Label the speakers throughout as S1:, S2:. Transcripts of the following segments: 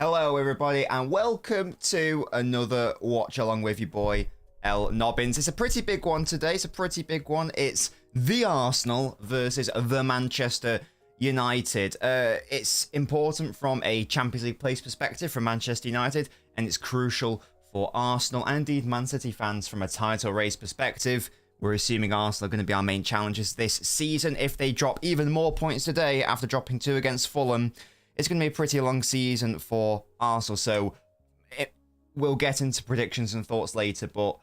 S1: Hello, everybody, and welcome to another watch along with your boy LNobbins. It's a pretty big one today. It's the Arsenal versus the Manchester United. It's important from a Champions League place perspective for Manchester United, and it's crucial for Arsenal and indeed Man City fans from a title race perspective. We're assuming Arsenal are going to be our main challengers this season. If they drop even more points today after dropping 2 against Fulham, it's going to be a pretty long season for Arsenal. So we'll get into predictions and thoughts later, but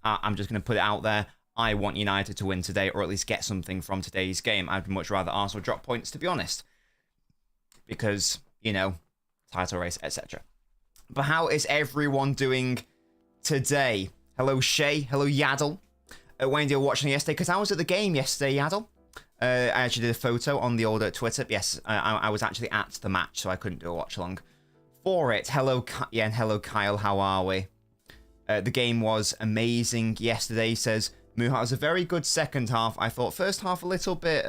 S1: I'm just going to put it out there. I want United to win today, or at least get something from today's game. I'd much rather Arsenal drop points, to be honest, because, you know, title race, etc. But how is everyone doing today? Hello, Shay. Hello, Yaddle. When did you watch yesterday? Because I was at the game yesterday, Yaddle. I actually did a photo on the old Twitter. Yes, I was actually at the match, so I couldn't do a watch along for it. Hello, and hello, Kyle. How are we? The game was amazing yesterday, says Muha. It was a very good second half. I thought first half a little bit,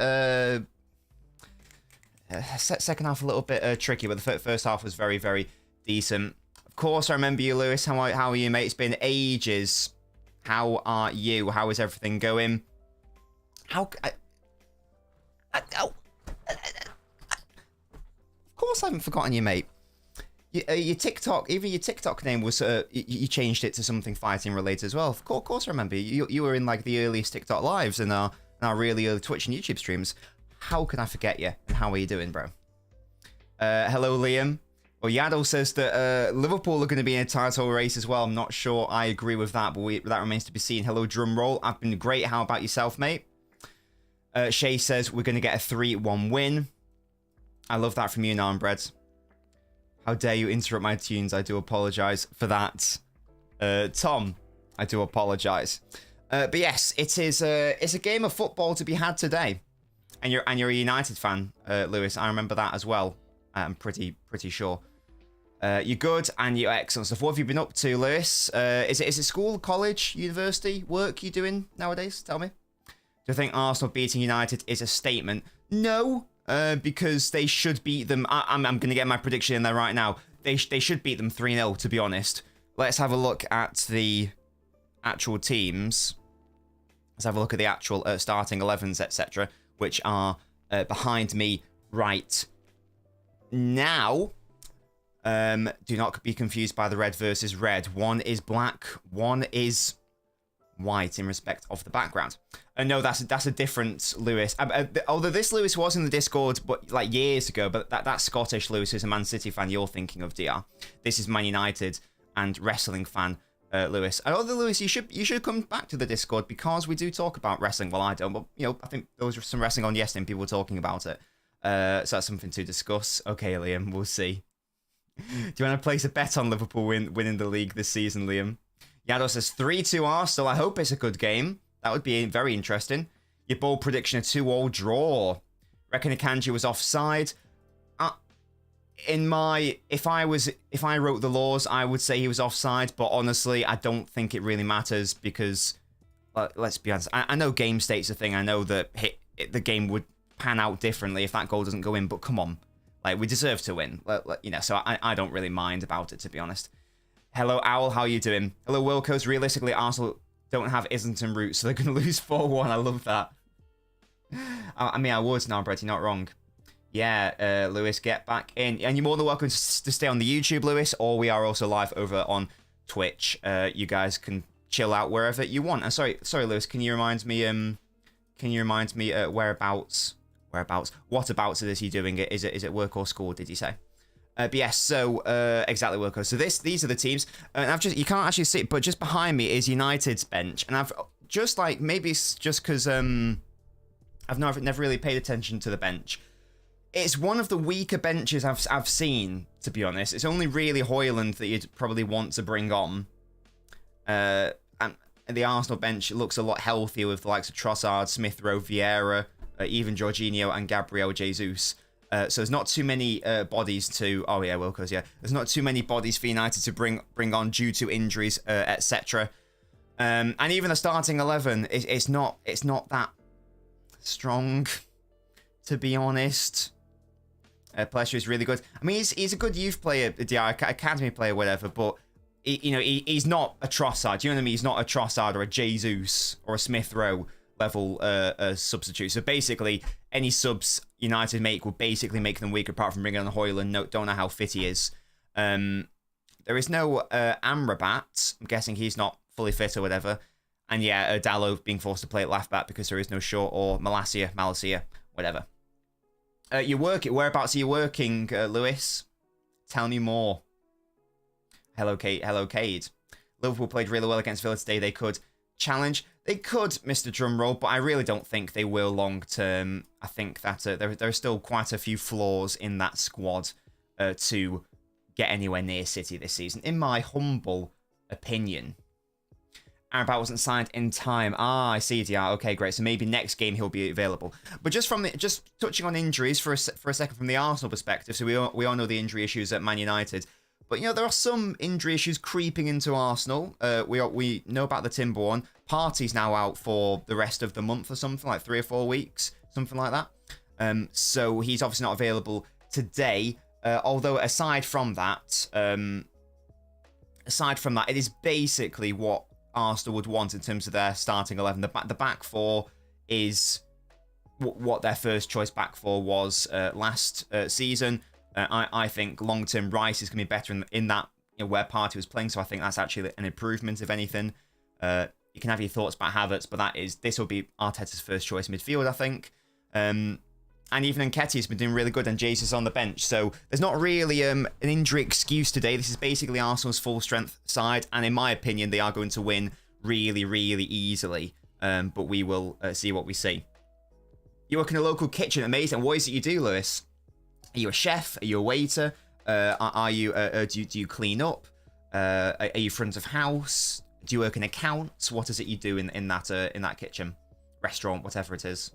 S1: second half a little bit tricky, but the first half was very, very decent. Of course, I remember you, Lewis. How are you, mate? It's been ages. How are you? How is everything going? Of course I haven't forgotten you, mate. Your TikTok, even your TikTok name was, you changed it to something fighting related as well. Of course I remember. You were in like the earliest TikTok lives and our really early Twitch and YouTube streams. How can I forget you? And how are you doing, bro? Hello, Liam. Well, Yaddle says that Liverpool are going to be in a title race as well. I'm not sure I agree with that, but that remains to be seen. Hello, Drumroll. I've been great. How about yourself, mate? Shay says we're going to get a 3-1 win. I love that from you, Narmbread. How dare you interrupt my tunes? I do apologize for that. Tom, I do apologize. But yes, it's a game of football to be had today. And you're a United fan, Lewis. I remember that as well. I'm pretty sure. You're good and you're excellent stuff. What have you been up to, Lewis? Is it school, college, university, work you doing nowadays? Tell me. Do you think Arsenal beating United is a statement? No, because they should beat them. I'm going to get my prediction in there right now. They should beat them 3-0, to be honest. Let's have a look at the actual teams. Let's have a look at the actual starting 11s, etc., which are behind me right now. Do not be confused by the red versus red. One is black, one is white in respect of the background. No, that's a different Lewis. Although this Lewis was in the Discord, but like years ago. But that Scottish Lewis is a Man City fan you're thinking of, DR. This is Man United and wrestling fan Lewis. Although Lewis, you should come back to the Discord because we do talk about wrestling. Well, I don't, but you know, I think there was some wrestling on yesterday and people were talking about it. So that's something to discuss. Okay, Liam, we'll see. Do you want to place a bet on Liverpool winning the league this season, Liam? Yado says 3-2 Arsenal. I hope it's a good game. That would be very interesting. Your bold prediction, a 2-2 draw. Reckon Akanji was offside. If I wrote the laws, I would say he was offside. But honestly, I don't think it really matters because, let's be honest. I know game state's a thing. I know that the game would pan out differently if that goal doesn't go in. But come on, like we deserve to win. You know, so I don't really mind about it, to be honest. Hello, Owl. How are you doing? Hello, Wilco's. Realistically, Arsenal don't have Islington roots, so they're going to lose 4-1. I love that. I mean, I would now, Brett. You're not wrong. Yeah, Lewis, get back in. And you're more than welcome to stay on the YouTube, Lewis, or we are also live over on Twitch. You guys can chill out wherever you want. And sorry, Lewis, can you remind me, whereabouts? What abouts is he doing? Is it work or school, did you say? But yes, so exactly, Wilco. So these are the teams, and you can't actually see it, but just behind me is United's bench, and I've just like maybe it's just because I've never really paid attention to the bench. It's one of the weaker benches I've seen, to be honest. It's only really Højlund that you'd probably want to bring on, and the Arsenal bench looks a lot healthier with the likes of Trossard, Smith Rowe, Vieira, even Jorginho and Gabriel Jesus. So there's not too many bodies to... Oh, yeah, Wilco's, yeah. There's not too many bodies for United to bring on due to injuries, etc. And even the starting 11, it's not that strong, to be honest. Plesher is really good. I mean, he's a good youth player, academy player, whatever, but he's not a Trossard. Do you know what I mean? He's not a Trossard or a Jesus or a Smith Rowe level substitute. So basically, any subs United make will basically make them weak, apart from bringing on Højlund. Don't know how fit he is. There is no Amrabat. I'm guessing he's not fully fit or whatever. And yeah, Dallo being forced to play at left back because there is no Shaw or Malacia, whatever. Whereabouts are you working, Lewis? Tell me more. Hello, Kate. Hello, Cade. Liverpool played really well against Villa today. They could challenge. They could, Mr. Drumroll, but I really don't think they will long term. I think that there are still quite a few flaws in that squad to get anywhere near City this season, in my humble opinion. Amrabat wasn't signed in time. I see, DR. Okay, great. So maybe next game he'll be available. But just touching on injuries for a second from the Arsenal perspective. So we all know the injury issues at Man United. But, you know, there are some injury issues creeping into Arsenal. We know about the Timber one. Partey's now out for the rest of the month or something, like 3 or 4 weeks, something like that. So he's obviously not available today. Although aside from that, it is basically what Arsenal would want in terms of their starting 11. The back four is what their first choice back four was last season. I think long-term Rice is going to be better in that, you know, where Partey was playing, so I think that's actually an improvement, if anything. You can have your thoughts about Havertz, but this will be Arteta's first choice midfield, I think. And even Nketiah's been doing really good, and Jesus on the bench, so there's not really an injury excuse today. This is basically Arsenal's full-strength side, and in my opinion, they are going to win really, really easily. But we will see what we see. You work in a local kitchen, amazing. What is it you do, Lewis? Are you a chef? Are you a waiter? Do you clean up? Are you front of house? Do you work in accounts? What is it you do in that kitchen, restaurant, whatever it is?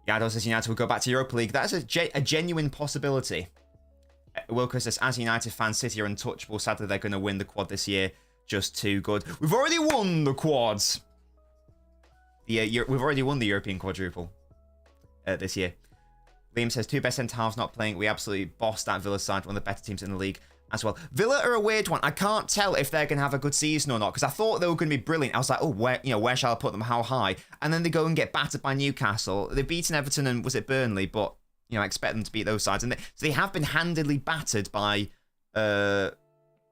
S1: Yado says United will go back to Europa League. That is a genuine possibility. Wilco says, as United fans, City are untouchable. Sadly, they're going to win the quad this year. Just too good. We've already won the quads. We've already won the European quadruple this year. Liam says, 2 best centre-halves not playing. We absolutely bossed that Villa side, one of the better teams in the league as well. Villa are a weird one. I can't tell if they're going to have a good season or not, because I thought they were going to be brilliant. I was like, oh, where shall I put them? How high? And then they go and get battered by Newcastle. They've beaten Everton and, was it Burnley? But, you know, I expect them to beat those sides. And so they have been handedly battered by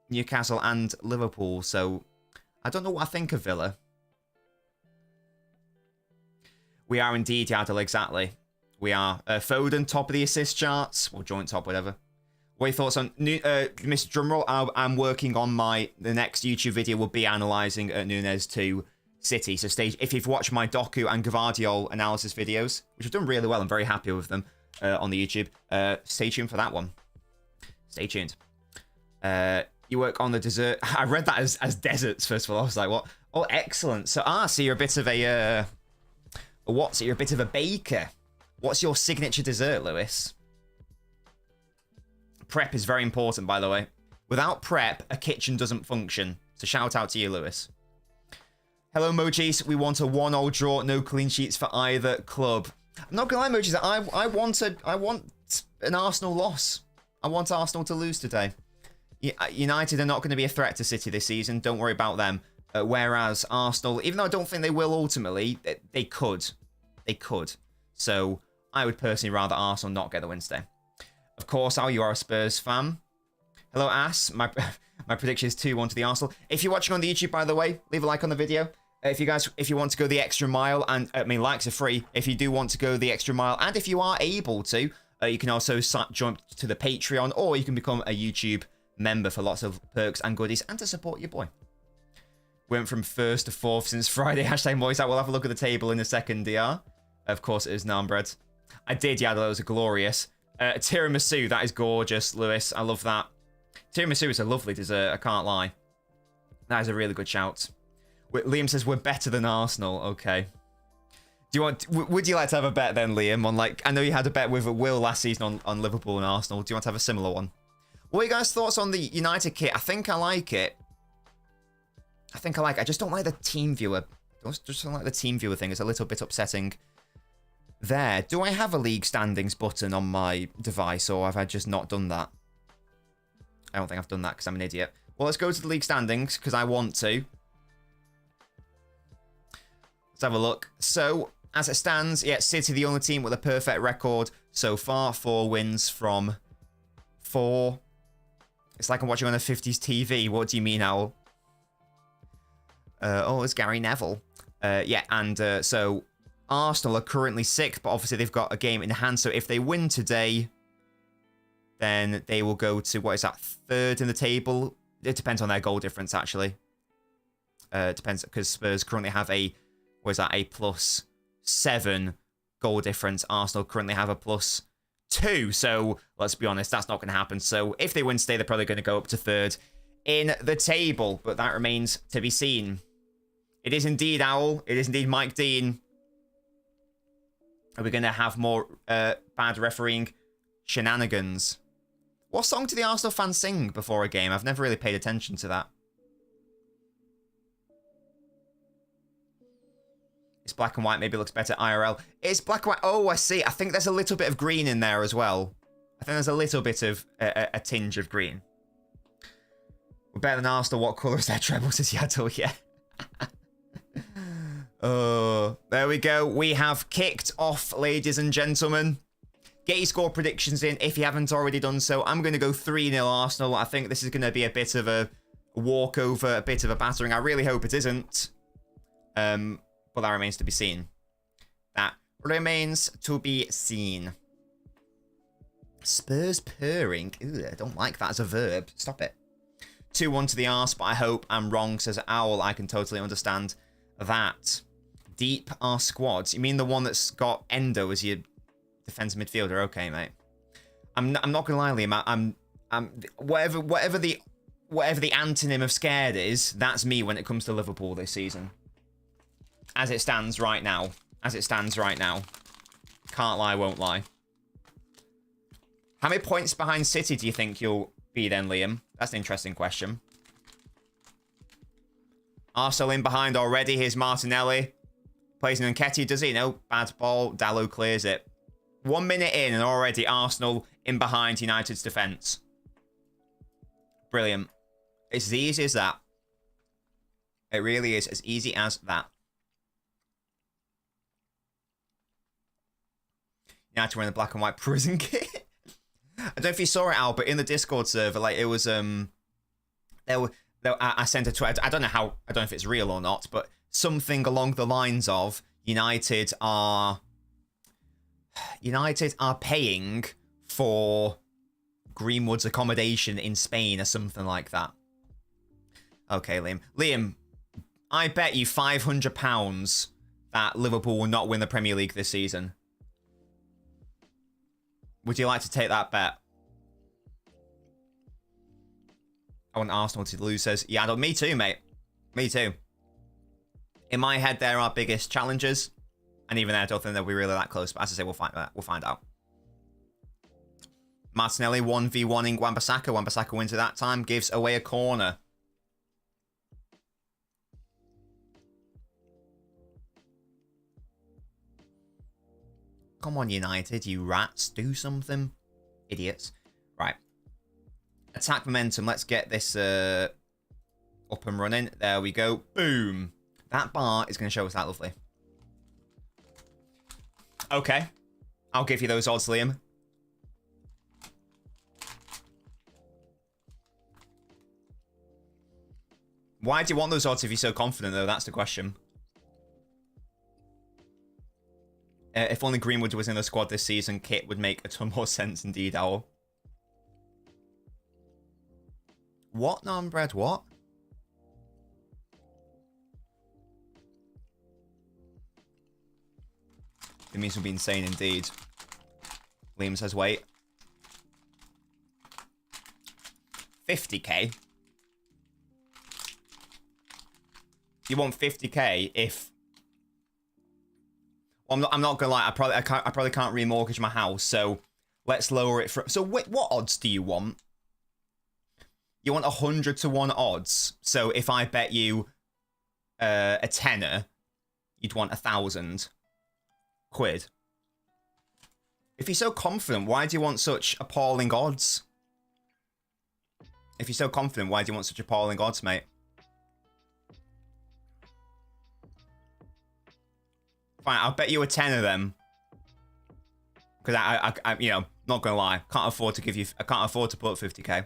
S1: Newcastle and Liverpool. So I don't know what I think of Villa. We are indeed, Yardle, exactly. We are. Foden, top of the assist charts. Or joint top, whatever. What are your thoughts on Mr. Drumroll? I'm working on the next YouTube video will be analysing Nunez to City. So if you've watched my Doku and Gvardiol analysis videos, which have done really well, I'm very happy with them on the YouTube. Stay tuned for that one. Stay tuned. You work on the dessert. I read that as desserts, first of all. I was like, what? Oh, excellent. So you're a bit of a... You're a bit of a baker. What's your signature dessert, Lewis? Prep is very important, by the way. Without prep, a kitchen doesn't function. So shout out to you, Lewis. Hello, Mojis. We want a 1-1 draw. No clean sheets for either club. I'm not going to lie, Mojis. I want an Arsenal loss. I want Arsenal to lose today. United are not going to be a threat to City this season. Don't worry about them. Whereas Arsenal, even though I don't think they will ultimately, they could. They could. So I would personally rather Arsenal not get the win today. Of course, Al, you are a Spurs fan. Hello, Ass. My prediction is 2-1 to the Arsenal. If you're watching on the YouTube, by the way, leave a like on the video. If you want to go the extra mile, and I mean, likes are free. If you do want to go the extra mile, and if you are able to, you can also join to the Patreon, or you can become a YouTube member for lots of perks and goodies, and to support your boy. Went from 1st to 4th since Friday. Hashtag voice out. We'll have a look at the table in a second, DR. Of course, it is naan bread. I did, yeah, those are glorious. Tiramisu, that is gorgeous, Lewis. I love that. Tiramisu is a lovely dessert, I can't lie. That is a really good shout. Liam says we're better than Arsenal. Okay. Would you like to have a bet then, Liam, on I know you had a bet with Will last season on Liverpool and Arsenal. Do you want to have a similar one? What are you guys' thoughts on the United kit? I think I like it. I just don't like the team viewer. Just don't like the team viewer thing. It's a little bit upsetting. there. Do I have a league standings button on my device, or have I just not done that? I don't think I've done that because I'm an idiot. Well, let's go to the league standings because I want to. Let's have a look. So, as it stands, yeah, City the only team with a perfect record so far. 4 wins from 4. It's like I'm watching on a 50s TV. What do you mean, Owl? Oh, it's Gary Neville. Yeah, and so Arsenal are currently 6th, but obviously they've got a game in hand. So if they win today, then they will go to, what is that, 3rd in the table? It depends on their goal difference, actually. Depends, because Spurs currently have a, what is that, a +7 goal difference. Arsenal currently have a +2. So let's be honest, that's not going to happen. So if they win today, they're probably going to go up to 3rd in the table, but that remains to be seen. It is indeed Owl. It is indeed Mike Dean. Are we going to have more bad refereeing shenanigans? What song do the Arsenal fans sing before a game? I've never really paid attention to that. It's black and white. Maybe it looks better IRL. It's black and white. Oh, I see. I think there's a little bit of green in there as well. I think there's a little bit of a tinge of green. We're better than Arsenal. What colour is their treble to Seattle? Yeah. Oh, there we go. We have kicked off, ladies and gentlemen. Get your score predictions in if you haven't already done so. I'm going to go 3-0 Arsenal. I think this is going to be a bit of a walkover, a bit of a battering. I really hope it isn't. But that remains to be seen. That remains to be seen. Spurs purring. Ooh, I don't like that as a verb. Stop it. 2-1 to the arse, but I hope I'm wrong, says Owl. I can totally understand that. Deep our squads. You mean the one that's got Endo as your defensive midfielder? Okay, mate. I'm not gonna lie, Liam. I'm whatever the antonym of scared is, that's me when it comes to Liverpool this season. As it stands right now. As it stands right now. Can't lie, won't lie. How many points behind City do you think you'll be then, Liam? That's an interesting question. Arsenal in behind already. Here's Martinelli. Plays an Nketiah, does he? No. Bad ball. Dalot clears it. 1 minute in and already Arsenal in behind United's defence. Brilliant. It's as easy as that. It really is as easy as that. United were in the black and white prison kit. I don't know if you saw it, Al, but in the Discord server, like it was I sent a tweet. I don't know if it's real or not, but something along the lines of United are paying for Greenwood's accommodation in Spain or something like that. Okay, Liam. Liam, I bet you £500 that Liverpool will not win the Premier League this season. Would you like to take that bet? I want Arsenal to lose, says Yaddle. Me too, mate. Me too. In my head, they're our biggest challengers. And even there, I don't think they'll be really that close. But as I say, we'll find out. Martinelli 1v1ing Wan-Bissaka. Wan-Bissaka wins at that time. Gives away a corner. Come on, United, you rats. Do something. Idiots. Right. Attack momentum. Let's get this up and running. There we go. Boom. That bar is going to show us that lovely. Okay. I'll give you those odds, Liam. Why do you want those odds if you're so confident, though? That's the question. If only Greenwood was in the squad this season, Kit would make a ton more sense indeed, Owl. What, non-bred? What? It means we'll be insane indeed. Liam says, wait. 50k? You want 50k if... Well, I'm not gonna lie. I probably can't remortgage my house, so let's lower it from. So wait, what odds do you want? You want 100 to 1 odds. So if I bet you a tenner, you'd want £1,000 quid. If you're so confident, why do you want such appalling odds? If you're so confident, why do you want such appalling odds, mate? Fine, I'll bet you a 10 of them. Because I you know, not gonna lie, can't afford to give you. I can't afford to put up 50k.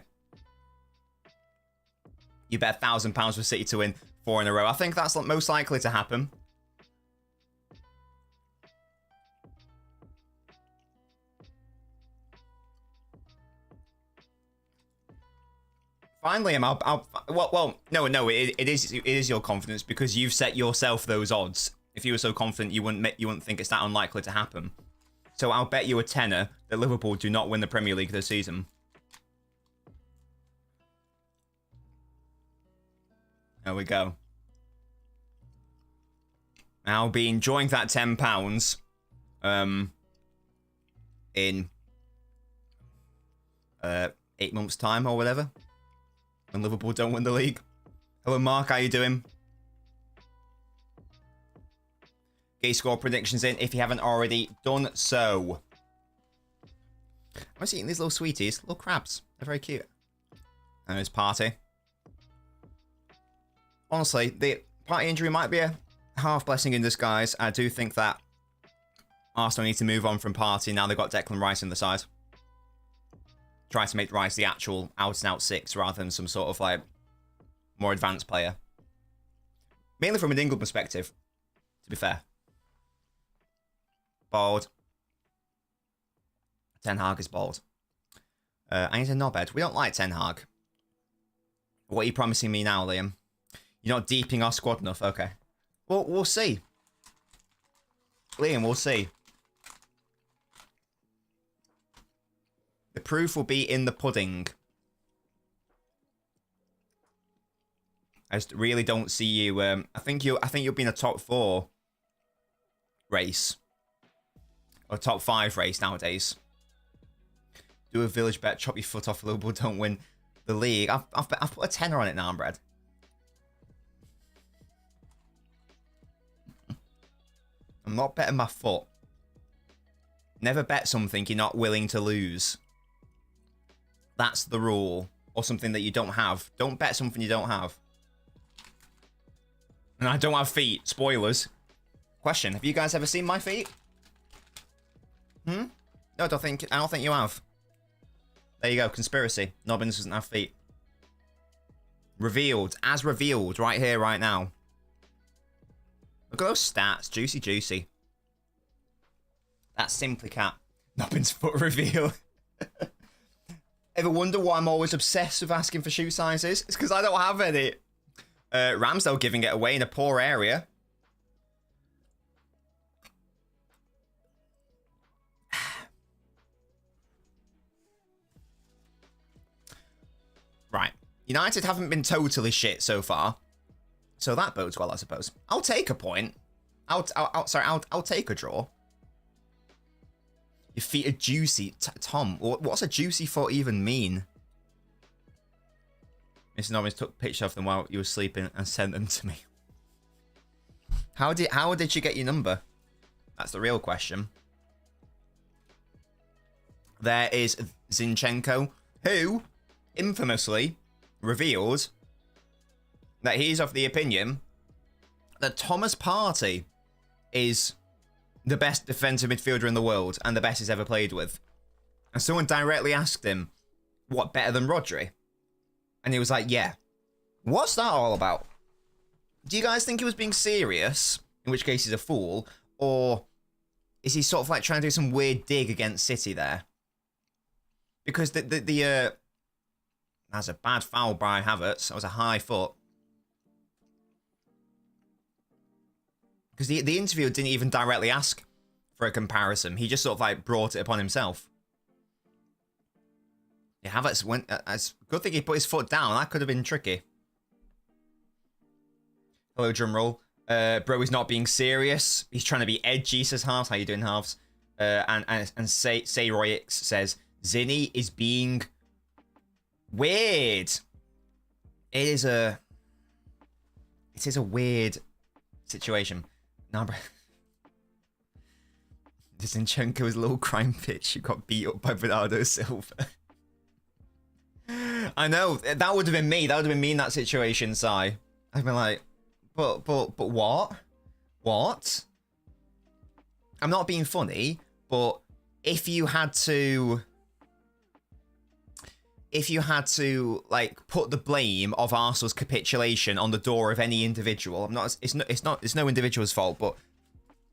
S1: You bet £1,000 for City to win 4 in a row. I think that's most likely to happen. Finally, well, no, it is your confidence because you've set yourself those odds. If you were so confident, you wouldn't think it's that unlikely to happen. So I'll bet you a tenner that Liverpool do not win the Premier League this season. There we go. I'll be enjoying that £10 in 8 months' time or whatever. When Liverpool don't win the league. Hello, Mark. How you doing? Get your score predictions in if you haven't already done so. I'm just eating these little sweeties, little crabs. They're very cute. And there's Party. Honestly, the Party injury might be a half blessing in disguise. I do think that Arsenal need to move on from Party now they've got Declan Rice in the side. Try to make Rice the actual out-and-out 6 rather than some sort of like more advanced player. Mainly from an England perspective, to be fair. Bald. Ten Hag is bald. I need a knobhead. We don't like Ten Hag. What are you promising me now, Liam? You're not deeping our squad enough? Okay. Well, we'll see. Liam, we'll see. The proof will be in the pudding. I just really don't see you. I think you'll be in a top 4 race. Or top 5 race nowadays. Do a village bet, chop your foot off, Liverpool don't win the league. I've put a tenner on it now, Brad. I'm not betting my foot. Never bet something you're not willing to lose. That's the rule. Or something that you don't have. Don't bet something you don't have. And I don't have feet. Spoilers. Question, have you guys ever seen my feet? No, I don't think you have. There you go, conspiracy. Nobbins doesn't have feet. Revealed. As revealed, right here, right now. Look at those stats. Juicy, juicy. That's simply cat. Nobbins foot reveal. Ever wonder why I'm always obsessed with asking for shoe sizes? It's because I don't have any. Ramsdale giving it away in a poor area. Right. United haven't been totally shit so far. So that bodes well, I suppose. I'll take a point. I'll take a draw. Your feet are juicy. Tom, what's a juicy foot even mean? Mr. Nobbins took pictures of them while you were sleeping and sent them to me. How did you get your number? That's the real question. There is Zinchenko, who infamously revealed that he's of the opinion that Thomas Partey is the best defensive midfielder in the world and the best he's ever played with. And someone directly asked him, what, better than Rodri? And he was like, yeah. What's that all about? Do you guys think he was being serious, in which case he's a fool, or is he sort of like trying to do some weird dig against City there? Because that's a bad foul by Havertz. That was a high foot. Because the interviewer didn't even directly ask for a comparison. He just sort of like brought it upon himself. Yeah, Havertz went... It's a good thing he put his foot down. That could have been tricky. Hello, drumroll. Bro is not being serious. He's trying to be edgy, says Halves. How you doing, Halves? And say Roy X says, Zinny is being weird. It is a weird situation. No, bro. Zinchenko's little crime pitch who got beat up by Bernardo Silva. I know, that would have been me. That would have been me in that situation, Sai. I'd been like, but what? What? I'm not being funny, but if you had to like put the blame of Arsenal's capitulation on the door of any individual, it's no individual's fault, but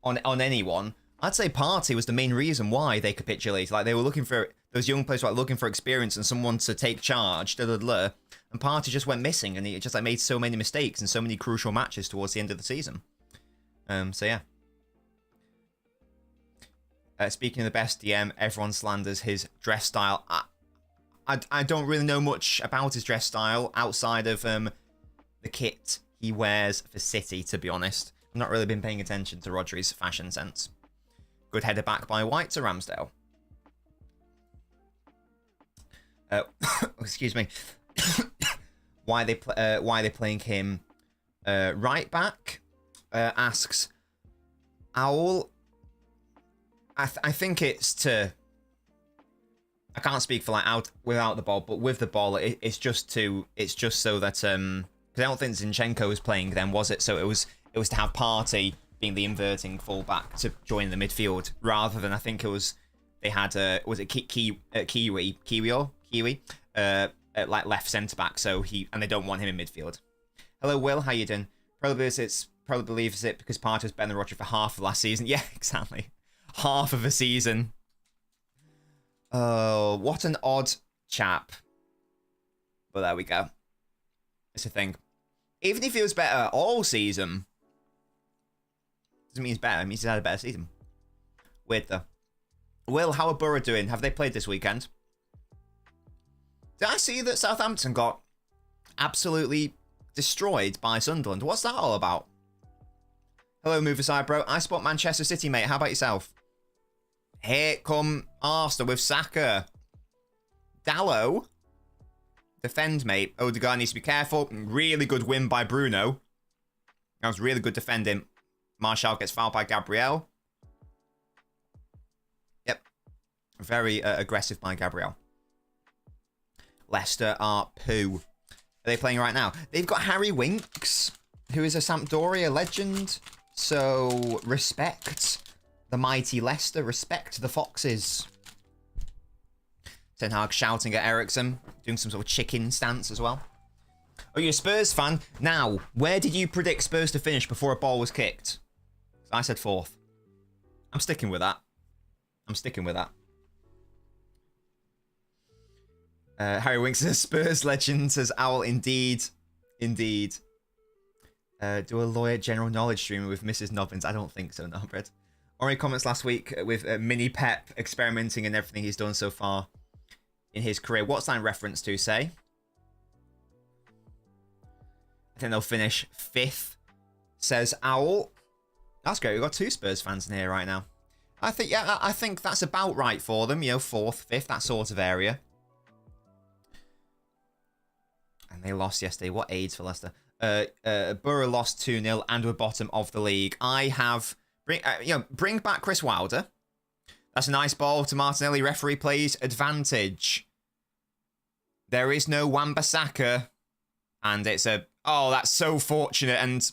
S1: on anyone, I'd say Partey was the main reason why they capitulated. Like, they were looking for, those young players were like looking for experience and someone to take charge, and Partey just went missing, and he just like made so many mistakes in so many crucial matches towards the end of the season. So yeah. Speaking of the best DM, everyone slanders his dress style. I don't really know much about his dress style outside of the kit he wears for City, to be honest. I've not really been paying attention to Rodri's fashion sense. Good header back by White to Ramsdale. Excuse me. Why are they playing him right back? Asks Owl. I think it's to. I can't speak for like out without the ball, but with the ball, it's just so that because I don't think Zinchenko was playing then, was it? So it was to have Partey being the inverting fullback to join the midfield, rather than, I think it was, they had was it Kiwi like left centre back, so and they don't want him in midfield. Hello Will, how you doing? Probably believes it because Partey was better than Rodri for half of last season. Yeah, exactly, half of a season. Oh, what an odd chap. But there we go. It's a thing. Even if he was better all season, doesn't mean he's better. It means he's had a better season. Weird though. Will, how are Borough doing? Have they played this weekend? Did I see that Southampton got absolutely destroyed by Sunderland? What's that all about? Hello, move aside, bro. I spot Manchester City, mate. How about yourself? Here come Arsenal with Saka. Dallo. Defend, mate. Odegaard needs to be careful. Really good win by Bruno. That was really good defending. Martial gets fouled by Gabriel. Yep. Very aggressive by Gabriel. Leicester are poo. Are they playing right now? They've got Harry Winks, who is a Sampdoria legend. So, respect the mighty Leicester. Respect the Foxes. Ten Hag shouting at Ericsson, doing some sort of chicken stance as well. Oh, you're a Spurs fan? Now, where did you predict Spurs to finish before a ball was kicked? I said fourth. I'm sticking with that. I'm sticking with that. Harry Winks is a Spurs legend, says Owl. Indeed. Indeed. Do a lawyer general knowledge stream with Mrs. Nobbins? I don't think so, no, Brett. Ori comments last week with Mini Pep experimenting and everything he's done so far in his career. What's that in reference to, say? I think they'll finish 5th, says Owl. That's great. We've got 2 Spurs fans in here right now. I think, yeah, I think that's about right for them. You know, 4th, 5th, that sort of area. And they lost yesterday. What AIDS for Leicester? Borough lost 2-0 and were bottom of the league. I have... Bring back Chris Wilder. That's a nice ball to Martinelli. Referee plays advantage. There is no Wan-Bissaka. And it's a... Oh, that's so fortunate. And...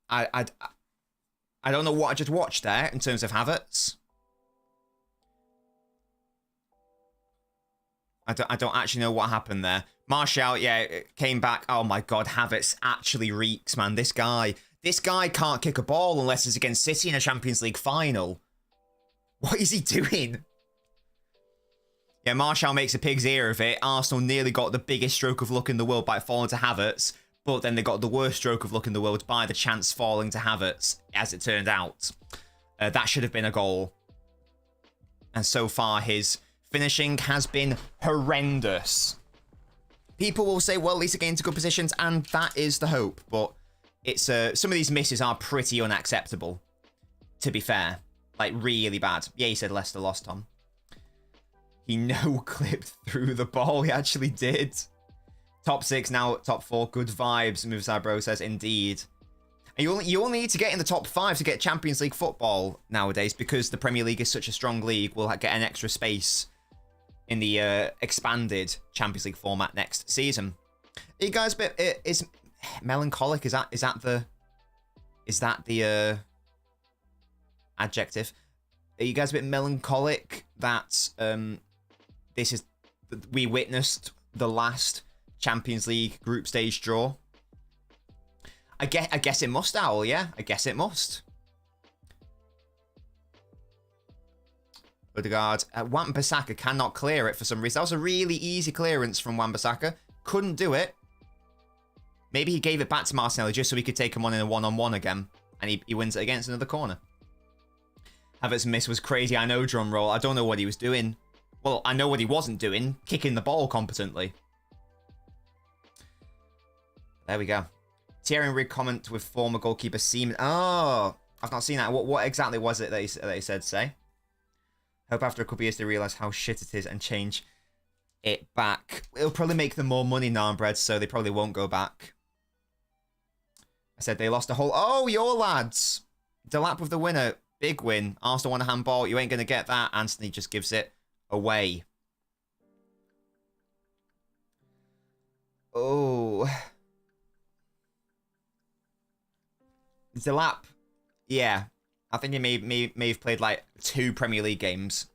S1: I don't know what I just watched there in terms of Havertz. I don't actually know what happened there. Martial, yeah, it came back. Oh my god, Havertz actually reeks, man. This guy can't kick a ball unless it's against City in a Champions League final. What is he doing? Yeah, Martial makes a pig's ear of it. Arsenal nearly got the biggest stroke of luck in the world by falling to Havertz, but then they got the worst stroke of luck in the world by the chance falling to Havertz, as it turned out. That should have been a goal. And so far, his finishing has been horrendous. People will say, well, at least they get into good positions, and that is the hope. But it's some of these misses are pretty unacceptable, to be fair. Like, really bad. Yeah, he said Leicester lost, Tom. He no-clipped through the ball. He actually did. Top 6, now top 4. Good vibes. Moves Bro says, indeed. And you only need to get in the top 5 to get Champions League football nowadays, because the Premier League is such a strong league. We'll get an extra space in the expanded Champions League format next season. Are you guys a bit is melancholic? Is that the adjective? Are you guys a bit melancholic that we witnessed the last Champions League group stage draw? I guess it must, Owl, yeah? I guess it must. Odegaard. Wan-Bissaka cannot clear it for some reason. That was a really easy clearance from Wan-Bissaka. Couldn't do it. Maybe he gave it back to Martinelli just so he could take him on in a one-on-one again. And he wins it against another corner. Havertz's miss was crazy. I know, drum roll. I don't know what he was doing. Well, I know what he wasn't doing. Kicking the ball competently. There we go. Thierry Henry comment with former goalkeeper Seaman. Oh, I've not seen that. What exactly was it that he said, say? Hope after a couple of years they realise how shit it is and change it back. It'll probably make them more money, Narnbread, so they probably won't go back. I said they lost a whole... Oh, your lads! Delap with the winner. Big win. Arsenal won a handball. You ain't going to get that. Anthony just gives it away. Oh... Delap, yeah, I think he may have played like 2 Premier League games.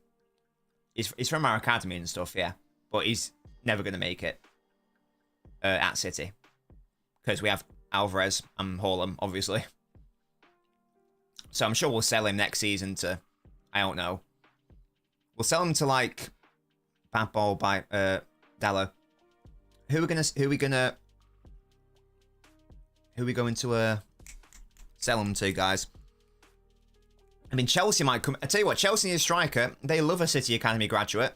S1: He's from our academy and stuff, yeah, but he's never going to make it at City because we have Alvarez and Haaland, obviously. So I'm sure we'll sell him next season to, I don't know. We'll sell him to like Bad Ball by Dallo. Who are we going to sell them to, guys? I mean, Chelsea might come. I tell you what, Chelsea need a striker. They love a City Academy graduate.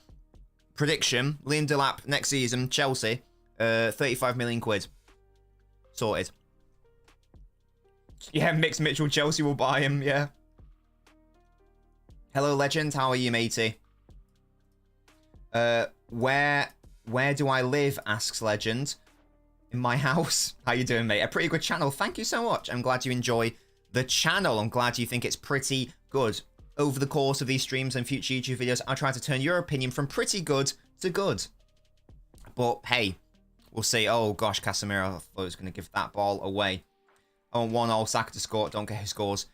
S1: Prediction: Liam Delap next season, Chelsea, 35 million quid. Sorted. Yeah, Mix Mitchell, Chelsea will buy him, yeah. Hello, Legend. How are you, matey? Where do I live? Asks Legend. In my house. How you doing, mate? A pretty good channel. Thank you so much. I'm glad you enjoy the channel. I'm glad you think it's pretty good. Over the course of these streams and future YouTube videos, I try to turn your opinion from pretty good to good. But hey, we'll see. Oh gosh, Casemiro, I thought he was going to give that ball away. I want 1-0, Saka to score. Don't care who scores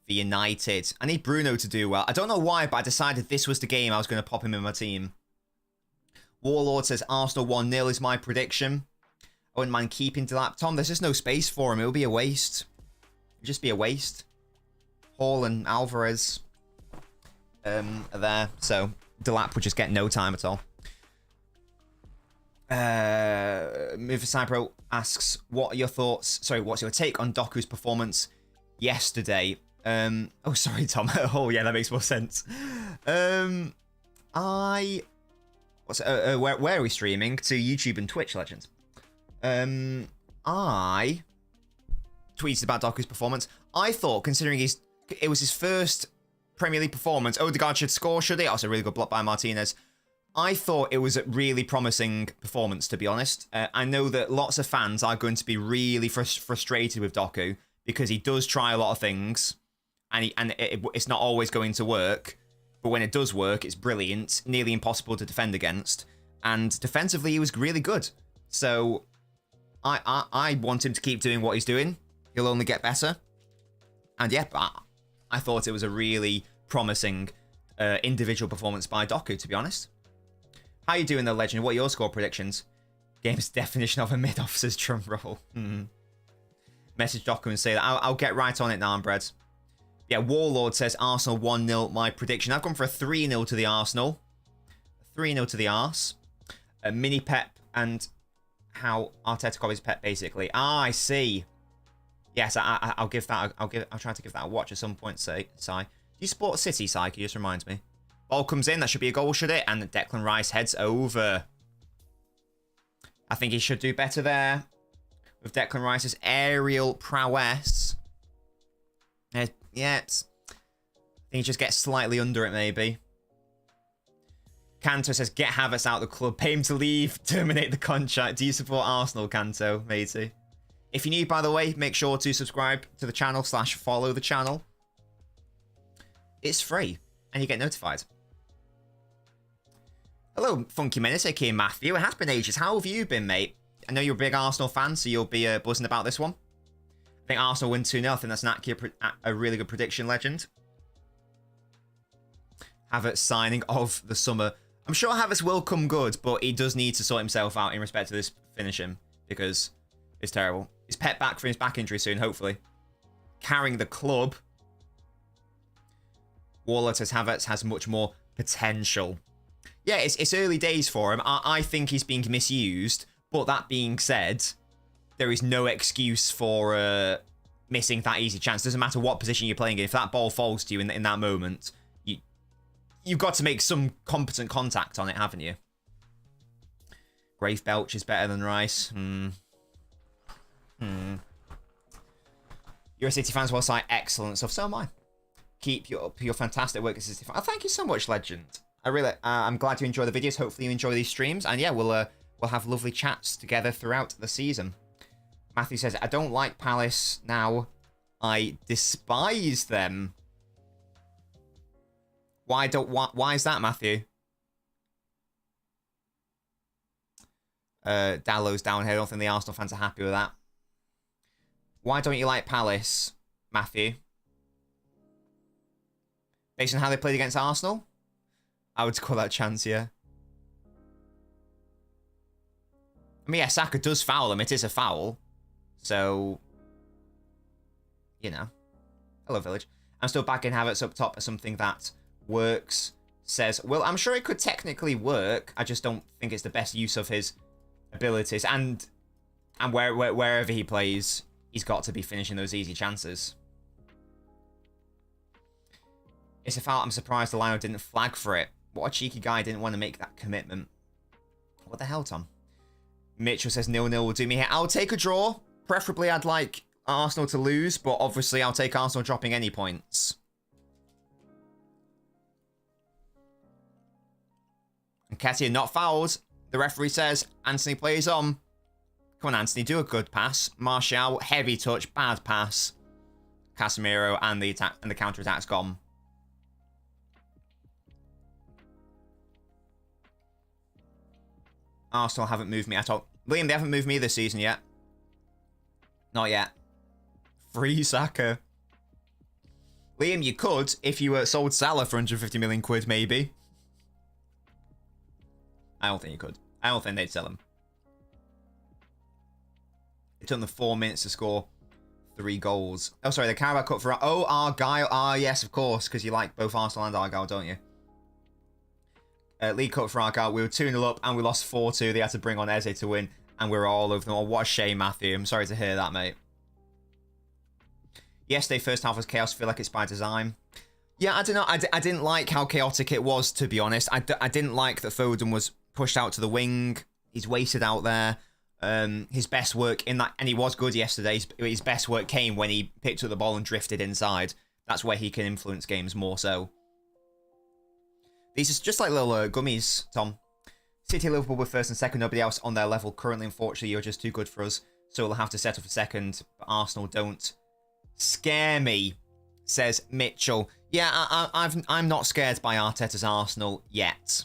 S1: for United. I need Bruno to do well. I don't know why, but I decided this was the game I was going to pop him in my team. Warlord says Arsenal 1-0 is my prediction. I wouldn't mind keeping Delap. Tom, there's just no space for him. It'll be a waste. It'll just be a waste. Hall and Alvarez are there. So Delap would just get no time at all. Move Aside Pro asks, what are your thoughts? Sorry, what's your take on Doku's performance yesterday? Oh, sorry, Tom. Oh, yeah, that makes more sense. Where are we streaming? To YouTube and Twitch, Legends. I tweeted about Doku's performance. I thought, considering it was his first Premier League performance, Odegaard should score, should he? Also, a really good block by Martinez. I thought it was a really promising performance, to be honest. I know that lots of fans are going to be really frustrated with Doku because he does try a lot of things, and it's not always going to work. But when it does work, it's brilliant, nearly impossible to defend against. And defensively, he was really good. So I want him to keep doing what he's doing. He'll only get better. And yeah, I thought it was a really promising individual performance by Doku, to be honest. How you doing, though, Legend? What are your score predictions? Game's definition of a mid-officer's drum roll. Message Doku and say that. I'll get right on it now, Brad. Yeah, Warlord says Arsenal 1-0, my prediction. I've gone for a 3-0 to the Arsenal. 3-0 to the Arse. Mini Pep and how Arteta copies Pep, basically. Ah, I see. Yes, I'll give that. I'll try to give that a watch at some point. Si, do you support City, Si? Just reminds me. Ball comes in. That should be a goal, should it? And Declan Rice heads over. I think he should do better there with Declan Rice's aerial prowess. Yeah, I think he just gets slightly under it, maybe. Kanto says, get Havertz out of the club. Pay him to leave. Terminate the contract. Do you support Arsenal, Kanto, matey? If you're new, by the way, make sure to subscribe to the channel / follow the channel. It's free, and you get notified. Hello, Funky Menace, aka Matthew. It has been ages. How have you been, mate? I know you're a big Arsenal fan, so you'll be buzzing about this one. I think Arsenal win 2-0. I think that's an accurate, a really good prediction, Legend. Havertz signing of the summer. I'm sure Havertz will come good, but he does need to sort himself out in respect to this finishing, because it's terrible. Is Pep back from his back injury soon, hopefully? Carrying the club. Waller says Havertz has much more potential. Yeah, it's early days for him. I think he's being misused, but that being said, there is no excuse for missing that easy chance. Doesn't matter what position you're playing in. If that ball falls to you in that moment, you've got to make some competent contact on it, haven't you? Grave Belch is better than Rice. You're a City fans, well, site, excellent stuff. So am I. Keep your fantastic work as a City fan. Oh, thank you so much, Legend. I really, I'm glad you enjoy the videos. Hopefully you enjoy these streams, and yeah, we'll have lovely chats together throughout the season. Matthew says, I don't like Palace now. I despise them. Why is that, Matthew? Dallow's down here. I don't think the Arsenal fans are happy with that. Why don't you like Palace, Matthew? Based on how they played against Arsenal? I would call that a chance, yeah. I mean, yeah, Saka does foul him. It is a foul. So, you know. Hello, Village. I'm still backing Havertz up top as something that works. Says, well, I'm sure it could technically work. I just don't think it's the best use of his abilities. And wherever he plays, he's got to be finishing those easy chances. It's a foul. I'm surprised the Lino didn't flag for it. What a cheeky guy didn't want to make that commitment. What the hell, Tom? Mitchell says 0-0 will do me here. I'll take a draw. Preferably, I'd like Arsenal to lose, but obviously I'll take Arsenal dropping any points. And Ketia not fouled. The referee says Anthony plays on. Come on, Anthony, do a good pass. Martial, heavy touch, bad pass. Casemiro and the attack and the counter attack's gone. Arsenal haven't moved me at all. Liam, they haven't moved me this season yet. Not yet. Free Saka. Liam, you could if you sold Salah for 150 million quid, maybe. I don't think you could. I don't think they'd sell him. It took them 4 minutes to score 3 goals. Oh, sorry, the Carabao Cup for... Oh, Argyle. Ah, yes, of course, because you like both Arsenal and Argyle, don't you? League Cup for Argyle. We were 2-0 up and we lost 4-2. They had to bring on Eze to win, and we were all over them. Oh, what a shame, Matthew. I'm sorry to hear that, mate. Yesterday, first half was chaos. Feel like it's by design. Yeah, I don't know. I didn't like how chaotic it was, to be honest. I didn't like that Foden was pushed out to the wing. He's wasted out there. His best work in that, and he was good yesterday. His best work came when he picked up the ball and drifted inside. That's where he can influence games more so. These are just like little gummies, Tom. City, Liverpool were first and second. Nobody else on their level currently. Unfortunately, you're just too good for us, so we'll have to settle for second. But Arsenal don't scare me, says Mitchell. Yeah, I'm not scared by Arteta's Arsenal yet.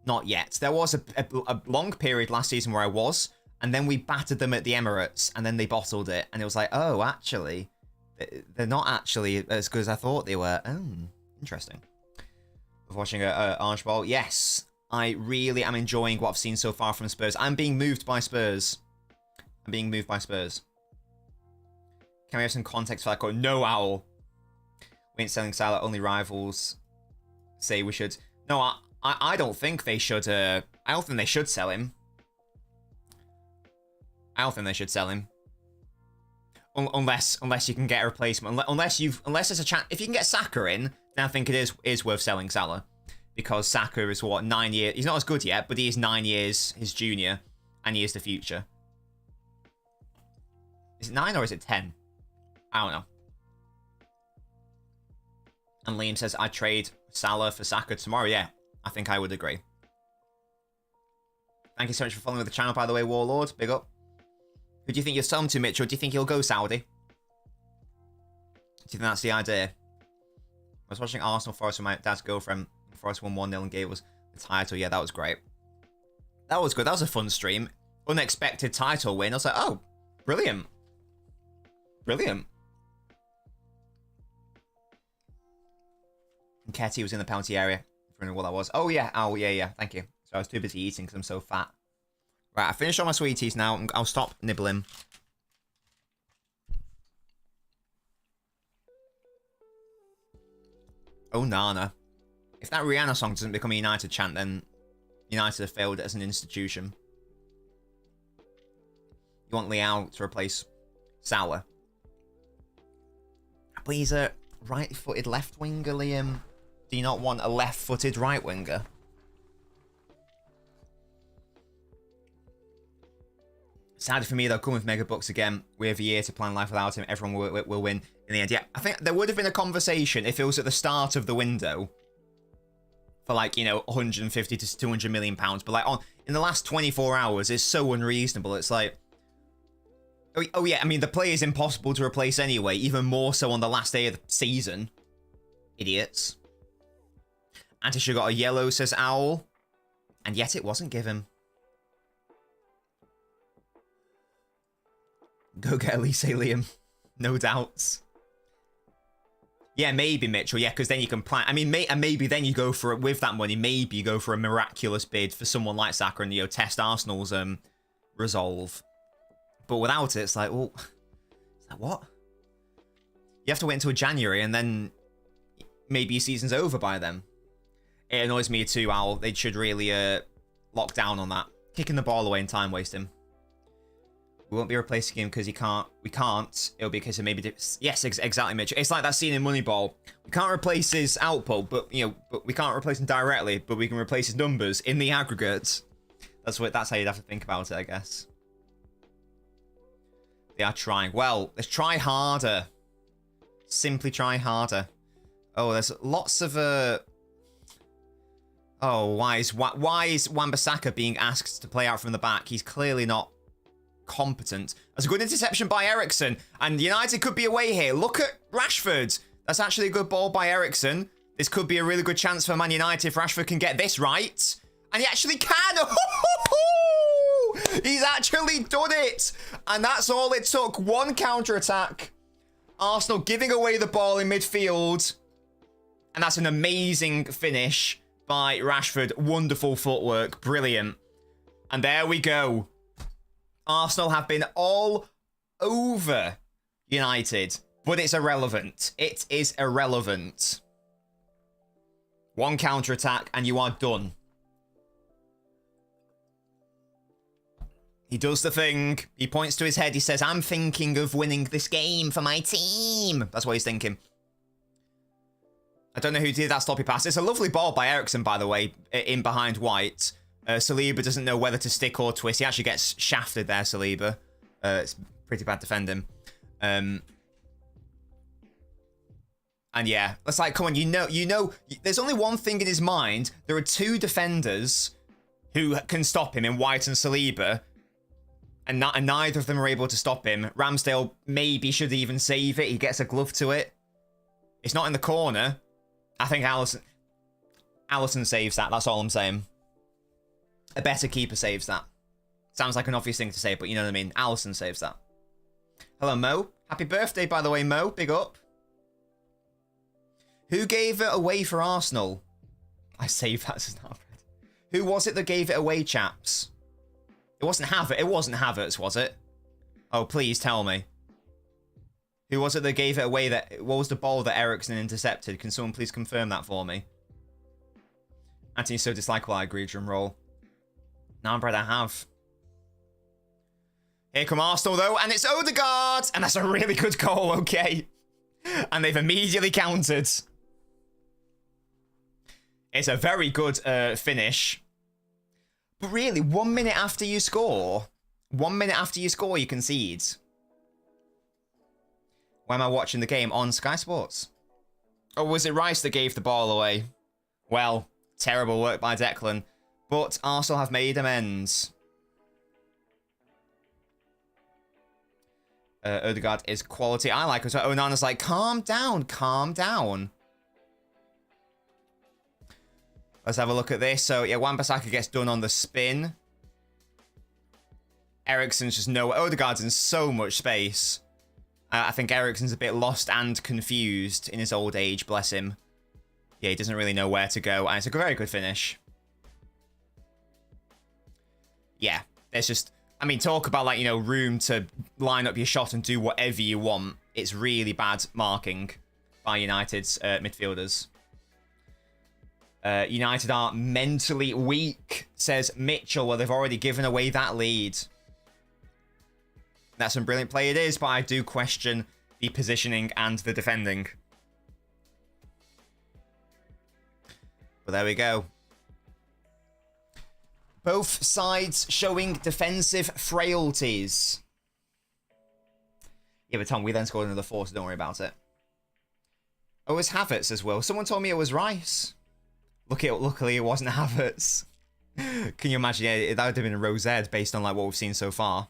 S1: Not yet. There was a long period last season where I was, and then we battered them at the Emirates, and then they bottled it, and it was like, oh, actually, they're not actually as good as I thought they were. Oh, interesting. Watching Orange Ball. Yes, I really am enjoying what I've seen so far from Spurs. I'm being moved by Spurs. I'm being moved by Spurs. Can we have some context for that quote? No, Owl. We ain't selling Salah. Only rivals say we should. No, I don't think they should. I don't think they should sell him. I don't think they should sell him. Unless you can get a replacement. Unless there's a chance. If you can get Saka in, then I think it is worth selling Salah, because Saka is what, 9 years. He's not as good yet, but he is 9 years his junior, and he is the future. Is it 9 or is it 10? I don't know. And Liam says, I'd trade Salah for Saka tomorrow. Yeah, I think I would agree. Thank you so much for following the channel, by the way, Warlord. Big up. Who do you think you're selling to, Mitch, or do you think he'll go Saudi? Do you think that's the idea? I was watching Arsenal Forest with my dad's girlfriend. Forest won 1-0 and gave us the title. Yeah, that was great. That was good. That was a fun stream. Unexpected title win. I was like, oh, brilliant. Brilliant. And Ketty was in the penalty area. I don't know what that was. Oh, yeah. Oh, yeah, yeah. Thank you. So I was too busy eating because I'm so fat. Right, I finished all my sweeties now. I'll stop nibbling. Oh, Nana. If that Rihanna song doesn't become a United chant, then United have failed as an institution. You want Leao to replace Salah. But he's a right-footed left winger, Liam. Do you not want a left-footed right winger? Sad for me, they'll come with mega bucks again. We have a year to plan life without him. Everyone will win in the end. Yeah, I think there would have been a conversation if it was at the start of the window for, like, you know, 150 to 200 million pounds. But, like, in the last 24 hours, it's so unreasonable. It's like, oh yeah, I mean, the player is impossible to replace anyway, even more so on the last day of the season. Idiots. Antisha got a yellow, says Owl. And yet it wasn't given. Go get Elise, Liam. No doubts. Yeah, maybe, Mitchell. Yeah, because then you can plan. I mean, maybe then you go for it with that money. Maybe you go for a miraculous bid for someone like Saka and, you know, test Arsenal's resolve. But without it, it's like, well, is that what? You have to wait until January, and then maybe your season's over by then. It annoys me too, Owl. They should really lock down on that. Kicking the ball away and time wasting. We won't be replacing him because we can't. It'll be because of maybe... Yes, exactly, Mitch. It's like that scene in Moneyball. We can't replace his output, but, you know, but we can't replace him directly, but we can replace his numbers in the aggregate. That's how you'd have to think about it, I guess. They are trying. Well, let's try harder. Simply try harder. Oh, there's lots of... Oh, why is Wan-Bissaka being asked to play out from the back? He's clearly not competent. That's a good interception by Eriksen, and United could be away here. Look at Rashford. That's actually a good ball by Eriksen. This could be a really good chance for Man United if Rashford can get this right. And he actually can. He's actually done it. And that's all it took. One counter-attack. Arsenal giving away the ball in midfield. And that's an amazing finish by Rashford. Wonderful footwork. Brilliant. And there we go. Arsenal have been all over United, but it's irrelevant. It is irrelevant. One counter-attack and you are done. He does the thing. He points to his head. He says, I'm thinking of winning this game for my team. That's what he's thinking. I don't know who did that sloppy pass. It's a lovely ball by Eriksen, by the way, in behind White. Saliba doesn't know whether to stick or twist. He actually gets shafted there, Saliba. It's pretty bad defending. And yeah, it's like, come on, you know, there's only one thing in his mind. There are two defenders who can stop him in White and Saliba. And neither of them are able to stop him. Ramsdale maybe should even save it. He gets a glove to it. It's not in the corner. I think Alisson saves that. That's all I'm saying. A better keeper saves that. Sounds like an obvious thing to say, but you know what I mean. Alisson saves that. Hello, Mo. Happy birthday, by the way, Mo. Big up. Who gave it away for Arsenal? I saved that as not read. Who was it that gave it away, chaps? It wasn't Havertz. It wasn't Havertz, was it? Oh, please tell me. Who was it that gave it away? What was the ball that Eriksen intercepted? Can someone please confirm that for me? Anthony's so dislikable, I agree, drum roll. Now, Brad, I have. Here come Arsenal, though, and it's Odegaard! And that's a really good goal, okay. And they've immediately countered. It's a very good finish. But really, 1 minute after you score, you concede. Why am I watching the game? On Sky Sports. Or was it Rice that gave the ball away? Well, terrible work by Declan. But Arsenal have made amends. Odegaard is quality. I like it. So Onana's like, calm down, calm down. Let's have a look at this. So, yeah, Wan-Bissaka gets done on the spin. Eriksen's just nowhere. Odegaard's in so much space. I think Eriksen's a bit lost and confused in his old age, bless him. Yeah, he doesn't really know where to go, and it's a very good finish. Yeah, there's just... I mean, talk about, like, you know, room to line up your shot and do whatever you want. It's really bad marking by United's midfielders. United are mentally weak, says Mitchell. Well, they've already given away that lead. That's some brilliant play it is, but I do question the positioning and the defending. But there we go. Both sides showing defensive frailties. Yeah, but Tom, we then scored another 4, so don't worry about it. Oh, it was Havertz as well. Someone told me it was Rice. Luckily, it wasn't Havertz. Can you imagine? Yeah, that would have been a Rosette based on like what we've seen so far.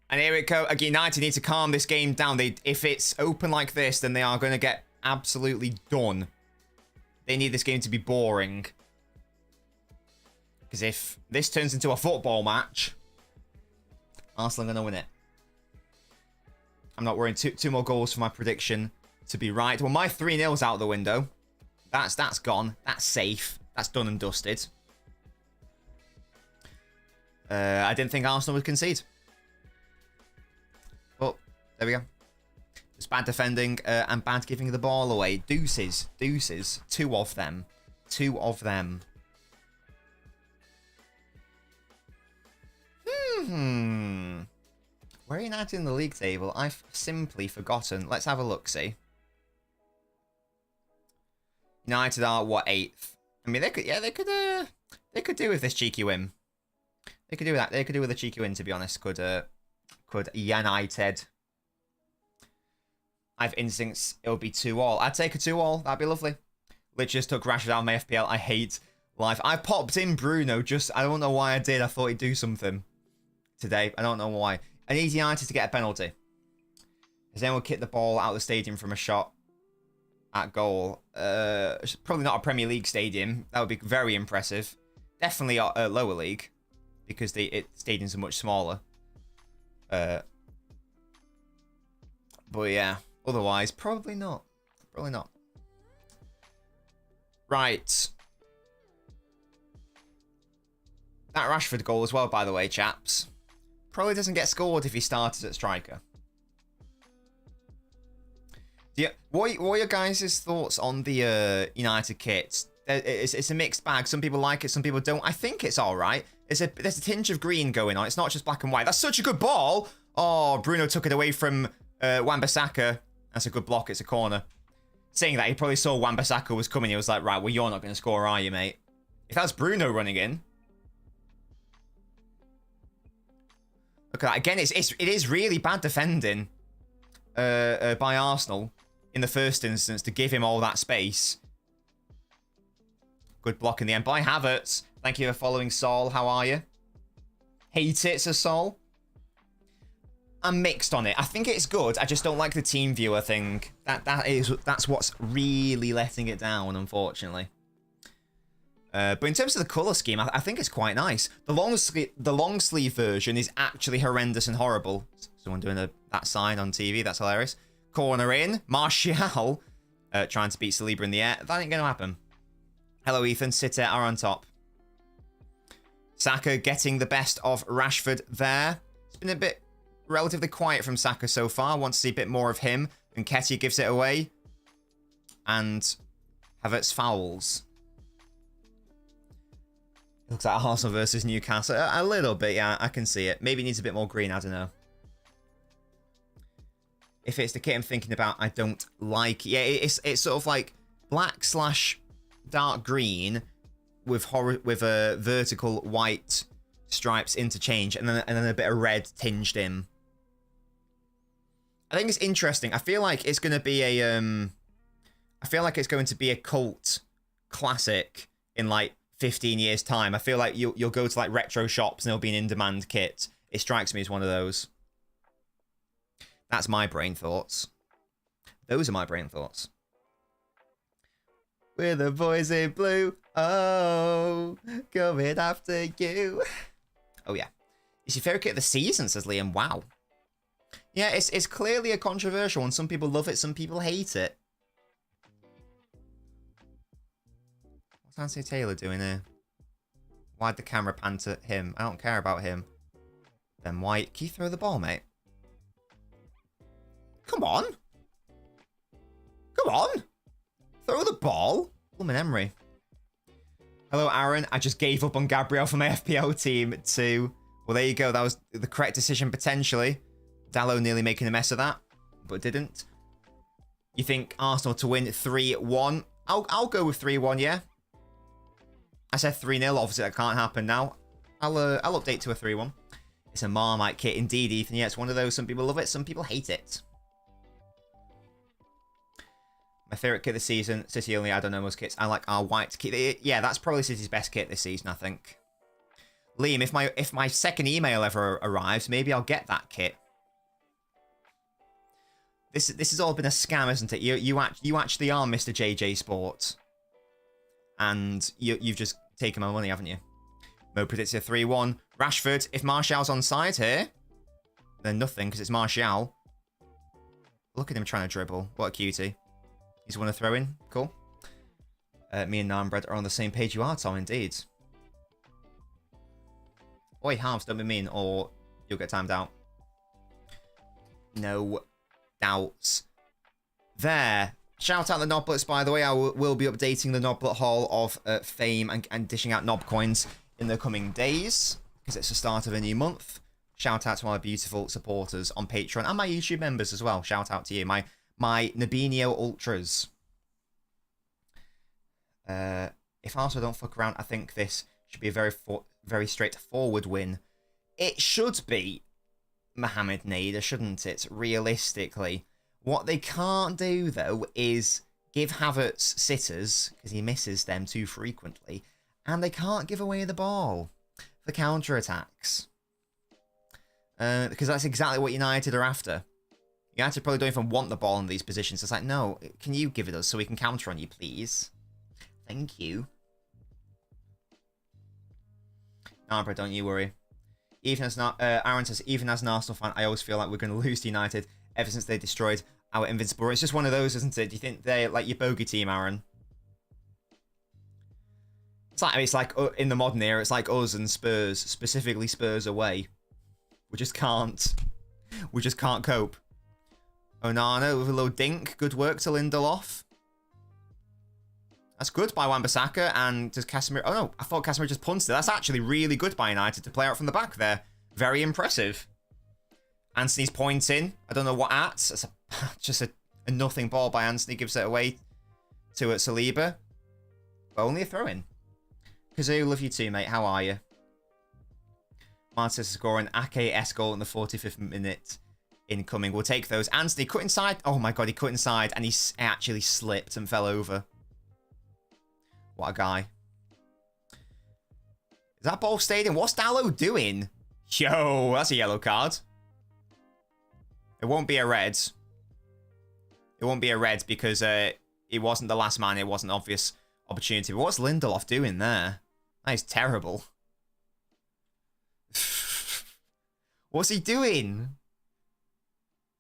S1: And here it goes. Again, United need to calm this game down. If it's open like this, then they are going to get absolutely done. They need this game to be boring. Because if this turns into a football match, Arsenal are going to win it. I'm not worrying. Two more goals for my prediction to be right. Well, my 3-0's out the window. That's gone. That's safe. That's done and dusted. I didn't think Arsenal would concede. Well, there we go. It's bad defending and bad giving the ball away. Deuces. 2 of them. 2 of them. Where are United in the league table? I've simply forgotten. Let's have a look-see. United are what, 8th? I mean, they could do with this cheeky win. They could do that. They could do with a cheeky win, to be honest. Could United? I have instincts. It'll be 2-2. I'd take a 2-2. That'd be lovely. Literally just took Rashford out of my FPL. I hate life. I popped in Bruno. I don't know why I did. I thought he'd do something today. I don't know why. I need United to get a penalty. Because then we'll kick the ball out of the stadium from a shot at goal. Probably not a Premier League stadium. That would be very impressive. Definitely a lower league. Because the stadiums are much smaller. But yeah. Otherwise, probably not. Probably not. Right. That Rashford goal as well, by the way, chaps. Probably doesn't get scored if he started at striker. What are your guys' thoughts on the United kit? It's a mixed bag. Some people like it, some people don't. I think it's all right. There's a tinge of green going on. It's not just black and white. That's such a good ball. Oh, Bruno took it away from Wan-Bissaka. That's a good block. It's a corner. Saying that, he probably saw Wan-Bissaka was coming. He was like, right, well, you're not going to score, are you, mate? If that's Bruno running in. Look at that. Again, it is really bad defending by Arsenal in the first instance to give him all that space. Good block in the end by Havertz. Thank you for following, Sol. How are you? Hate it, Sir Sol. I'm mixed on it. I think it's good. I just don't like the team viewer thing. That's what's really letting it down, unfortunately. But in terms of the colour scheme, I think it's quite nice. The long sleeve version is actually horrendous and horrible. Someone doing that sign on TV. That's hilarious. Corner in. Martial trying to beat Saliba in the air. That ain't going to happen. Hello, Ethan. City are on top. Saka getting the best of Rashford there. It's been a bit relatively quiet from Saka so far. Want to see a bit more of him. And Nketiah gives it away. And Havertz fouls. Looks like Arsenal versus Newcastle. A little bit, yeah. I can see it. Maybe it needs a bit more green. I don't know. If it's the kit I'm thinking about, I don't like. Yeah, it's sort of like black / dark green with a vertical white stripes interchange, and then a bit of red tinged in. I think it's interesting. I feel like it's going to be a cult classic in like 15 years time. I feel like you'll go to like retro shops and there'll be an in-demand kit. It strikes me as one of those. That's my brain thoughts. Those are my brain thoughts. We're the boys in blue. Oh, coming after you. Oh, yeah. It's your favourite kit of the season, says Liam. Wow. Yeah, it's clearly a controversial one. Some people love it, some people hate it. What's Anthony Taylor doing here? Why'd the camera pan to him? I don't care about him. Then why... Can you throw the ball, mate? Come on. Come on. Throw the ball. Blumin' Emery. Hello, Aaron. I just gave up on Gabriel for my FPL team too. Well, there you go. That was the correct decision, potentially. Dallo nearly making a mess of that, but didn't. You think Arsenal to win 3-1? I'll go with 3-1, yeah. I said 3-0. Obviously, that can't happen now. I'll update to a 3-1. It's a Marmite kit, indeed, Ethan. Yeah, it's one of those. Some people love it, some people hate it. My favourite kit this season, City only. I don't know most kits. I like our white kit. Yeah, that's probably City's best kit this season, I think. Liam, if my second email ever arrives, maybe I'll get that kit. This has all been a scam, isn't it? You actually are Mr. JJ Sport, and you've just taken my money, haven't you? Mo predicts a 3-1. Rashford. If Martial's on side here, then nothing because it's Martial. Look at him trying to dribble. What a cutie. He's won a throw in. Cool. Me and Narmbread are on the same page. You are, Tom, indeed. Oi, halves, don't be mean, or you'll get timed out. No doubts there. Shout out the Nobblets, by the way. I will be updating the Noblet Hall of Fame and dishing out Nob coins in the coming days, because it's the start of a new month. Shout out to my beautiful supporters on Patreon and my YouTube members as well. Shout out to you, my Nabinio Ultras. If Arsenal don't fuck around, I think this should be a very straightforward win. It should be, Mohamed Nader, shouldn't it? Realistically. What they can't do, though, is give Havertz sitters, because he misses them too frequently, and they can't give away the ball for counter-attacks. Because that's exactly what United are after. United probably don't even want the ball in these positions. It's like, no, can you give it us so we can counter on you, please? Thank you. No, bro, don't you worry. Even as Aaron says, even as an Arsenal fan, I always feel like we're going to lose to United ever since they destroyed our invincible. It's just one of those, isn't it? Do you think they're like your bogey team, Aaron? It's like in the modern era, it's like us and Spurs, specifically Spurs away. We just can't cope. Onana with a low dink. Good work to Lindelof. That's good by Wan-Bissaka. And does Casemiro... Oh, no. I thought Casemiro just punted it. That's actually really good by United to play out from the back there. Very impressive. Anthony's pointing. I don't know what at. That's just a nothing ball by Anthony. Gives it away to Saliba. But only a throw-in. Kazoo, love you too, mate. How are you? Martinez scoring AKS goal in the 45th minute. Incoming. We'll take those. Anthony cut inside. Oh my god, he cut inside and he actually slipped and fell over. What a guy. Is that ball stayed in? What's Dallo doing? Yo, that's a yellow card. It won't be a red. It won't be a red because it wasn't the last man. It wasn't an obvious opportunity. But what's Lindelof doing there? That is terrible. What's he doing?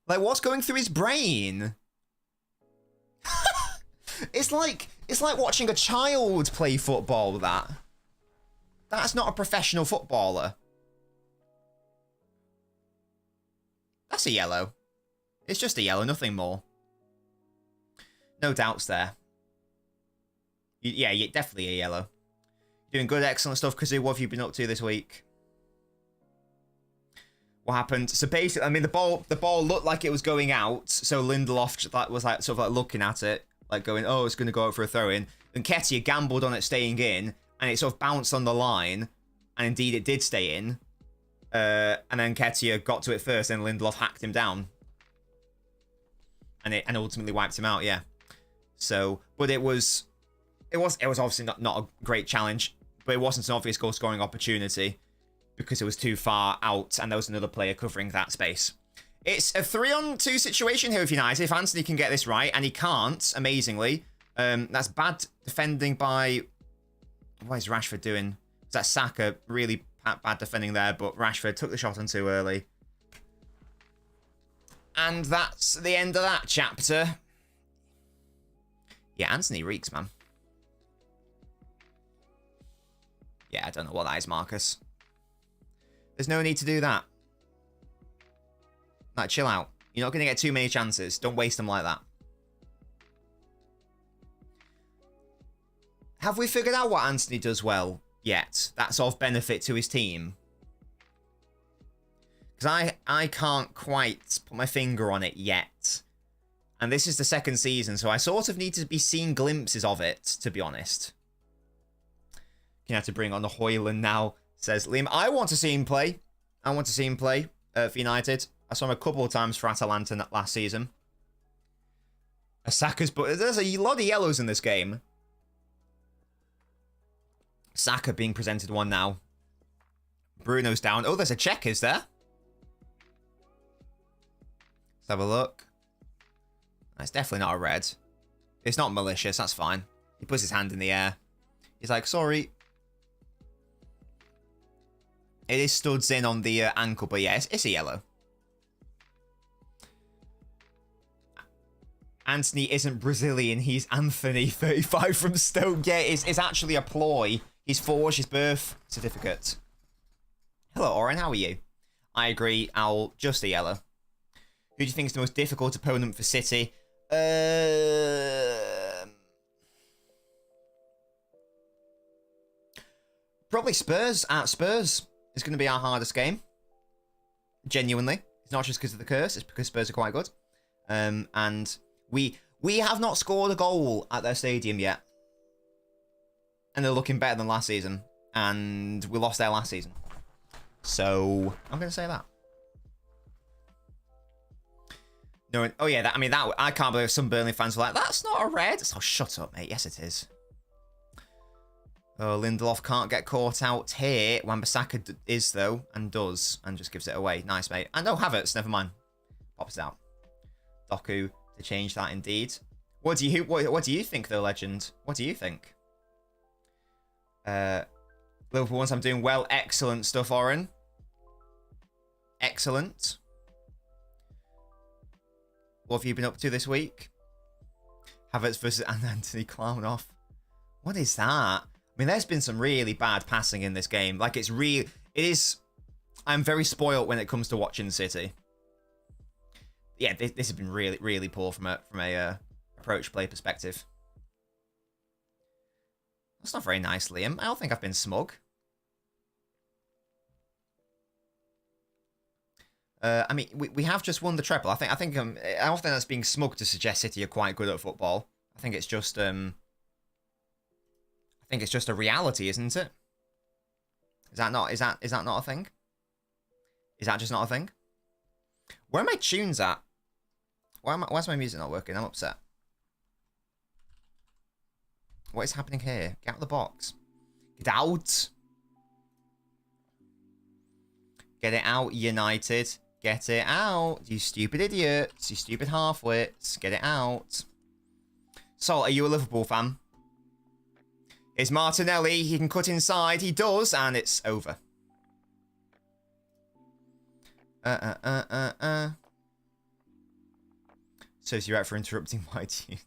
S1: Like, what's going through his brain? It's like watching a child play football, that. That's not a professional footballer. That's a yellow. It's just a yellow, nothing more. No doubts there. Yeah, definitely a yellow. Doing good, excellent stuff, Kazoo. What have you been up to this week? What happened? So basically, I mean, the ball looked like it was going out. So Lindelof was like sort of like looking at it, like going, "Oh, it's going to go out for a throw-in." And Nketiah gambled on it staying in, and it sort of bounced on the line, and indeed it did stay in. And then Nketiah got to it first, and Lindelof hacked him down, and ultimately wiped him out. Yeah. So, but it was obviously not a great challenge, but it wasn't an obvious goal scoring opportunity, because it was too far out and there was another player covering that space. It's a 3-on-2 situation here with United. If Anthony can get this right, and he can't, amazingly. That's bad defending by... What is Rashford doing? Is that Saka? Really bad defending there, but Rashford took the shot on too early. And that's the end of that chapter. Yeah, Anthony reeks, man. Yeah, I don't know what that is, Marcus. There's no need to do that. Like, chill out. You're not going to get too many chances. Don't waste them like that. Have we figured out what Anthony does well yet? That's of benefit to his team. Because I can't quite put my finger on it yet. And this is the second season, so I sort of need to be seeing glimpses of it, to be honest. You have to bring on the Hoyland now, says Liam. I want to see him play. I want to see him play for United. I saw him a couple of times for Atalanta last season. Saka's, but there's a lot of yellows in this game. Saka being presented one now. Bruno's down. Oh, there's a check, is there? Let's have a look. It's definitely not a red. It's not malicious, that's fine. He puts his hand in the air. He's like, sorry. It is studs in on the ankle, but yeah, it's a yellow. Anthony isn't Brazilian, he's Anthony, 35 from Stoke. Yeah, it's actually a ploy. He's forged his birth certificate. Hello, Oren, how are you? I agree, Owl, just a yellow. Who do you think is the most difficult opponent for City? Probably Spurs. Spurs is going to be our hardest game. Genuinely. It's not just because of the curse, it's because Spurs are quite good. And we have not scored a goal at their stadium yet. And they're looking better than last season. And we lost there last season. So, I'm going to say that. No, oh yeah, that I can't believe some Burnley fans were like, that's not a red. Oh, shut up, mate. Yes, it is. Oh, Lindelof can't get caught out here. Wan-Bissaka is, though, and does, and just gives it away. Nice, mate. And no, Havertz, never mind. Pops it out. Doku to change that, indeed. What do you think, though, Legend? What do you think? Liverpool, once I'm doing well. Excellent stuff, Oren. Excellent. What have you been up to this week? Havertz versus Anthony Clown off. What is that? I mean, there's been some really bad passing in this game. Like, it is... I'm very spoiled when it comes to watching City. Yeah, this has been really, really poor from a approach play perspective. That's not very nice, Liam. I don't think I've been smug. I mean, we have just won the treble. I don't think that's being smug to suggest City are quite good at football. I think it's just a reality, isn't it? Is that not a thing? Is that just not a thing? Where are my tunes at? Why's my music not working? I'm upset. What is happening here? Get out of the box. Get out. Get it out, United. Get it out, you stupid idiots. You stupid half-wits. Get it out. Sol, are you a Liverpool fan? Is Martinelli. He can cut inside. He does, and it's over. Serves you right for interrupting my tunes.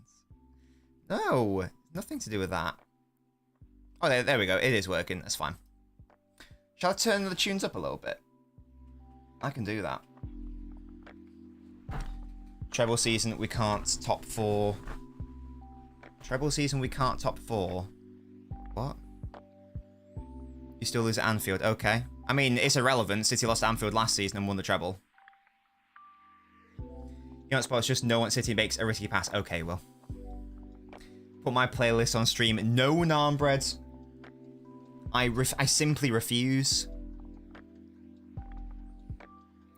S1: No, nothing to do with that. Oh, there we go. It is working. That's fine. Shall I turn the tunes up a little bit? I can do that. Treble season, we can't top 4. Treble season, we can't top 4. What? You still lose at Anfield. Okay. I mean, it's irrelevant. City lost at Anfield last season and won the treble. You know what, it's just no one City makes a risky pass. Okay, well. Put my playlist on stream. No naan breads. I simply refuse.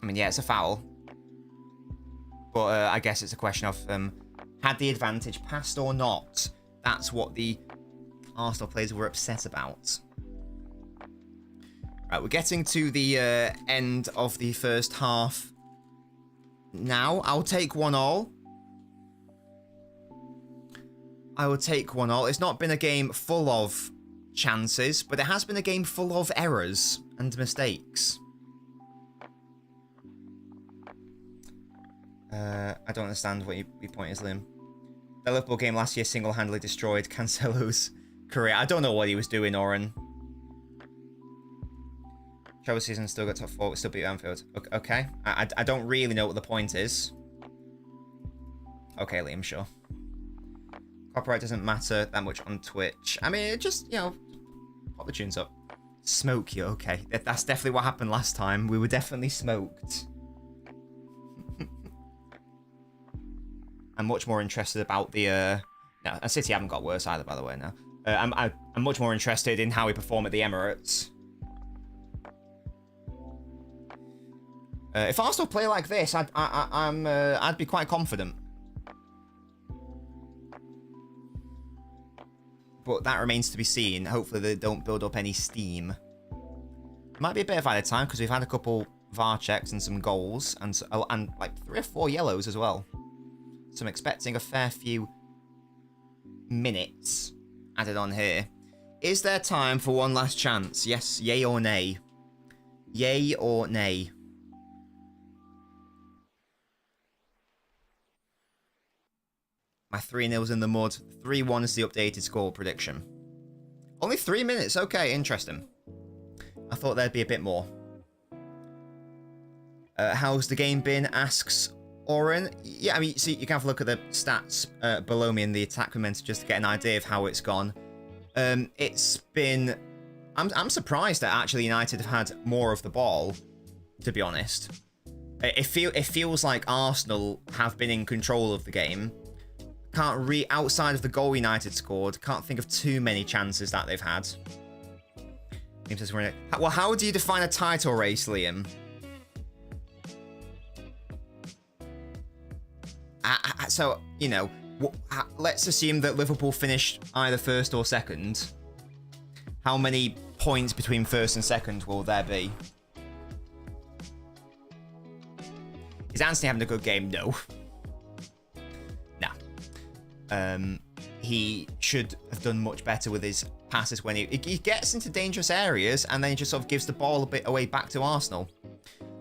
S1: I mean, yeah, it's a foul. But I guess it's a question of had the advantage passed or not. That's what the Arsenal players were upset about. Right, we're getting to the end of the first half. now. I'll take 1-1. I will take 1-1. It's not been a game full of chances, but it has been a game full of errors and mistakes. I don't understand what your point is, Liam. The Liverpool game last year single-handedly destroyed Cancelo's career. I don't know what he was doing, Oren. Chelsea season still got top 4, but still beat Anfield. Okay. I don't really know what the point is. Okay, Liam, sure. Copyright doesn't matter that much on Twitch. I mean, it just, you know, pop the tunes up. Smoke you, okay. That's definitely what happened last time. We were definitely smoked. I'm much more interested about the, no, and City haven't got worse either, by the way, now. I'm much more interested in how we perform at the Emirates. If Arsenal play like this, I'd be quite confident. But that remains to be seen. Hopefully they don't build up any steam. Might be a bit of either time because we've had a couple VAR checks and some goals and like 3 or 4 yellows as well. So I'm expecting a fair few minutes added on here. Is there time for one last chance? Yes, yay or nay? Yay or nay? My 3-0's in the mud. 3-1 is the updated score prediction. Only 3 minutes. Okay, interesting. I thought there'd be a bit more. How's the game been? Asks Oren. Yeah, I mean, see, you can have a look at the stats below me in the attack momentum just to get an idea of how it's gone. It's been... I'm surprised that actually United have had more of the ball, to be honest. It feels like Arsenal have been in control of the game. Outside of the goal United scored, can't think of too many chances that they've had. Liam says we're in it. Well, how do you define a title race, Liam? So, you know, let's assume that Liverpool finished either first or second. How many points between first and second will there be? Is Anthony having a good game? No. He should have done much better with his passes when he gets into dangerous areas and then he just sort of gives the ball a bit away back to Arsenal.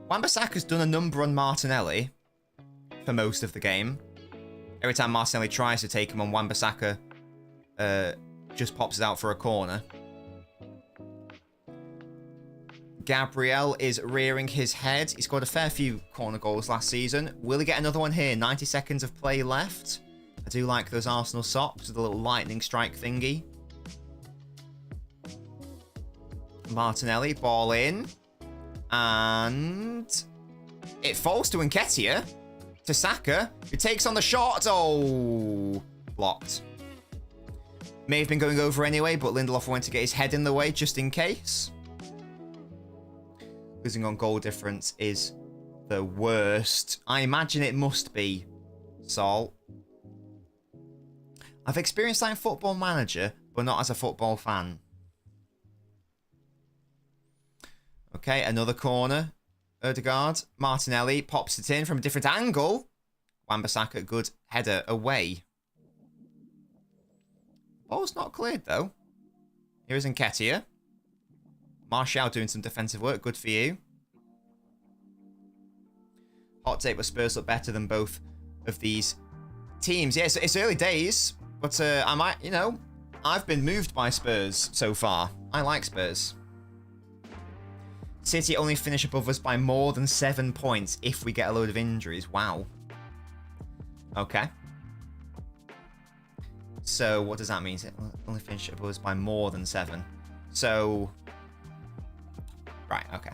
S1: Wan-Bissaka's done a number on Martinelli for most of the game. Every time Martinelli tries to take him on, Wan-Bissaka just pops it out for a corner. Gabriel is rearing his head. He scored a fair few corner goals last season. Will he get another one here? 90 seconds of play left. I do like those Arsenal socks with a little lightning strike thingy. Martinelli, ball in. And it falls to Nketiah. To Saka, who takes on the shot. Oh, blocked. May have been going over anyway, but Lindelof went to get his head in the way just in case. Losing on goal difference is the worst. I imagine it must be, Sol. I've experienced that in Football Manager, but not as a football fan. Okay, another corner. Ødegaard. Martinelli pops it in from a different angle. Wan-Bissaka, good header away. Ball's not cleared, though. Here is Nketiah. Martial doing some defensive work. Good for you. Hot take, but Spurs look better than both of these teams. Yeah, it's early days. But I might, you know, I've been moved by Spurs so far. I like Spurs. City only finish above us by more than 7 points if we get a load of injuries. Wow. Okay. So what does that mean? Only finish above us by more than 7. So, right, okay.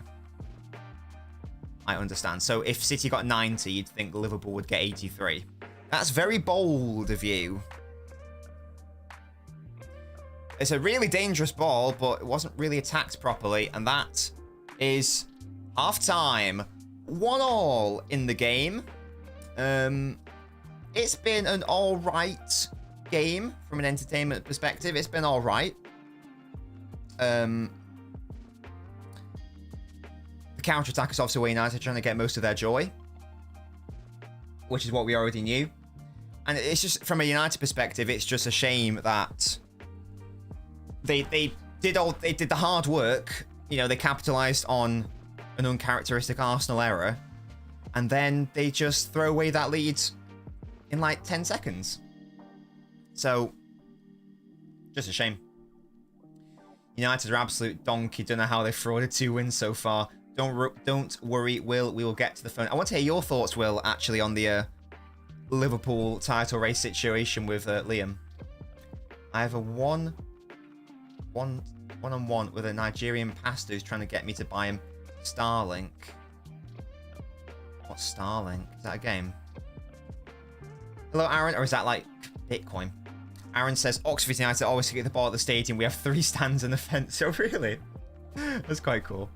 S1: I understand. So if City got 90, you'd think Liverpool would get 83. That's very bold of you. It's a really dangerous ball, but it wasn't really attacked properly, and that is half-time. 1-1 in the game. It's been an alright game from an entertainment perspective. It's been alright. The counter-attack is obviously where United are trying to get most of their joy. which is what we already knew. And it's just, from a United perspective, it's just a shame that they did the hard work. You know, they capitalized on an uncharacteristic Arsenal error, and then they just throw away that lead in like 10 seconds. So, just a shame. United are absolute donkey. Don't know how they frauded 2 wins so far. Don't worry, Will. We will get to the phone. I want to hear your thoughts, Will, actually, on the Liverpool title race situation with Liam. I have a one-on-one with a Nigerian pastor who's trying to get me to buy him Starlink. What's Starlink? Is that a game? Hello, Aaron, or is that like Bitcoin? Aaron says, Oxford United always get the ball at the stadium. We have 3 stands and a fence. Oh, really? That's quite cool.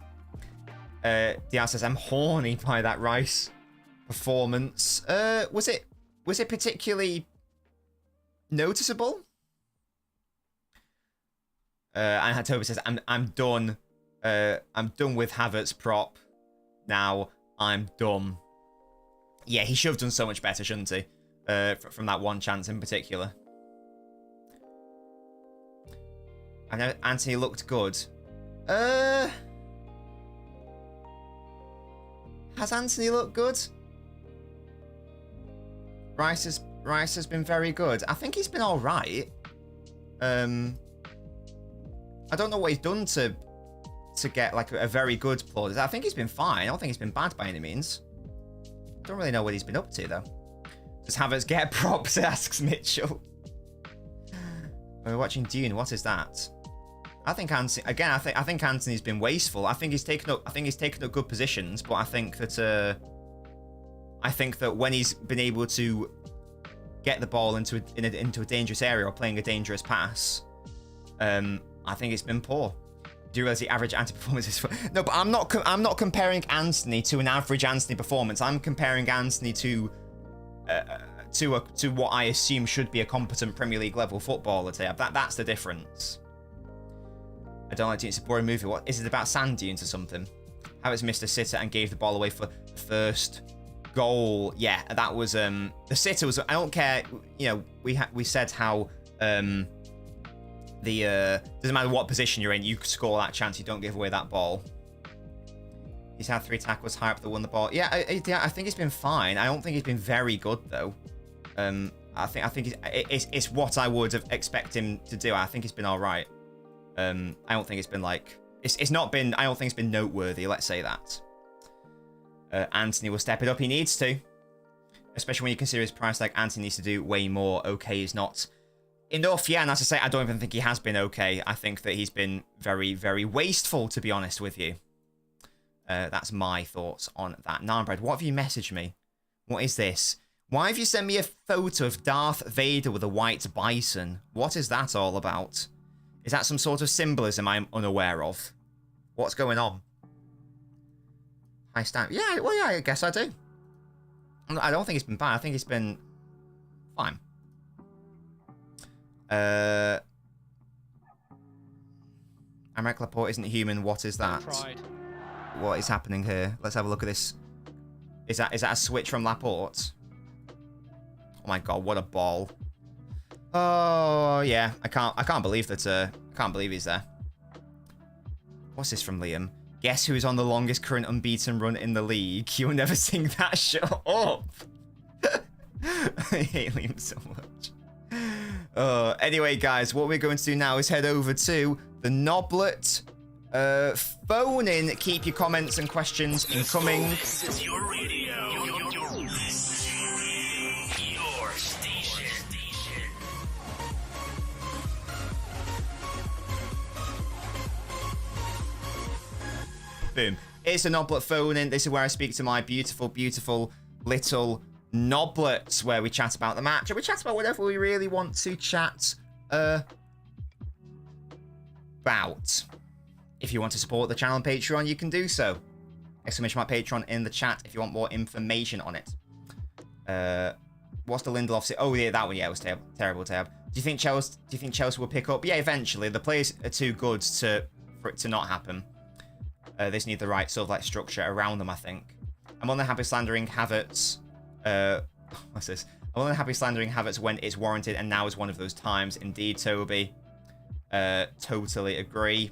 S1: Diaz says, I'm horny by that Rice performance. Was it particularly noticeable? And Toby says, I'm done. I'm done with Havertz prop. Now I'm done. Yeah, he should have done so much better, shouldn't he? From that one chance in particular. I know Anthony looked good. Has Anthony looked good? Rice has been very good. I think he's been all right. I don't know what he's done to get like a very good plaudits. I think he's been fine. I don't think he's been bad by any means. Don't really know what he's been up to though. Does Havertz get props? Asks Mitchell. We're watching Dune. What is that? I think Anthony again. I think Anthony's been wasteful. I think he's taken up good positions, but I think that when he's been able to get the ball into a dangerous area or playing a dangerous pass, I think it's been poor. Do you realize the average Anthony performance is? No, but I'm not comparing Anthony to an average Anthony performance. I'm comparing Anthony to what I assume should be a competent Premier League level footballer. That's the difference. I don't like to. It's a boring movie. What is it about? Sand dunes or something? Havertz missed a sitter and gave the ball away for the first goal. Yeah, that was the sitter was. I don't care. You know, we said how doesn't matter what position you're in, you score that chance. You don't give away that ball. He's had 3 tackles high up that won the ball. Yeah, I think he's been fine. I don't think he's been very good though. I think it's what I would have expected him to do. I think he's been all right. I don't think it's been like it's not been. I don't think it's been noteworthy. Let's say that. Anthony will step it up. He needs to, especially when you consider his price tag. Anthony needs to do way more. Okay, is not enough. Yeah, and as I say, I don't even think he has been okay. I think that he's been very, very wasteful, to be honest with you. That's my thoughts on that. Narnbread, what have you messaged me? What is this? Why have you sent me a photo of Darth Vader with a white bison? What is that all about? Is that some sort of symbolism I'm unaware of? What's going on? I stand. Yeah, well, yeah, I guess I do. I don't think it's been bad. I think it's been fine. Aymeric Laporte isn't human. What is that? What is happening here? Let's have a look at this. Is that a switch from Laporte? Oh my god, what a ball. Oh yeah, I can't believe that I can't believe he's there. What's this from Liam? Guess who's on the longest current unbeaten run in the league? You'll never sing that. Shut up. I hate Liam so much. Anyway, guys, what we're going to do now is head over to the Noblet phone in. Keep your comments and questions incoming.
S2: This is your radio. Your station.
S1: Boom. It's a Noblet phone in. This is where I speak to my beautiful, beautiful little Noblets, where we chat about the match, and we chat about whatever we really want to chat about. If you want to support the channel on Patreon, you can do so. Exclamation mark Patreon in the chat if you want more information on it. What's the Lindelof? Oh yeah, that one. Yeah, it was terrible. Do you think Chelsea will pick up? Yeah, eventually. The players are too good for it to not happen. They just need the right sort of like structure around them, I think. I'm only happy slandering Havertz What's this? I'm only happy slandering Havertz when it's warranted, and now is one of those times. Indeed, Toby. Totally agree.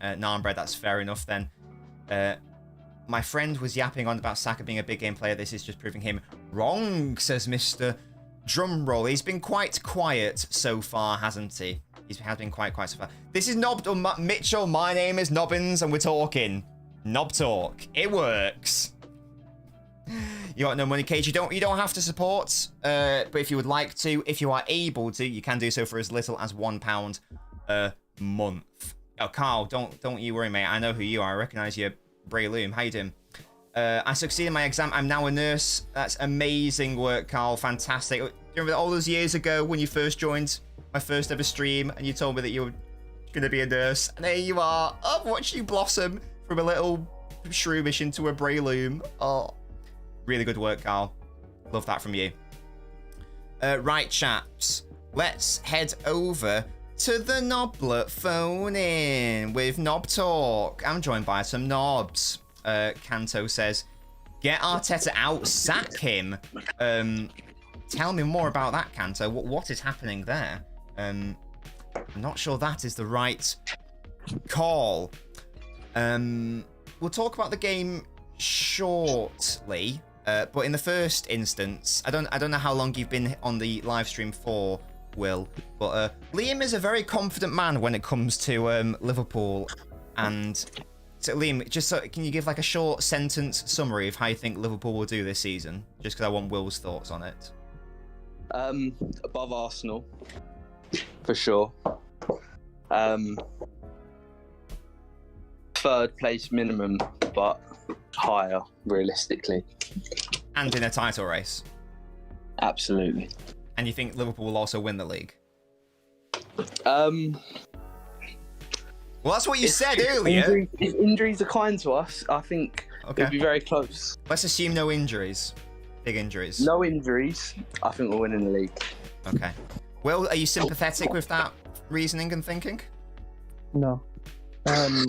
S1: Narnbread, that's fair enough then. My friend was yapping on about Saka being a big game player. This is just proving him wrong, says Mr. Drumroll. He's been quite quiet so far, hasn't he? He has been quite quiet so far. This is Mitchell. My name is Nobbins, and we're talking Knob Talk. It works. You got no money, Cage. You don't have to support, but if you would like to, if you are able to, you can do so for as little as £1 a month. Oh, Carl, don't you worry, mate. I know who you are. I recognise you, Bray Loom. How you doing? I succeeded in my exam. I'm now a nurse. That's amazing work, Carl. Fantastic. Do you remember all those years ago when you first joined my first ever stream and you told me that you were going to be a nurse? And there you are. I've watched you blossom from a little shroomish into a Bray Loom. Oh, really good work, Carl. Love that from you. Right, chaps. Let's head over to the Noblet phone in with Knob Talk. I'm joined by some knobs. Kanto says, get Arteta out, sack him. Tell me more about that, Kanto. What is happening there? I'm not sure that is the right call. We'll talk about the game shortly, but in the first instance, I don't know how long you've been on the live stream for, Will, but Liam is a very confident man when it comes to Liverpool. And so, Liam, can you give like a short sentence summary of how you think Liverpool will do this season? Just because I want Will's thoughts on it.
S3: Above Arsenal, for sure. Third place minimum, but higher, realistically.
S1: And in a title race.
S3: Absolutely.
S1: And you think Liverpool will also win the league?
S3: Well,
S1: that's what you said earlier.
S3: If injuries are kind to us, I think it'll be very close.
S1: Let's assume no injuries. Big injuries.
S3: No injuries, I think we'll win in the league.
S1: Okay. Will, are you sympathetic with that reasoning and thinking?
S4: No. You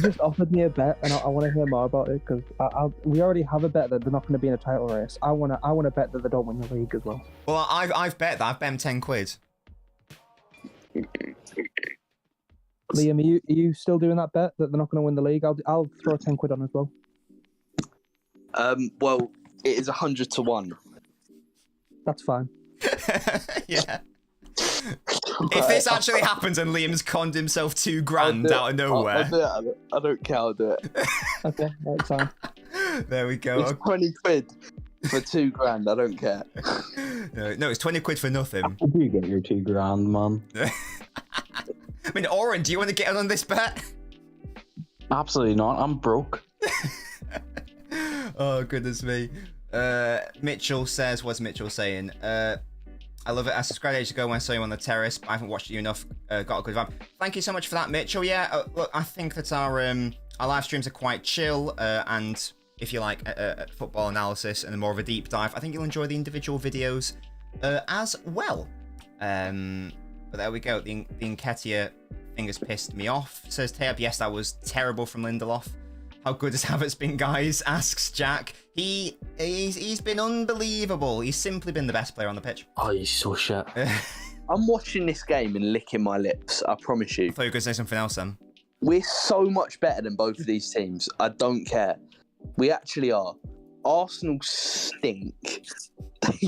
S4: just offered me a bet, and I want to hear more about it because we already have a bet that they're not going to be in a title race. I want to bet that they don't win the league as well.
S1: Well, I've bet that. I've bet him 10 quid.
S4: Liam, are you still doing that bet that they're not going to win the league? I'll throw 10 quid on as well.
S3: Well, it is 100 to 1.
S4: That's fine.
S1: Yeah. If this actually happens and Liam's conned himself £2,000 out of nowhere.
S3: I'll do it. I don't care, I'll do it.
S4: Okay, that's fine.
S1: There we go.
S3: It's 20 quid for £2,000, I don't care.
S1: No, it's 20 quid for nothing.
S5: How do you get your £2,000, man?
S1: I mean, Oren, do you want to get in on this bet?
S5: Absolutely not. I'm broke.
S1: Oh, goodness me. Mitchell says, what's Mitchell saying? I love it. I subscribed ages ago when I saw you on the terrace, but I haven't watched you enough. Got a good vibe. Thank you so much for that, Mitchell. Yeah, look, I think that our live streams are quite chill, and if you like football analysis and more of a deep dive, I think you'll enjoy the individual videos as well. But there we go. The Nketiah thing has pissed me off, says Tab. Yes, that was terrible from Lindelof. How good has Havertz been, guys? Asks Jack. He's been unbelievable. He's simply been the best player on the pitch.
S5: Oh, he's so shit.
S3: I'm watching this game and licking my lips, I promise you.
S1: I thought you were going to say something else then.
S3: We're so much better than both of these teams. I don't care. We actually are. Arsenal stink.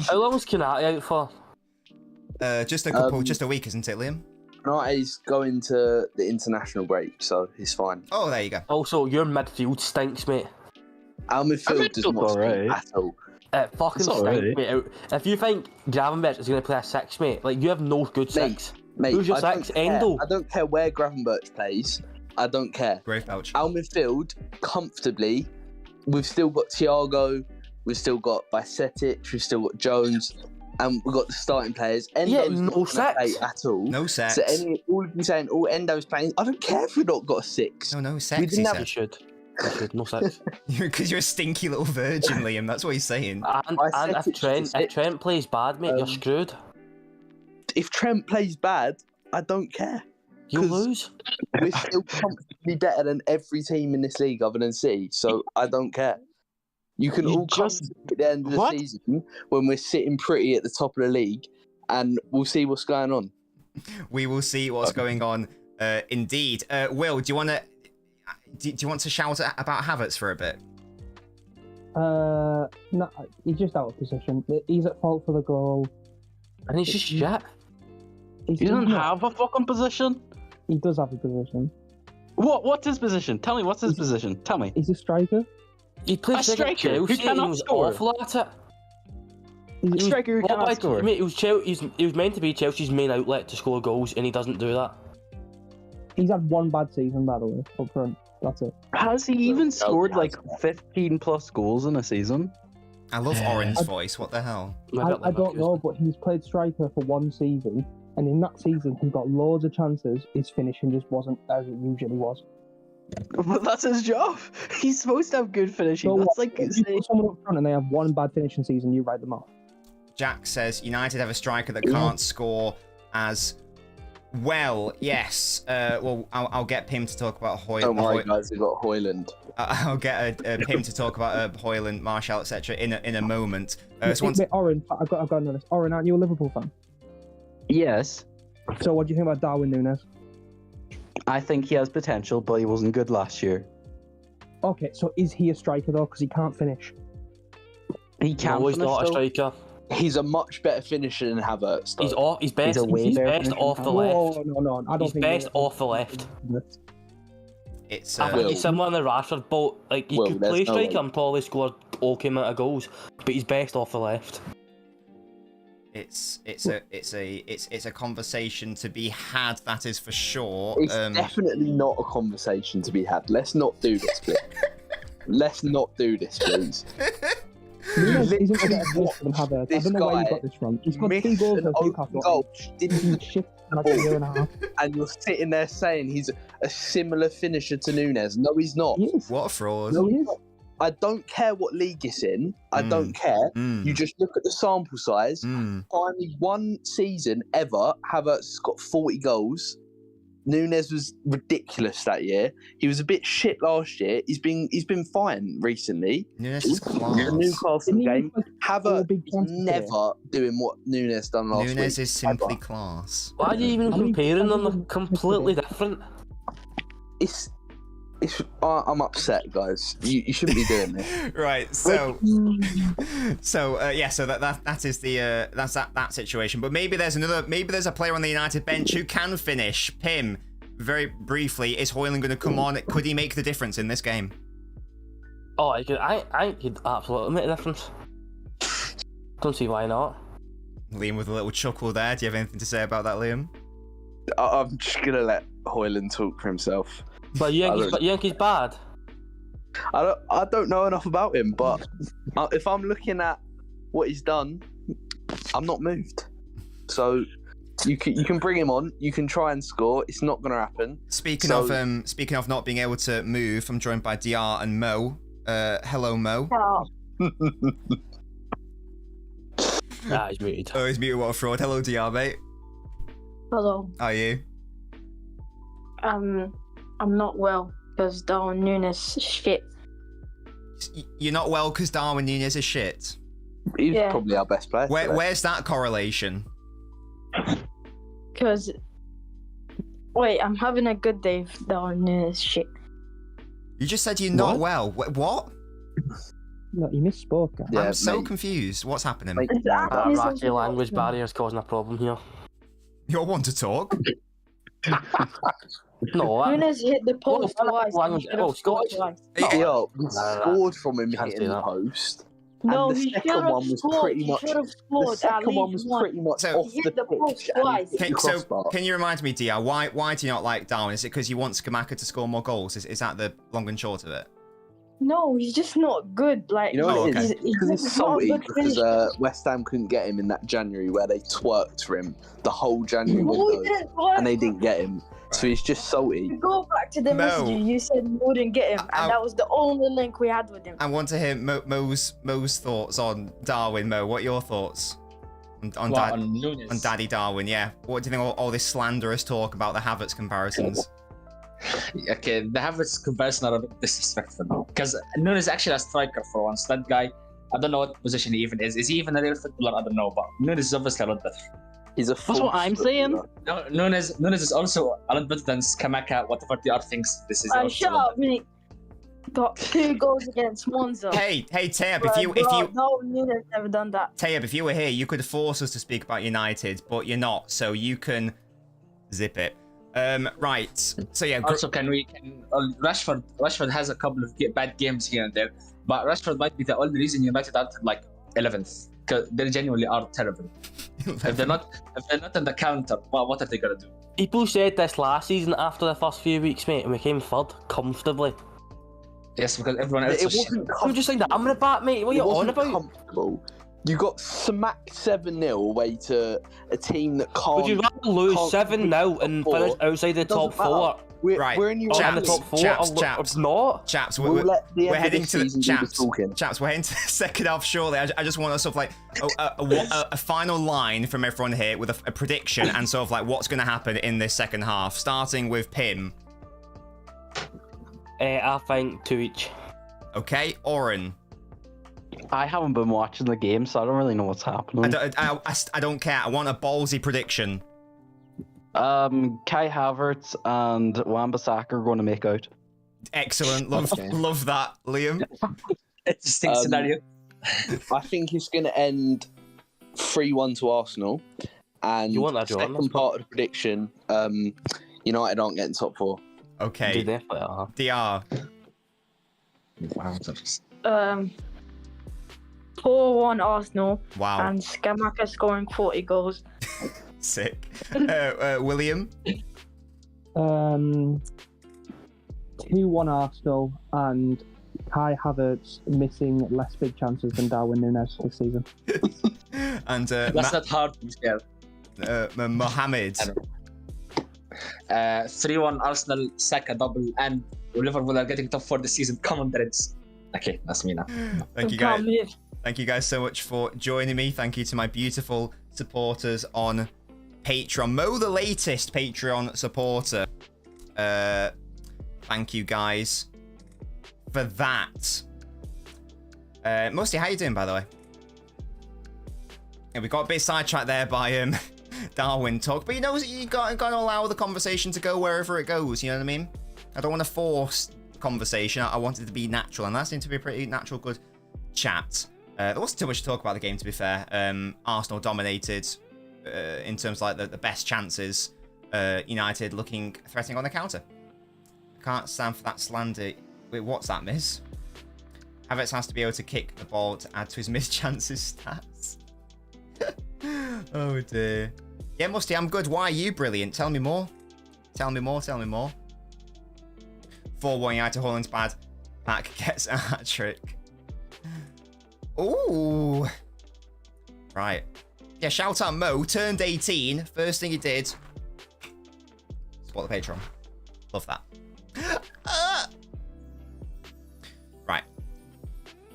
S5: How long was Konate out for?
S1: Just a week, isn't it, Liam?
S3: Konate's going to the international break, so he's fine.
S1: Oh, there you go.
S5: Also, your midfield stinks, mate.
S3: Our midfield does not stink at all.
S5: It fucking stinks, mate. If you think Gravenberch is going to play a 6, mate, like, you have no good 6.
S3: Mate,
S5: who's your 6? Endo?
S3: I don't care where Gravenberch plays. I don't care.
S1: Gravenberch.
S3: Our midfield, comfortably, we've still got Thiago, we've still got Bajcetic, we've still got Jones, and we've got the starting players. Endo's
S5: no
S3: not play at all.
S1: No sex.
S3: So all of you saying, Endo's playing, I don't care if we've not got a 6.
S1: No sex,
S3: We didn't have
S5: You should. No 6.
S1: Because you're a stinky little virgin, Liam. That's what he's saying.
S5: And if Trent plays bad, mate, you're screwed.
S3: If Trent plays bad, I don't care.
S5: You'll lose.
S3: We're still comfortably better than every team in this league other than City, so I don't care. You can
S6: You
S3: all come
S6: just-
S3: at the end of the
S6: What?
S3: season when we're sitting pretty at the top of the league, and we'll see what's going on.
S1: We will see what's going on. Indeed. Will, do you want to? Do you want to shout about Havertz for a bit?
S4: No, he's just out of position. He's at fault for the goal.
S5: And he's just shit.
S6: He doesn't have a fucking position.
S4: He does have a position.
S6: What's his position? Tell me, what's his position? Tell me.
S4: He's a striker.
S5: He played
S6: A
S5: second
S6: striker who
S5: Chelsea and
S6: cannot
S5: he was
S6: score.
S5: awful at it.
S6: A
S4: He's,
S6: striker who
S5: Well,
S6: cannot score.
S5: Mate, he was meant to be Chelsea's main outlet to score goals, and he doesn't do that.
S4: he's had one bad season, by the way, up front. That's it.
S6: Has he even scored like 15 plus goals in a season?
S1: I love Orange's voice. What the hell?
S4: I don't know, but he's played striker for one season, and in that season he got loads of chances. His finishing just wasn't as it usually was.
S6: But that's his job. He's supposed to have good finishing.
S4: So
S6: That's
S4: what?
S6: like
S4: If you put someone up front and they have one bad finishing season, you write them off.
S1: Jack says United have a striker that can't score as well. Yes. Well, I'll get Pim to talk about
S3: Don't worry, guys, we've got Hoyland.
S1: I'll get Pim to talk about Hoyland, Martial, etc. in a moment.
S4: Oren, I've got to know this. Oren, aren't you a Liverpool fan?
S6: Yes,
S4: So what do you think about Darwin Núñez?
S6: I think he has potential, but he wasn't good last year.
S4: Okay, so is he a striker though? Because he can't finish.
S6: He can
S5: No, he's
S6: finish
S5: not a
S6: though.
S5: striker.
S3: He's a much better finisher than Havertz. Though.
S5: He's best.
S6: a way
S5: He's
S6: better
S5: best
S6: finisher
S5: off
S6: than
S5: the
S6: Havertz.
S5: left.
S4: No, I don't
S5: He's
S4: think
S5: best off the left.
S1: It's
S5: I think he's similar in the Rashford boat. Like he
S3: Well,
S5: could
S3: there's
S5: play
S3: no
S5: striker
S3: way.
S5: and probably score okay amount of goals, but he's best off the left.
S1: it's a conversation to be had. That is for sure.
S3: It's definitely not a conversation to be had. Let's not do this, please. Let's not do this, please.
S4: Núñez isn't a better finisher than Havertz. I
S3: This
S4: don't know where you
S3: guy
S4: got this from. He's got 2
S3: Missed
S4: goals
S3: an
S4: for
S3: open
S4: Newcastle.
S3: goal. Didn't
S4: He's shit for like a year and a half.
S3: and you're sitting there saying he's a similar finisher to Núñez. No, he's not.
S4: He is.
S1: What a fraud.
S3: No,
S4: He is.
S3: I don't care what league it's in. I don't care. You just look at the sample size. Finally, one season ever, Havertz has got 40 goals. Núñez was ridiculous that year. He was a bit shit last year. He's been fine recently.
S1: Núñez is
S3: The
S1: class.
S3: Newcastle
S4: Didn't he
S3: game,
S4: have
S3: Havertz
S4: big
S3: is
S4: chances
S3: never doing what Núñez done last week.
S1: Núñez is simply
S3: Ever.
S1: class.
S5: Why are you even
S4: I mean,
S5: comparing them? They're
S4: I mean,
S5: completely different.
S3: It's. I'm upset, guys. You shouldn't be doing this.
S1: Right. So yeah. So that is the that's that situation. But maybe there's a player on the United bench who can finish. Pim, very briefly, is Hoyland going to come on? Could he make the difference in this game?
S5: Oh, I could absolutely make a difference. Don't see why not.
S1: Liam with a little chuckle there. Do you have anything to say about that, Liam?
S3: I'm just gonna let Hoyland talk for himself.
S5: But you think he's bad?
S3: I don't know enough about him, but if I'm looking at what he's done, I'm not moved. So you can bring him on. You can try and score. It's not going to happen.
S1: Speaking of not being able to move, I'm joined by DR and Mo. Hello, Mo.
S5: Nah, he's muted.
S1: Oh, he's muted. What a fraud. Hello, DR, mate.
S7: Hello.
S1: How are you?
S7: I'm not well because Darwin Núñez is shit.
S1: You're not well because Darwin Núñez is shit.
S3: He's
S7: Yeah.
S3: probably our best player. today.
S1: Where's that correlation?
S7: Because wait, I'm having a good day if Darwin Núñez is shit.
S1: You just said you're not well. What?
S4: No, you misspoke. Guy.
S3: Yeah,
S1: I'm so
S3: mate.
S1: confused. What's happening?
S3: Mate.
S5: Ratchet language barriers causing a problem here.
S1: You're one to talk.
S5: No,
S7: Núñez hit the post
S5: Well,
S7: twice.
S5: language-
S7: He should have
S5: oh,
S7: scored
S5: Scottish.
S7: twice.
S3: Yeah, we
S5: Nah.
S3: scored from him
S5: Can't
S3: hitting
S5: say
S3: the
S5: that.
S3: post.
S7: No,
S3: and the
S7: he should
S3: second
S7: have
S3: one was
S7: scored.
S3: pretty
S7: He
S3: much.
S7: should have
S3: The
S7: scored at
S3: second one
S7: least
S3: was
S7: one.
S3: pretty much
S1: So-
S3: off
S7: He
S3: the
S7: hit the
S3: pitch.
S7: post
S3: and he
S7: twice.
S3: hit the crossbar.
S1: Can you remind me, DR, why do you not like Darwin? Is it because you want Skamaka to score more goals? Is that the long and short of it?
S7: No, he's just not good. Like
S3: You know what
S1: Oh,
S3: it is?
S1: okay.
S3: Because he's
S7: not a
S3: salty
S7: good
S3: because
S7: finisher.
S3: West Ham couldn't get him in that January where they twerked for him the whole January
S7: No, he
S3: window
S7: didn't work.
S3: and they didn't get him. So he's just salty.
S7: Go back to the
S1: Mo.
S7: messages. You said we wouldn't get him,
S1: I-
S7: and that was the only link we had with him.
S1: I want to hear Mo's thoughts on Darwin. Mo, what are your thoughts on
S8: Núñez.
S1: Daddy Darwin? Yeah. What do you think of all this slanderous talk about the Havertz comparisons?
S8: Okay, the Havertz comparison are a bit disrespectful now. Because Nunes is actually a striker for once. That guy, I don't know what position he even is. Is he even a real footballer? I don't know. But Nunes is obviously a lot better.
S3: He's a
S6: That's what I'm saying.
S8: No, Nunes is also a lot better than Skamaka, whatever the other things this is.
S7: Shut up, mate. Got 2 goals against Monza.
S1: Hey, Tayeb,
S7: No, Nunes never done that.
S1: Tayeb, if you were here, you could force us to speak about United, but you're not, so you can zip it. Right. So yeah.
S8: Also, Rashford has a couple of bad games here and there, but Rashford might be the only reason United are like 11th, because they genuinely are terrible. if they're not in the counter, what are they gonna do?
S5: People said this last season after the first few weeks, mate, and we came third comfortably.
S8: Yes, because everyone else.
S3: It wasn't.
S5: I'm just saying that I'm gonna bat, mate. What are you on about?
S3: Comfortable. You got smacked 7-0 away to a team that can't.
S5: Would you rather lose 7-0 and finish outside the top 4?
S3: We're in
S5: Chaps,
S3: the
S5: top 4.
S1: Chaps.
S5: Not.
S1: Chaps,
S3: we're heading to the
S1: Chaps, we're heading to the second half shortly. I just want to sort of like a final line from everyone here with a prediction and sort of like what's going to happen in this second half, starting with Pim.
S5: I think 2 each.
S1: Okay, Oren.
S6: I haven't been watching the game, so I don't really know what's happening.
S1: I don't care. I want a ballsy prediction.
S6: Kai Havertz and Wan-Bissaka are going to make out.
S1: Excellent. Love that, Liam.
S8: Interesting scenario.
S3: I think it's going to end 3-1 to Arsenal. And
S5: You want that, John?
S3: second part of the prediction, United aren't getting top 4.
S1: Okay.
S5: Do they? Are.
S1: DR.
S8: Wow.
S7: 4-1 Arsenal.
S1: Wow.
S7: And Skamaka scoring 40 goals.
S1: Sick. William.
S4: 2-1 Arsenal and Kai Havertz missing less big chances than Darwin Núñez this season.
S1: And
S8: That's not hard to scale.
S1: Mohammed.
S8: 3-1 Arsenal, Saka double, and Liverpool are getting top 4 this season. Come on, Reds. Okay, that's me now.
S1: Thank you guys. Thank you guys so much for joining me. Thank you to my beautiful supporters on Patreon. Mo, the latest Patreon supporter. Thank you guys for that. Mostly, how you doing, by the way? Yeah, we got a bit sidetracked there by Darwin talk, but you got to allow the conversation to go wherever it goes. You know what I mean? I don't want to force conversation. I want it to be natural, and that seemed to be a pretty natural, good chat. There wasn't too much to talk about the game, to be fair. Arsenal dominated in terms of like the best chances. United looking threatening on the counter. I can't stand for that slander. Wait, what's that, miss? Havertz has to be able to kick the ball to add to his missed chances stats. Oh dear. Yeah, Musty, I'm good. Why are you brilliant? Tell me more. Tell me more. 4-1 United. Haaland's bad. Pack gets a hat-trick. Ooh. Right. Yeah, shout out Mo. Turned 18. First thing he did. Support the Patreon. Love that. Right.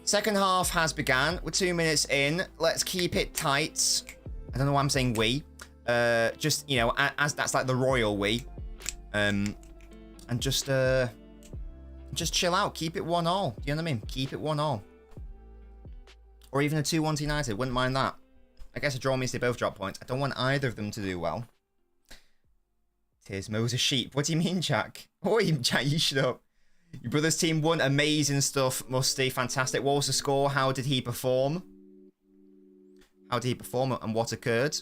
S1: Second half has begun. We're 2 minutes in. Let's keep it tight. I don't know why I'm saying we. Just, as that's like the royal we. And just chill out. Keep it 1-1. Do you know what I mean? Keep it 1-1. Or even a 2-1 to United. Wouldn't mind that. I guess a draw means they both drop points. I don't want either of them to do well. Tears Mo's a sheep. What do you mean, Jack? Oi, Jack, you shut up. Your brother's team won. Amazing stuff. Musty. Fantastic. What was the score? How did he perform? How did he perform and what occurred?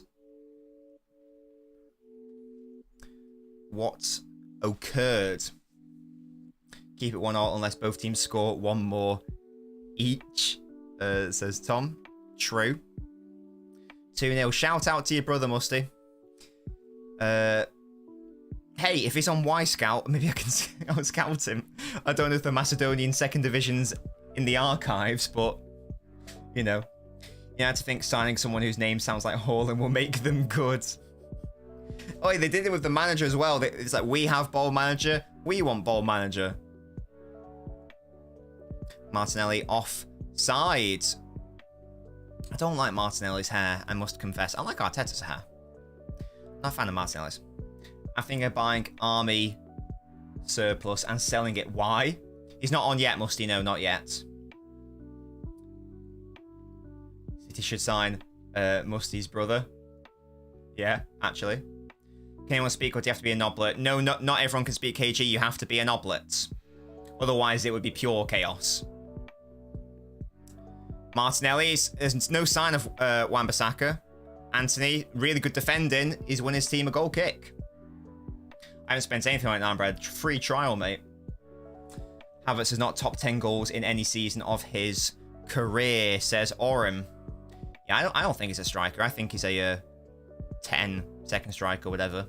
S1: What occurred? Keep it 1-1 unless both teams score one more each, says Tom. True. 2-0. Shout out to your brother, Musty. Hey, if he's on Y Scout, maybe I'll scout him. I don't know if the Macedonian second division's in the archives, but you have to think signing someone whose name sounds like Haaland will make them good. Oh, they did it with the manager as well. It's like, we have ball manager, we want ball manager. Martinelli offside. I don't like Martinelli's hair, I must confess. I like Arteta's hair. I'm not a fan of Martinelli's. I think I'm buying Army surplus and selling it. Why? He's not on yet, Musty. No, not yet. City should sign Musty's brother. Yeah, actually. Can anyone speak, or do you have to be a noblet? No, not everyone can speak KG. You have to be a noblet. Otherwise, it would be pure chaos. Martinelli, there's no sign of Wan-Bissaka. Anthony, really good defending. He's won his team a goal kick. I haven't spent anything like that, Brad. Free trial, mate. Havertz has not top 10 goals in any season of his career, says Orem. Yeah, I don't think he's a striker. I think he's a 10 second striker, whatever.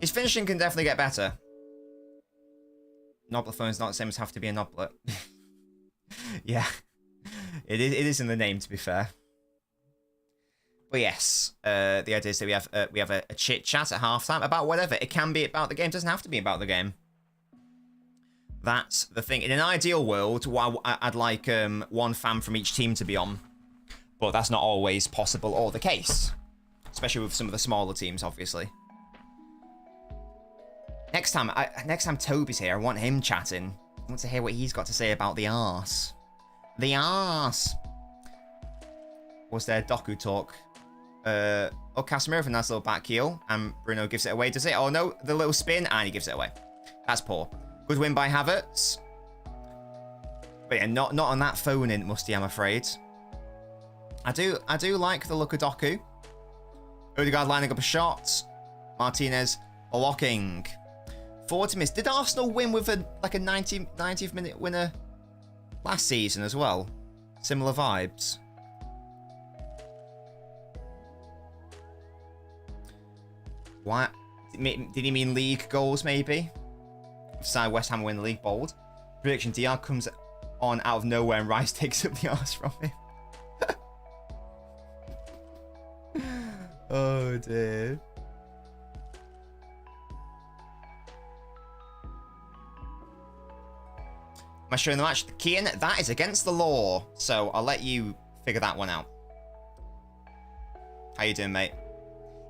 S1: His finishing can definitely get better. Noblet phone is not the same as have to be a noblet. Yeah, it is in the name, to be fair. But yes, the idea is that we have a chit chat at halftime about whatever. It can be about the game. It doesn't have to be about the game. That's the thing. In an ideal world, I'd like one fan from each team to be on, but that's not always possible or the case, especially with some of the smaller teams, obviously. Next time Toby's here, I want him chatting. I want to hear what he's got to say about the arse. The arse. Was there Doku talk? Oh, Casemiro with a nice little back heel, and Bruno gives it away. Does it? Oh no, the little spin, and he gives it away. That's poor. Good win by Havertz. But yeah, not on that phone in Musty, I'm afraid. I do like the look of Doku. Odegaard lining up a shot. Martinez blocking. 40 minutes. Did Arsenal win with a 90th minute winner last season as well? Similar vibes. What? Did he mean league goals, maybe? Side West Ham win the league, bold. Prediction, DR comes on out of nowhere and Rice takes up the arse from him. Oh, dear. Am I showing the match? Kian, that is against the law, so I'll let you figure that one out. How you doing, mate?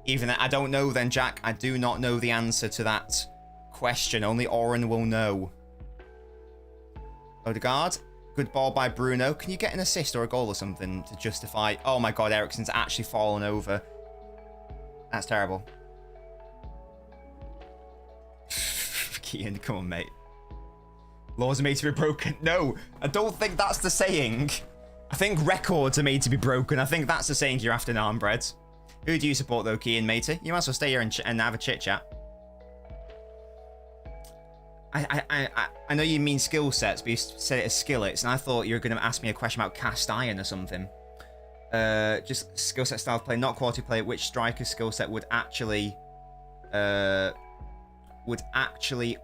S1: Even that, I don't know then, Jack. I do not know the answer to that question. Only Oren will know. Odegaard. Good ball by Bruno. Can you get an assist or a goal or something to justify... Oh my god, Eriksen's actually fallen over. That's terrible. Kian, come on, mate. Laws are made to be broken. No, I don't think that's the saying. I think records are made to be broken. I think that's the saying you're after now, Bread. Who do you support, though, Kian, matey? You might as well stay here and have a chit-chat. I know you mean skill sets, but you said it as skillets, and I thought you were going to ask me a question about cast iron or something. Just skill set style of play, not quality play. Which striker skill set would actually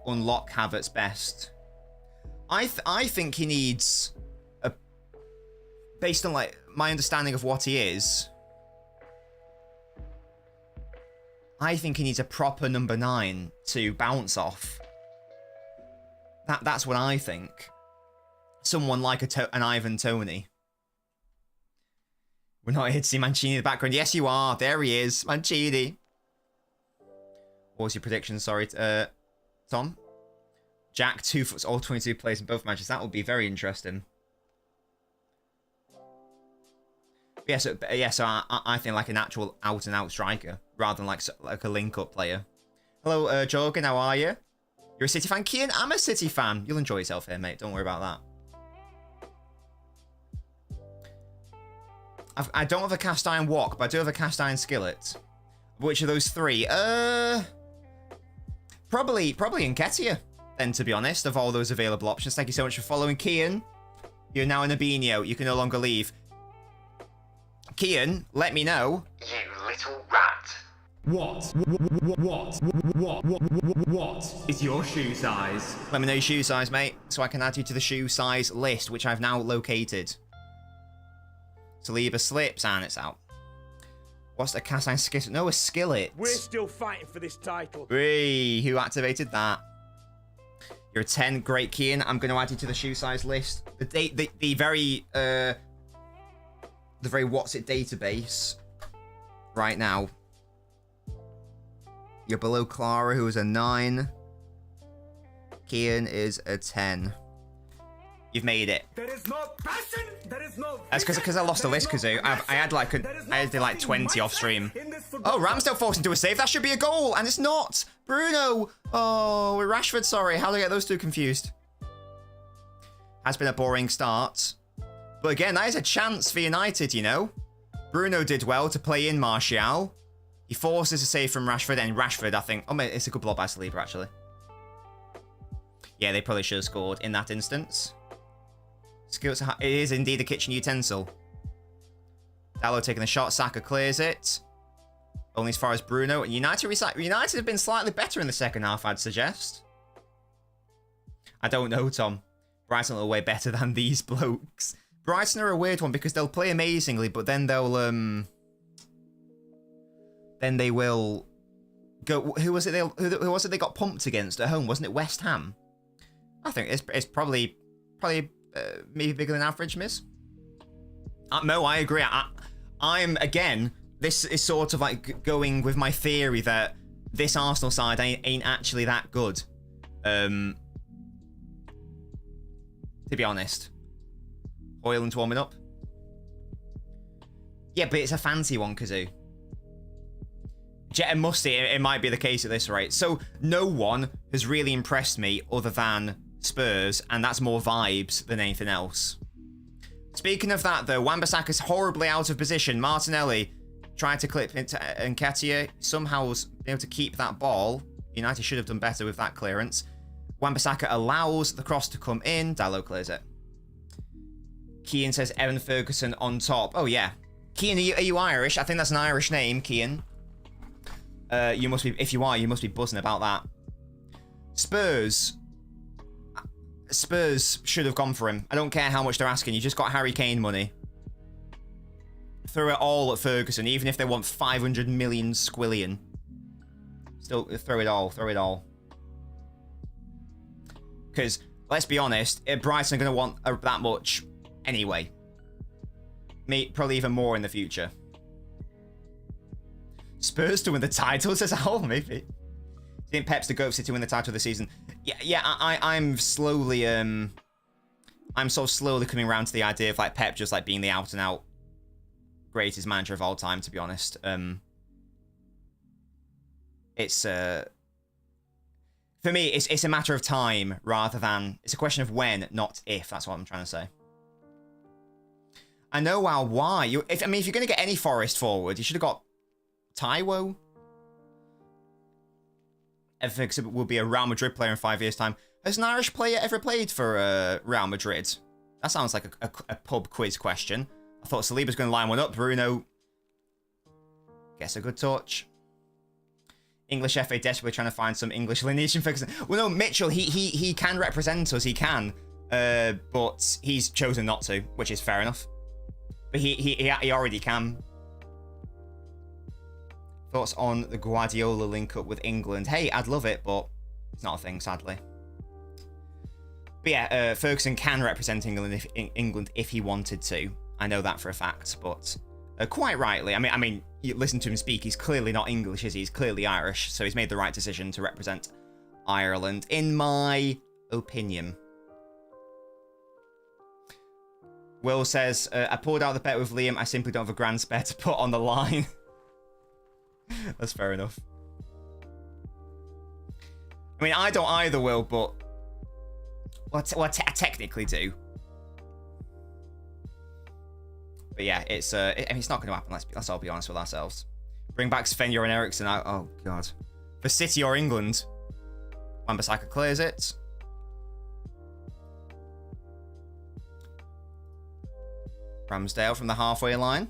S1: unlock Havertz best? I think he needs based on like my understanding of what he is. I think he needs a proper number 9 to bounce off. That's what I think. Someone like an Ivan Toney. We're not here to see Mancini in the background. Yes, you are. There he is. Mancini. What was your prediction? Sorry, Tom? Jack, 2 foot, all 22 plays in both matches. That would be very interesting. Yeah, so I think like an actual out-and-out striker rather than like a link-up player. Hello, Jorgen, how are you? You're a City fan? Kian, I'm a City fan. You'll enjoy yourself here, mate. Don't worry about that. I don't have a cast iron wok, but I do have a cast iron skillet. Which of those 3? Probably Nketiah, then, to be honest, of all those available options. Thank you so much for following, Kian. You're now an Abinio. You can no longer leave. Kian, let me know.
S2: You little rat.
S9: What is your shoe size?
S1: Let me know your shoe size, mate, so I can add you to the shoe size list, which I've now located. Saliba slips, and it's out. What's the cast iron skillet? No, a skillet.
S9: We're still fighting for this title.
S1: Hey, who activated that? You're a 10. Great, Kian. I'm going to add you to the shoe size list. The very what's it database right now. You're below Clara, who is a 9. Kian is a 10. You've made it.
S9: There is no passion. There is no.
S1: That's because I lost the list, Kazoo. I had like 20 off stream. Oh, Ramsdale forced into a save. That should be a goal, and it's not. Bruno. Oh, with Rashford. Sorry, how did I get those two confused? Has been a boring start, but again, that is a chance for United. You know, Bruno did well to play in Martial. He forces a save from Rashford, and Rashford, I think. Oh, it's a good block by Saliba, actually. Yeah, they probably should have scored in that instance. Skills. It is indeed a kitchen utensil. Dalot taking the shot. Saka clears it. Only as far as Bruno. And United have been slightly better in the second half, I'd suggest. I don't know, Tom. Brighton are way better than these blokes. Brighton are a weird one because they'll play amazingly, but then they'll then they will go. Who was it? Who was it they got pumped against at home? Wasn't it West Ham? I think it's probably maybe bigger than average, Miz. Mo, I agree. I'm again. This is sort of like going with my theory that this Arsenal side ain't actually that good. To be honest, Hoyland's warming up. Yeah, but it's a fancy one, Kazoo. Jet and Musty, it might be the case at this rate. So no one has really impressed me other than Spurs, and that's more vibes than anything else. Speaking of that, though, Wan-Bissaka's horribly out of position. Martinelli tried to clip into Nketiah. Somehow was able to keep that ball. United should have done better with that clearance. Wan-Bissaka allows the cross to come in. Dalot clears it. Kian says Evan Ferguson on top. Oh, yeah. Kian, are you Irish? I think that's an Irish name, Kian. You must be, if you are, you must be buzzing about that. Spurs should have gone for him. I don't care how much they're asking. You just got Harry Kane money. Throw it all at Ferguson, even if they want 500 million squillion. Still, throw it all. Throw it all. Because, let's be honest, Brighton are going to want that much anyway. Probably even more in the future. Spurs to win the title, says Al, maybe. I think Pep's the GOAT City win the title of the season. Yeah, I'm slowly, I'm sort of slowly coming around to the idea of like Pep just like being the out and out greatest manager of all time, to be honest. It's for me, it's a matter of time rather than it's a question of when, not if. That's what I'm trying to say. I know why. If you're going to get any Forest forward, you should have got Taiwo. Everything will be a Real Madrid player in 5 years' time. Has an Irish player ever played for Real Madrid? That sounds like a pub quiz question. I thought Saliba's going to line one up. Bruno gets a good touch. English FA desperately trying to find some English lineage in Ferguson. Well, no, Mitchell, he can represent us. He can, but he's chosen not to, which is fair enough. But he already can. Thoughts on the Guardiola link-up with England? Hey, I'd love it, but it's not a thing, sadly. But yeah, Ferguson can represent England if he wanted to. I know that for a fact, but quite rightly. I mean, you listen to him speak. He's clearly not English, is he? He's clearly Irish, so he's made the right decision to represent Ireland, in my opinion. Will says, I pulled out the bet with Liam. I simply don't have a grand spare to put on the line. That's fair enough. I mean, I don't either, Will, but... Well, I technically do. But yeah, it's I mean, it's not going to happen. Let's all be honest with ourselves. Bring back Sven-Göran Eriksson out. Oh, God. For City or England. Wan-Bissaka clears it. Ramsdale from the halfway line.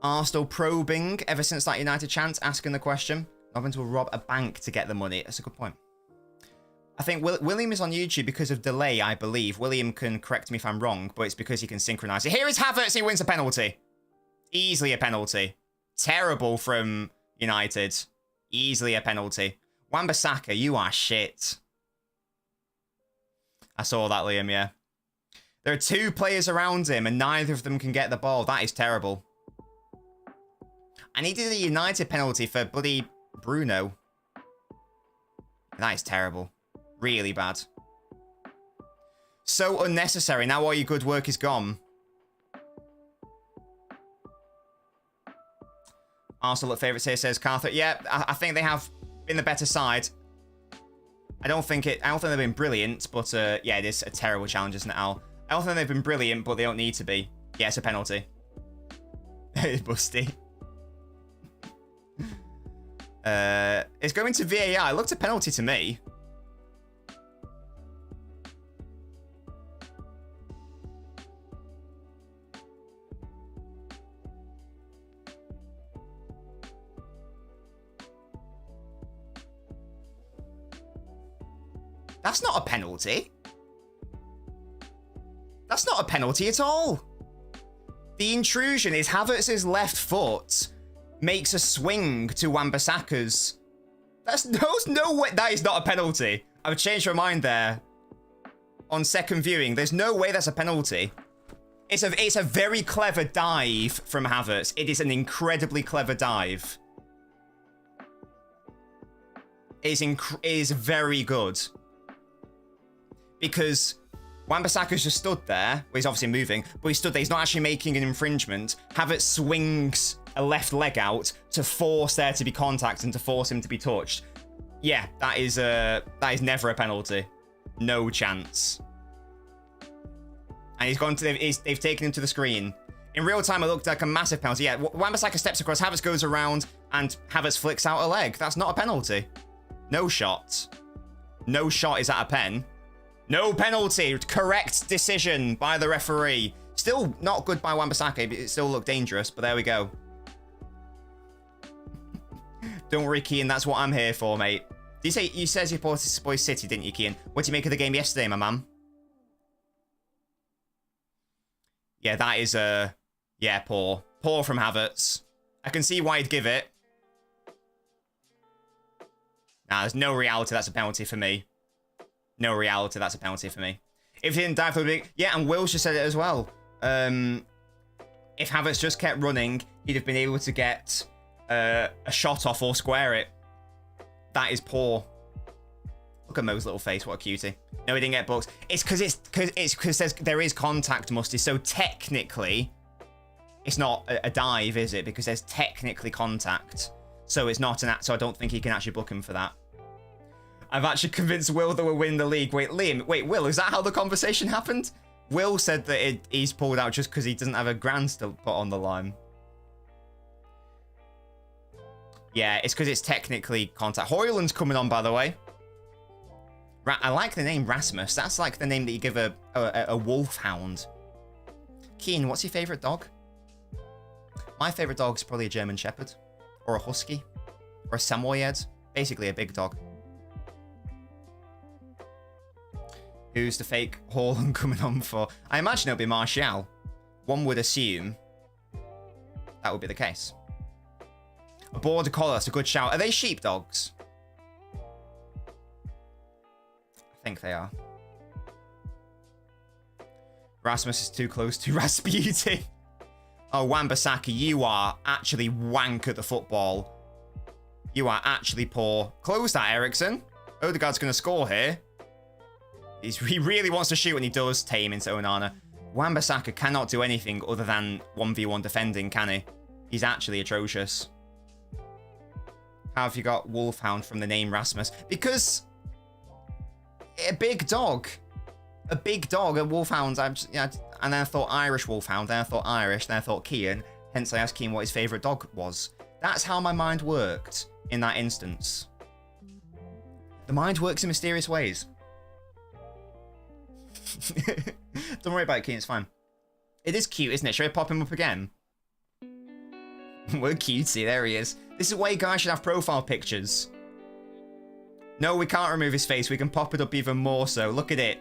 S1: Arsenal probing ever since that United chance, asking the question. LNobbins will rob a bank to get the money. That's a good point. I think William is on YouTube because of delay, I believe. William can correct me if I'm wrong, but it's because he can synchronize it. Here is Havertz, he wins a penalty. Easily a penalty. Terrible from United. Easily a penalty. Wan-Bissaka, you are shit. I saw that, Liam, yeah. There are two players around him and neither of them can get the ball. That is terrible. I needed a United penalty for bloody Bruno. That is terrible. Really bad. So unnecessary. Now all your good work is gone. Arsenal at favourites here, says Carther. Yeah, I think they have been the better side. I don't think they've been brilliant, but yeah, it is a terrible challenge, isn't it, Al? I don't think they've been brilliant, but they don't need to be. Yeah, it's a penalty. Busty. It's going to VAR. It looked a penalty to me. That's not a penalty. That's not a penalty at all. The intrusion is Havertz's left foot makes a swing to Wan-Bissaka's. There's no way. That is not a penalty. I've changed my mind there. On second viewing, there's no way that's a penalty. It's a very clever dive from Havertz. It is an incredibly clever dive. It is very good. Because Wan-Bissaka's just stood there. Well, he's obviously moving, but he stood there. He's not actually making an infringement. Havertz swings a left leg out to force there to be contact and to force him to be touched. Yeah, that is never a penalty. No chance. And he's gone to they've taken him to the screen. In real time, it looked like a massive penalty. Yeah, Wan-Bissaka steps across, Havertz goes around, and Havertz flicks out a leg. That's not a penalty. No shot. No shot is at a pen. No penalty. Correct decision by the referee. Still not good by Wan-Bissaka. It still looked dangerous, but there we go. Don't worry, Kean. That's what I'm here for, mate. You said you supported City, didn't you, Kean? What did you make of the game yesterday, my man? Yeah, that is yeah, poor. Poor from Havertz. I can see why he'd give it. Nah, there's no reality. That's a penalty for me. No reality, that's a penalty for me. If he didn't dive for the big... Yeah, and Will's just said it as well. If Havertz just kept running, he'd have been able to get a shot off or square it. That is poor. Look at Mo's little face, what a cutie. No, he didn't get booked. It's because there is contact, Musty, so technically, it's not a dive, is it? Because there's technically contact. So it's not so I don't think he can actually book him for that. I've actually convinced Will that we'll win the league. Wait, Liam, Will, is that how the conversation happened? Will said that he's pulled out just because he doesn't have a grand to put on the line. Yeah, it's because it's technically contact. Hoyland's coming on, by the way. I like the name Rasmus. That's like the name that you give a wolfhound. Keen, what's your favourite dog? My favourite dog is probably a German Shepherd. Or a Husky. Or a Samoyed. Basically a big dog. Who's the fake Haaland coming on for? I imagine it'll be Martial. One would assume that would be the case. A border collie, that's a good shout. Are they sheepdogs? I think they are. Rasmus is too close to Rasputin. Oh, Wan-Bissaka, you are actually wank at the football. You are actually poor. Close that, Ericsson. Odegaard's going to score here. He really wants to shoot, and he does tame into Onana. Wan-Bissaka cannot do anything other than 1v1 defending, can he? He's actually atrocious. How have you got Wolfhound from the name Rasmus? Because a big dog. A big dog, a Wolfhound. And then I thought Irish Wolfhound, then I thought Irish, then I thought Kian. Hence I asked Kian what his favourite dog was. That's how my mind worked in that instance. The mind works in mysterious ways. Don't worry about it, Keen, it's fine. It is cute, isn't it? Should I pop him up again? We're cutesy, there he is. This is why you guys should have profile pictures. No, we can't remove his face. We can pop it up even more so. Look at it.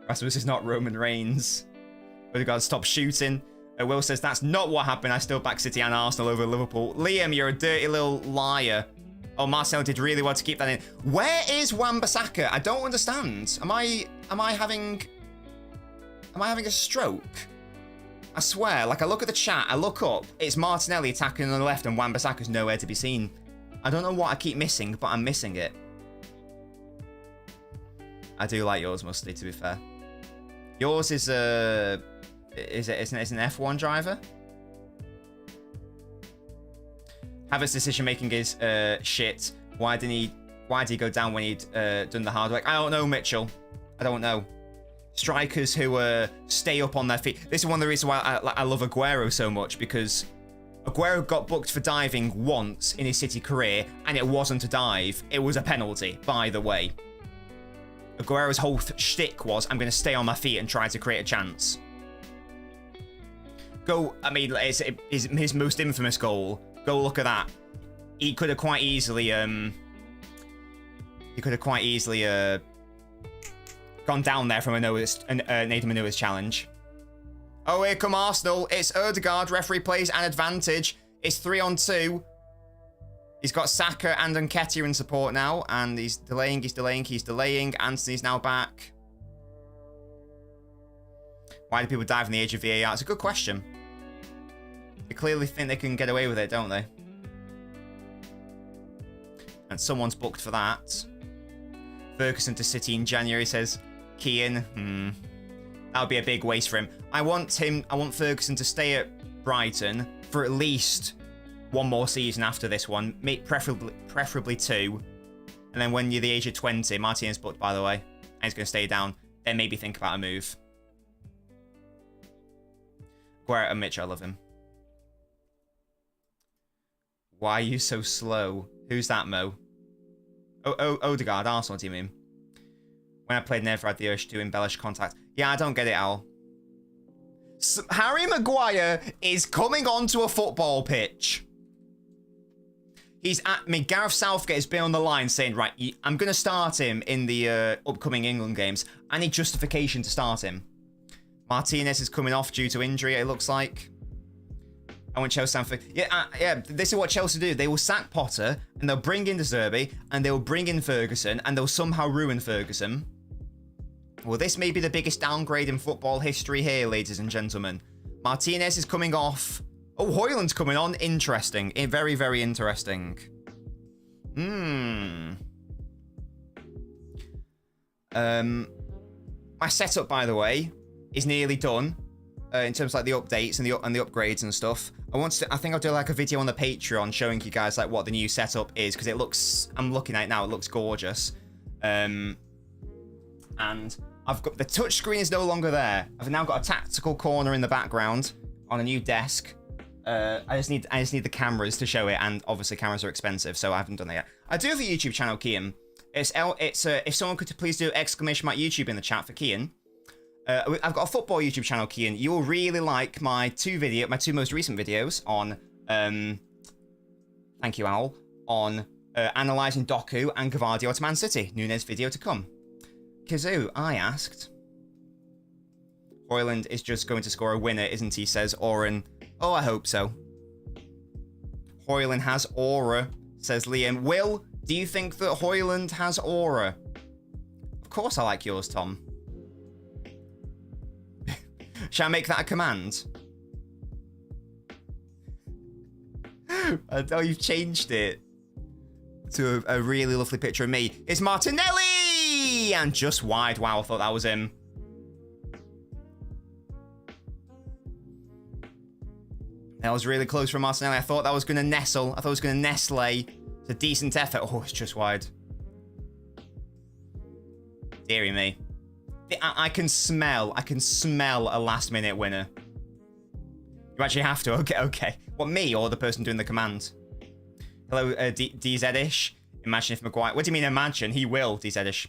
S1: Rasmus is not Roman Reigns. Odegaard, stop shooting. Will says, that's not what happened. I still back City and Arsenal over Liverpool. Liam, you're a dirty little liar. Oh, Marcel did really well to keep that in. Where is Wan-Bissaka? I don't understand. Am I having a stroke? I swear, like I look at the chat, I look up, it's Martinelli attacking on the left and Wan-Bissaka's nowhere to be seen. I don't know what I keep missing, but I'm missing it. I do like yours, Musty, to be fair. Yours is an F1 driver. Havertz's decision making is shit. Why did he go down when he'd done the hard work? I don't know, Mitchell. I don't know. Strikers who stay up on their feet. This is one of the reasons why I love Aguero so much, because Aguero got booked for diving once in his City career, and it wasn't a dive. It was a penalty, by the way. Aguero's whole shtick was, I'm going to stay on my feet and try to create a chance. I mean, it's his most infamous goal. Go look at that. He could have quite easily, gone down there from Nathan Manua's challenge. Oh, here come Arsenal. It's Ødegaard. Referee plays an advantage. It's 3-on-2. He's got Saka and Nketiah in support now, and he's delaying. Anthony's now back. Why do people dive in the age of VAR? It's a good question. They clearly think they can get away with it, don't they? And someone's booked for that. Ferguson to City in January, says Kean. That would be a big waste for him. I want Ferguson to stay at Brighton for at least one more season after this one, preferably 2. And then when you're the age of 20, Martinez booked, by the way, and he's going to stay down, then maybe think about a move. Guerrero and Mitch, I love him. Why are you so slow? Who's that, Mo? Ødegaard, Arsenal, do you mean? When I played, never had the urge to embellish contact. Yeah, I don't get it, Al. Harry Maguire is coming onto a football pitch. Gareth Southgate has been on the line saying, right, I'm going to start him in the upcoming England games. I need justification to start him. Martinez is coming off due to injury, it looks like. I want Chelsea Stanford. Yeah, this is what Chelsea do. They will sack Potter, and they'll bring in De Zerbi, and they'll bring in Ferguson, and they'll somehow ruin Ferguson. Well, this may be the biggest downgrade in football history here, ladies and gentlemen. Martinez is coming off. Oh, Højlund's coming on. Interesting. Very, very interesting. My setup, by the way, is nearly done. In terms of like the updates and the upgrades and stuff. I think I'll do like a video on the Patreon showing you guys like what the new setup is, because it looks, I'm looking at it now, it looks gorgeous. And I've got the touchscreen is no longer there. I've now got a tactical corner in the background on a new desk. I just need the cameras to show it, and obviously cameras are expensive, so I haven't done that yet. I do have a YouTube channel, Kian. If someone could please do !YouTube in the chat for Kian. I've got a football YouTube channel, Kian. You'll really like my two most recent videos on thank you, Owl, on analysing Doku and Gvardiol to Man City. Nunes video to come. Kazoo, I asked. Højlund is just going to score a winner, isn't he? Says Oren. Oh, I hope so. Højlund has aura, says Liam. Will, do you think that Højlund has aura? Of course I like yours, Tom. Shall I make that a command? Oh, you've changed it to a really lovely picture of me. It's Martinelli! And just wide. Wow, I thought that was him. That was really close from Martinelli. I thought that was going to nestle. I thought it was going to nestle. It's a decent effort. Oh, it's just wide. Deary me. I can smell a last-minute winner. You actually have to. Okay. What, me or the person doing the command? Hello, DZ-ish. Imagine if Maguire... What do you mean imagine? He will, DZ-ish.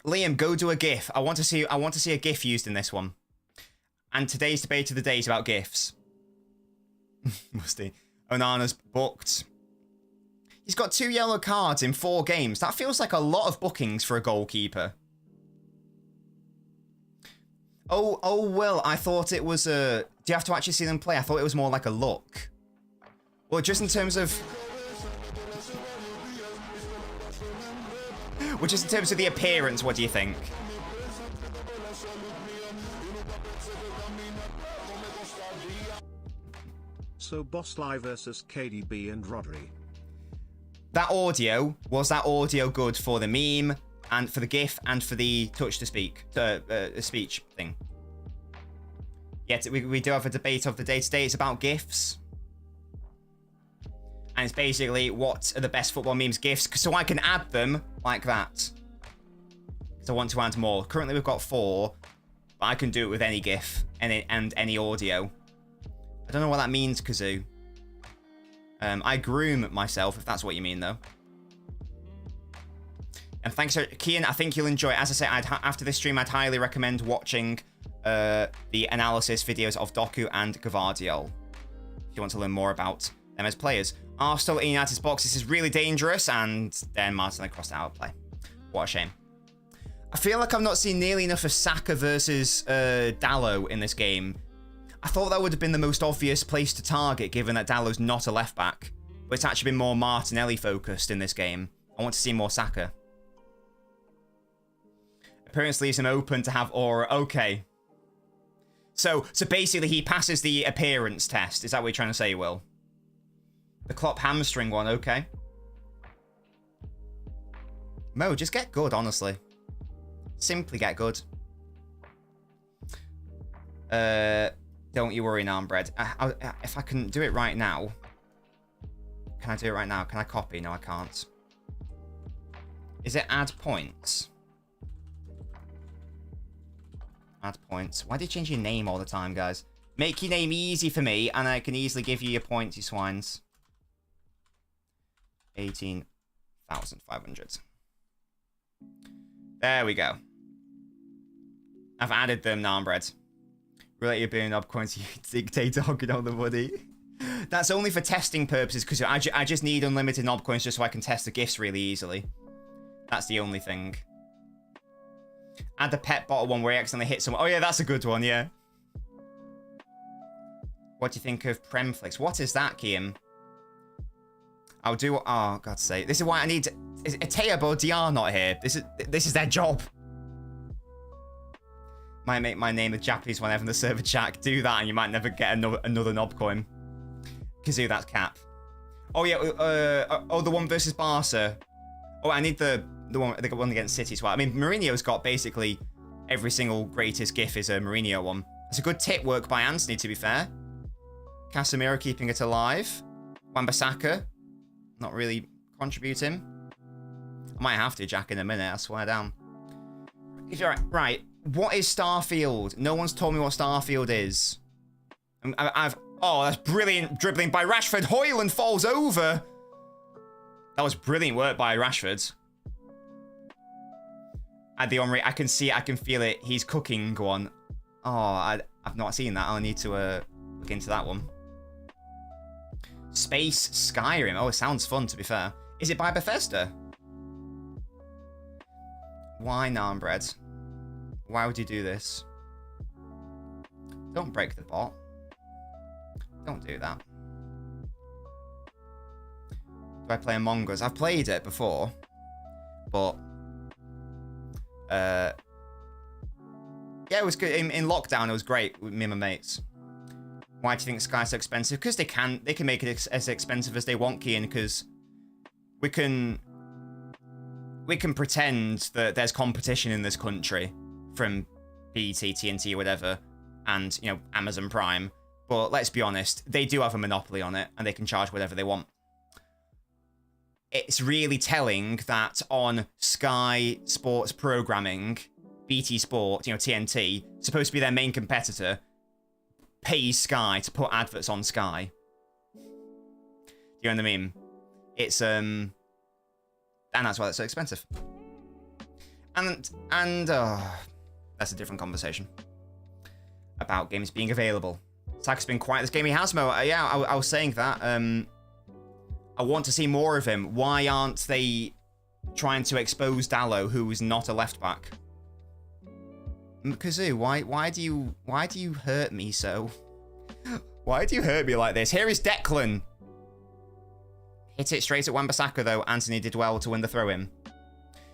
S1: Liam, go do a GIF. I want to see a GIF used in this one. And today's debate of the day is about GIFs. Musty. Onana's booked. He's got 2 yellow cards in 4 games. That feels like a lot of bookings for a goalkeeper. Oh, Will, I thought it was a... Do you have to actually see them play? I thought it was more like a look. Well, just in terms of... Well, just in terms of the appearance, what do you think?
S10: also Bosley versus KDB and Rodri.
S1: That audio, was that audio good for the meme and for the GIF and for the touch to speak, speech thing? Yet we do have a debate of the day today. It's about GIFs. And it's basically what are the best football memes GIFs, so I can add them like that. Because I want to add more. Currently we've got 4, but I can do it with any GIF and any audio. I don't know what that means, Kazoo. I groom myself, if that's what you mean, though. And thanks, Kian. I think you'll enjoy it. As I say, after this stream, I'd highly recommend watching the analysis videos of Doku and Gvardiol if you want to learn more about them as players. Arsenal in United's box. This is really dangerous, and then Martinelli crossed out of play. What a shame. I feel like I've not seen nearly enough of Saka versus Dalot in this game. I thought that would have been the most obvious place to target, given that Dallow's not a left-back. But it's actually been more Martinelli-focused in this game. I want to see more Saka. Appearance leaves him open to have aura. Okay. So basically he passes the appearance test. Is that what you're trying to say, Will? The Klopp hamstring one, okay. Mo, just get good, honestly. Simply get good. Don't you worry, Narmbread. If I can do it right now. Can I do it right now? Can I copy? No, I can't. Is it add points? Add points. Why do you change your name all the time, guys? Make your name easy for me, and I can easily give you your points, you swines. 18,500. There we go. I've added them, Narmbread. Relate your being up coins, you dictate talking on the money. That's only for testing purposes, because I just need unlimited knob coins just so I can test the gifts really easily. That's the only thing. Add the pet bottle one where he accidentally hit someone. Oh yeah, that's a good one, yeah. What do you think of Premflix? What is that, Kiam? I'll do what... Oh, God's sake. This is why I need... Is Ateo Bodiar not here? This is their job. Might make my name a Japanese one in the server chat. Do that and you might never get another knob coin. Kazoo, that's cap. Oh yeah, the one versus Barca. Oh, I need the one against City as well. I mean, Mourinho's got basically every single greatest GIF is a Mourinho one. It's a good tip work by Anthony, to be fair. Casemiro keeping it alive. Wan-Bissaka not really contributing. I might have to, Jack, in a minute. I swear down. If you're right. What is Starfield? No one's told me what Starfield is. Oh, that's brilliant dribbling by Rashford. Højlund falls over. That was brilliant work by Rashford. At the Henri, I can see it, I can feel it. He's cooking one. Oh, I've not seen that. I'll need to look into that one. Space Skyrim. Oh, it sounds fun, to be fair. Is it by Bethesda? Why, Narmbread? Why would you do this? Don't break the bot. Don't do that. Do I play Among Us? I've played it before. But... yeah, it was good. In lockdown, it was great with me and my mates. Why do you think Sky's so expensive? Because they can make it as expensive as they want, Kian, because we can pretend that there's competition in this country from BT, TNT, or whatever, and, you know, Amazon Prime. But let's be honest, they do have a monopoly on it, and they can charge whatever they want. It's really telling that on Sky Sports Programming, BT Sport, you know, TNT, supposed to be their main competitor, pays Sky to put adverts on Sky. Do you know what I mean? It's, and that's why it's so expensive. And that's a different conversation about games being available. Saka's been quiet this game. He has, Mo. Yeah, I was saying that. I want to see more of him. Why aren't they trying to expose Dalot, who is not a left back? Kazoo, why do you hurt me so? Why do you hurt me like this? Here is Declan. Hit it straight at Wan-Bissaka, though. Anthony did well to win the throw-in.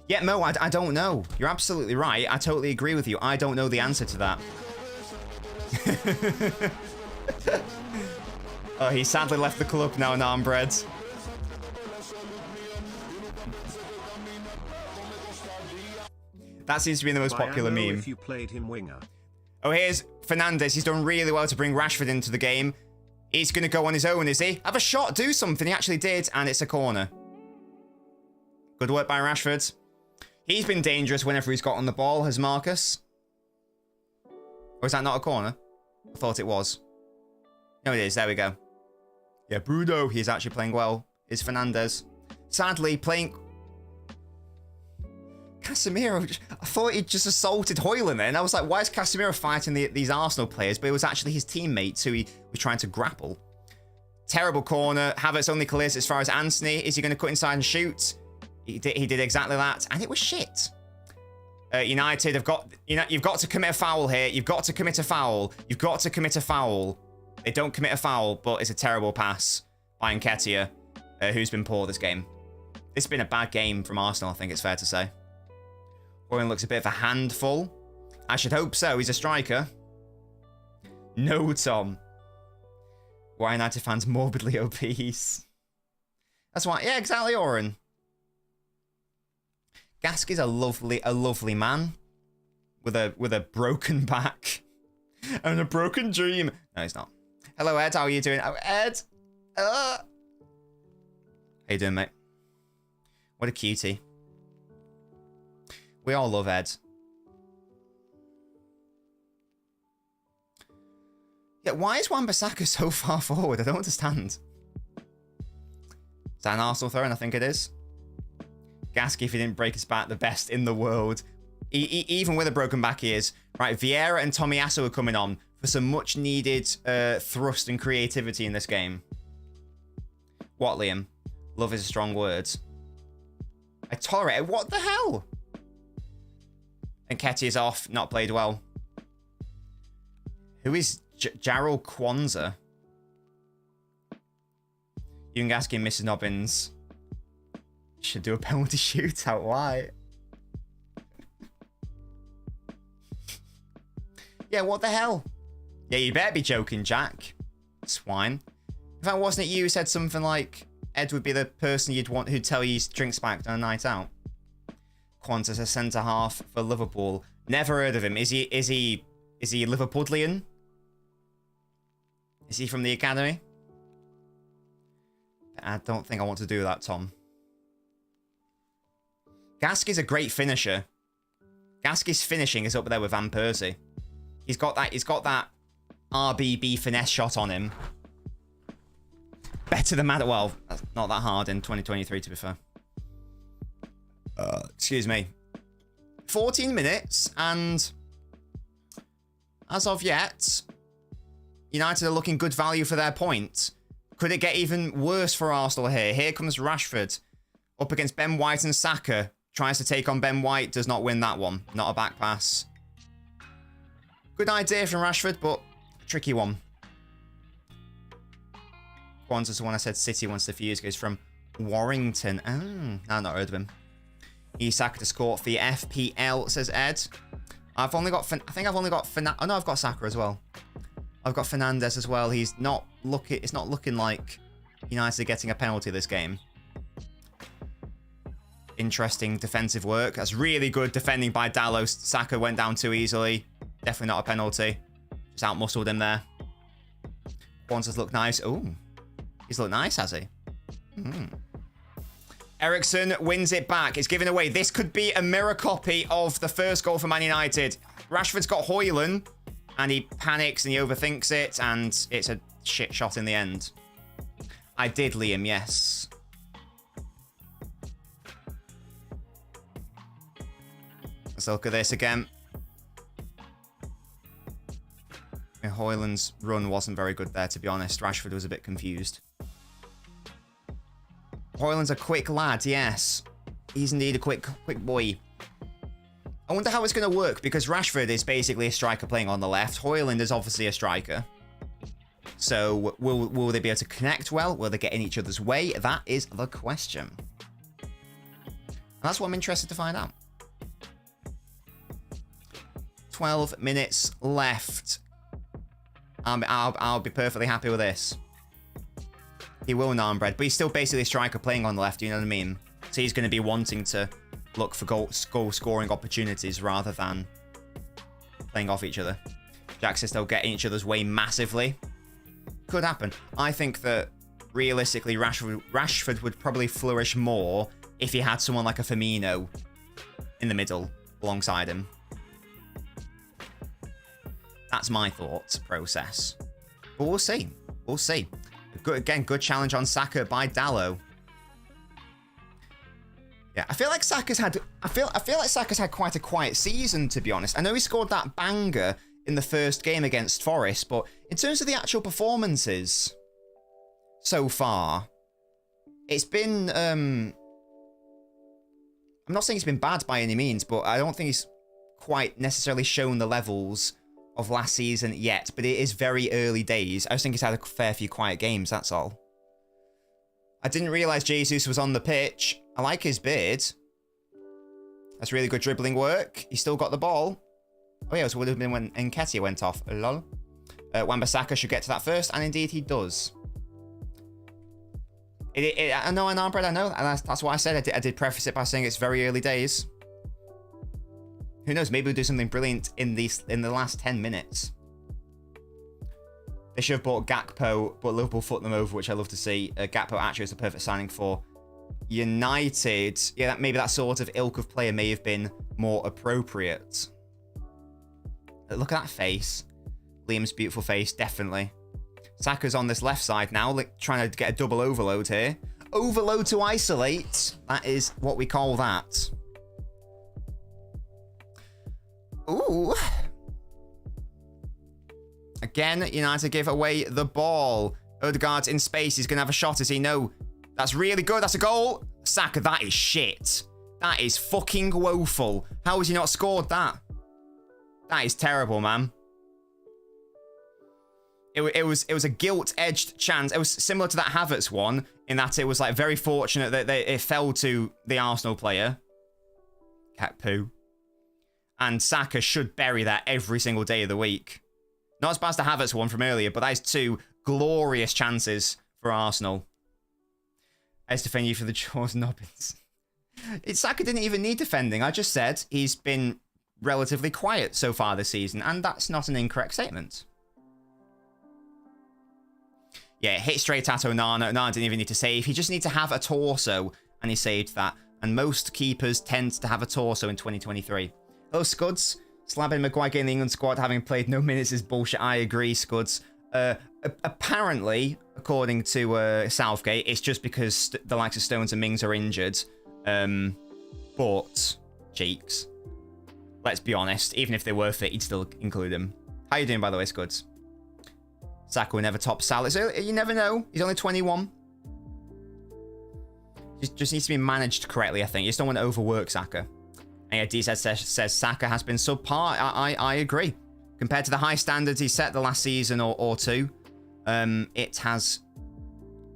S1: Yeah, Mo, I don't know. You're absolutely right. I totally agree with you. I don't know the answer to that. Oh, he sadly left the club now in Armbread. That seems to be the most popular meme.
S10: If you played him winger.
S1: Oh, here's Fernandes. He's done really well to bring Rashford into the game. He's going to go on his own, is he? Have a shot, do something. He actually did, and it's a corner. Good work by Rashford. He's been dangerous whenever he's got on the ball, has Marcus. Or is that not a corner? I thought it was. No, it is. There we go. Yeah, Bruno. He's actually playing well. Is Fernandes. Sadly, playing... Casemiro, I thought he'd just assaulted Højlund then. I was like, why is Casemiro fighting these Arsenal players? But it was actually his teammates who he was trying to grapple. Terrible corner. Havertz only clears as far as Anthony. Is he going to cut inside and shoot? He did exactly that, and it was shit. United have got... you've got to commit a foul here. You've got to commit a foul. You've got to commit a foul. They don't commit a foul, but it's a terrible pass by Nketiah, who's been poor this game. It's been a bad game from Arsenal, I think it's fair to say. Højlund looks a bit of a handful. I should hope so. He's a striker. No, Tom. Why United fans morbidly obese? That's why. Yeah, exactly, Oren. Gask is a lovely man with a broken back and a broken dream. No, he's not. Hello, Ed. How are you doing? Oh, Ed. How you doing, mate? What a cutie. We all love Ed. Yeah, why is Wan-Bissaka so far forward? I don't understand. Is that an Arsenal throw? And I think it is. Gaski, if he didn't break his back, the best in the world. Even with a broken back, he is. Right, Vieira and Tomiyasu are coming on for some much-needed thrust and creativity in this game. What, Liam? Love is a strong word. I tolerate it. What the hell? Nketiah's off. Not played well. Who is Jarrell Kwanzaa? Youngaski and Mrs. Nobbins should do a penalty shootout. Why? Yeah, what the hell? Yeah, you better be joking, Jack. Swine. In fact, wasn't it you who said something like Ed would be the person you'd want who'd tell you he drinks back on a night out? Qantas, a centre half for Liverpool. Never heard of him. Is he Liverpudlian? Is he from the academy? I don't think I want to do that, Tom. Gaski's a great finisher. Gaski's finishing is up there with Van Persie. He's got that RBB finesse shot on him. Better than Matt. Well, that's not that hard in 2023, to be fair. Excuse me. 14 minutes, and as of yet, United are looking good value for their point. Could it get even worse for Arsenal here? Here comes Rashford up against Ben White and Saka. Tries to take on Ben White, does not win that one. Not a back pass. Good idea from Rashford, but tricky one. Kwanzaa's the one I said City once a few years ago. He's from Warrington. Oh, I've not heard of him. Isak to score for the FPL, says Ed. I've only got... I think I've only got... Oh, no, I've got Saka as well. I've got Fernandes as well. He's not looking... It's not looking like United are getting a penalty this game. Interesting defensive work. That's really good defending by Dallos. Saka went down too easily. Definitely not a penalty. Just out-muscled him there. Kwanzaa's looked nice. Ooh. He's looked nice, has he? Ericsson wins it back. It's given away. This could be a mirror copy of the first goal for Man United. Rashford's got Højlund, and he panics and he overthinks it, and it's a shit shot in the end. I did, Liam, yes. Let's look at this again. Højlund's run wasn't very good there, to be honest. Rashford was a bit confused. Højlund's a quick lad, yes. He's indeed a quick boy. I wonder how it's going to work, because Rashford is basically a striker playing on the left. Højlund is obviously a striker. So, will they be able to connect well? Will they get in each other's way? That is the question. And that's what I'm interested to find out. 12 minutes left. I'll be perfectly happy with this. He will Narmbread, but he's still basically a striker playing on the left, you know what I mean? So he's going to be wanting to look for goal scoring opportunities rather than playing off each other. Jax is still getting each other's way massively. Could happen. I think that realistically, Rashford would probably flourish more if he had someone like a Firmino in the middle alongside him. That's my thought process. But we'll see. We'll see. Good challenge on Saka by Dallo. Yeah, I feel like Saka's had. I feel like Saka's had quite a quiet season, to be honest. I know he scored that banger in the first game against Forest, but in terms of the actual performances so far, it's been. I'm not saying it's been bad by any means, but I don't think he's quite necessarily shown the levels of last season yet, but it is very early days. I just think he's had a fair few quiet games, that's all. I didn't realise Jesus was on the pitch. I like his beard. That's really good dribbling work. He still got the ball. Oh yeah, it would have been when Nketiah went off. Lol. Wan-Bissaka should get to that first, and indeed he does. I know, Narmbread, I know. And that's why I said I did preface it by saying it's very early days. Who knows? Maybe we'll do something brilliant in the last 10 minutes. They should have bought Gakpo, but Liverpool foot them over, which I love to see. Gakpo actually is the perfect signing for United. Yeah, maybe that sort of ilk of player may have been more appropriate. Look at that face. Liam's beautiful face, definitely. Saka's on this left side now, trying to get a double overload here. Overload to isolate. That is what we call that. Ooh. Again, United give away the ball. Odegaard's in space. He's going to have a shot, as he know. That's really good. That's a goal. Saka, that is shit. That is fucking woeful. How has he not scored that? That is terrible, man. It was a gilt-edged chance. It was similar to that Havertz one, in that it was like very fortunate that it fell to the Arsenal player. Cat poo. And Saka should bury that every single day of the week. Not as bad as the Havertz one from earlier, but that is two glorious chances for Arsenal. As defend you for the LNobbins. Saka didn't even need defending. I just said he's been relatively quiet so far this season, and that's not an incorrect statement. Yeah, hit straight at Onana. Onana didn't even need to save. He just needs to have a torso, and he saved that. And most keepers tend to have a torso in 2023. Oh, Scuds. Slabbing Maguire in the England squad having played no minutes is bullshit. I agree, Scuds. Apparently, according to Southgate, it's just because the likes of Stones and Mings are injured. But, cheeks. Let's be honest. Even if they were fit, he'd still include him. How you doing, by the way, Scuds? Saka will never top Salah. So you never know. He's only 21. Just needs to be managed correctly, I think. You just don't want to overwork Saka. And yeah, D says Saka has been subpar. I agree. Compared to the high standards he set the last season or two, it has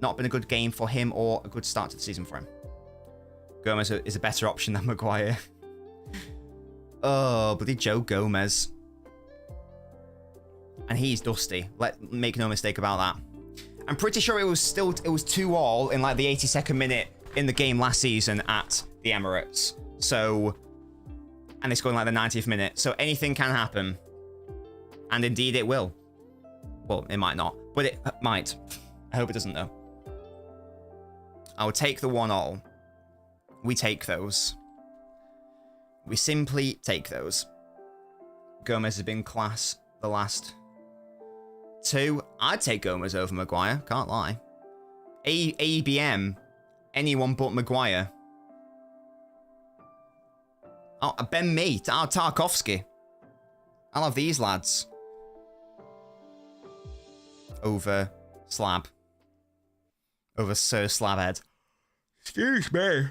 S1: not been a good game for him or a good start to the season for him. Gomez is a better option than Maguire. Oh, bloody Joe Gomez. And he's dusty. Make no mistake about that. I'm pretty sure it was 2-2 in like the 82nd minute in the game last season at the Emirates. So, and they scored in like the 90th minute. So anything can happen. And indeed it will. Well, it might not, but it might. I hope it doesn't though. I would take the 1-1. We take those. We simply take those. Gomez has been class the last 2. I'd take Gomez over Maguire, can't lie. ABM, anyone but Maguire. Oh, Ben Mee, Tarkovsky. I'll have these lads. Over Slab. Over Sir Slabhead. Excuse me.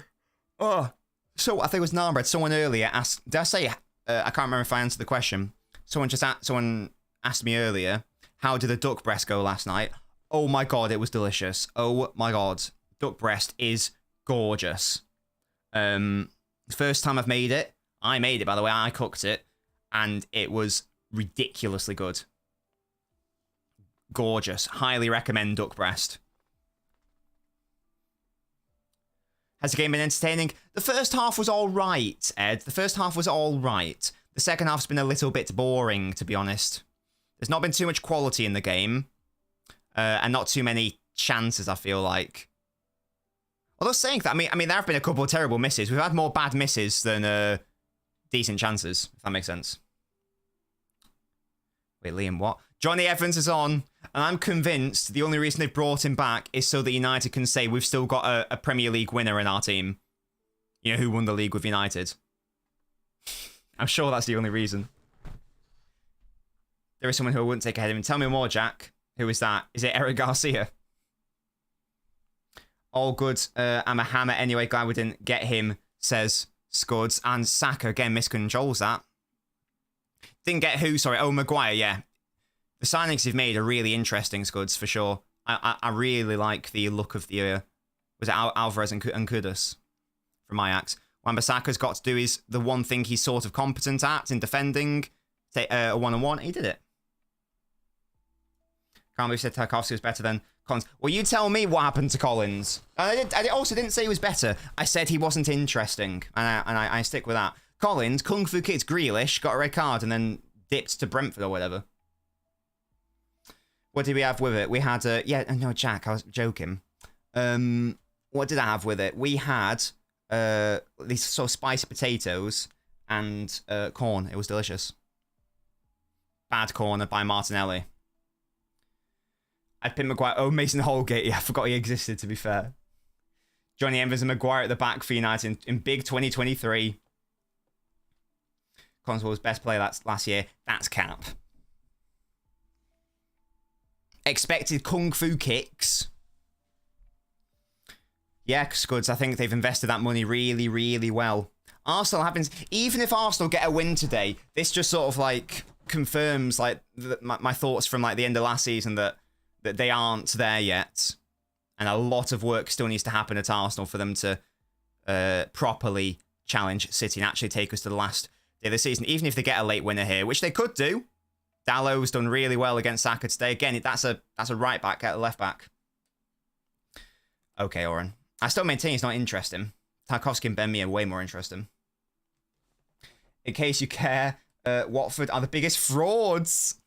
S1: Oh, so I think it was Narmbread. Someone earlier asked, did I say, I can't remember if I answered the question. Someone asked me earlier, how did the duck breast go last night? Oh my god, it was delicious. Oh my god. Duck breast is gorgeous. First time I've made it. I made it, by the way. I cooked it. And it was ridiculously good. Gorgeous. Highly recommend duck breast. Has the game been entertaining? The first half was all right, Ed. The first half was all right. The second half's been a little bit boring, to be honest. There's not been too much quality in the game. And not too many chances, I feel like. Although saying that, I mean, there have been a couple of terrible misses. We've had more bad misses than decent chances, if that makes sense. Wait, Liam, what? Johnny Evans is on, and I'm convinced the only reason they've brought him back is so that United can say we've still got a Premier League winner in our team. You know, who won the league with United. I'm sure that's the only reason. There is someone who I wouldn't take ahead of him. Tell me more, Jack. Who is that? Is it Eric Garcia? All good. I'm a hammer anyway. Glad we didn't get him, says Scuds. And Saka, again, miscontrols that. Didn't get who, sorry. Oh, Maguire, yeah. The signings they've made are really interesting, Scuds, for sure. I really like the look of the... was it Alvarez and Kudus from Ajax? Wan-Bissaka's got to do the one thing he's sort of competent at in defending. A one-on-one. He did it. Can't believe said Tarkovsky was better than Collins. Well, you tell me what happened to Collins. I also didn't say he was better. I said he wasn't interesting. And I stick with that. Collins, Kung Fu Kids, Grealish, got a red card and then dipped to Brentford or whatever. What did we have with it? We had... yeah, no, Jack, I was joking. What did I have with it? We had these sort of spicy potatoes and corn. It was delicious. Bad corner by Martinelli. I'd pick Maguire. Oh, Mason Holgate. Yeah, I forgot he existed, to be fair. Johnny Evans and Maguire at the back for United in big 2023. Collins was best player last year. That's cap. Expected Kung Fu kicks. Yeah, Scuds, I think they've invested that money really, really well. Arsenal happens... Even if Arsenal get a win today, this just sort of, like, confirms, like, my thoughts from, like, the end of last season that they aren't there yet. And a lot of work still needs to happen at Arsenal for them to properly challenge City and actually take us to the last day of the season. Even if they get a late winner here, which they could do. Dallow's done really well against Saka today. Again, that's a right back at the left back. Okay, Oren. I still maintain he's not interesting. Tarkovsky and Ben Mee are way more interesting. In case you care, Watford are the biggest frauds.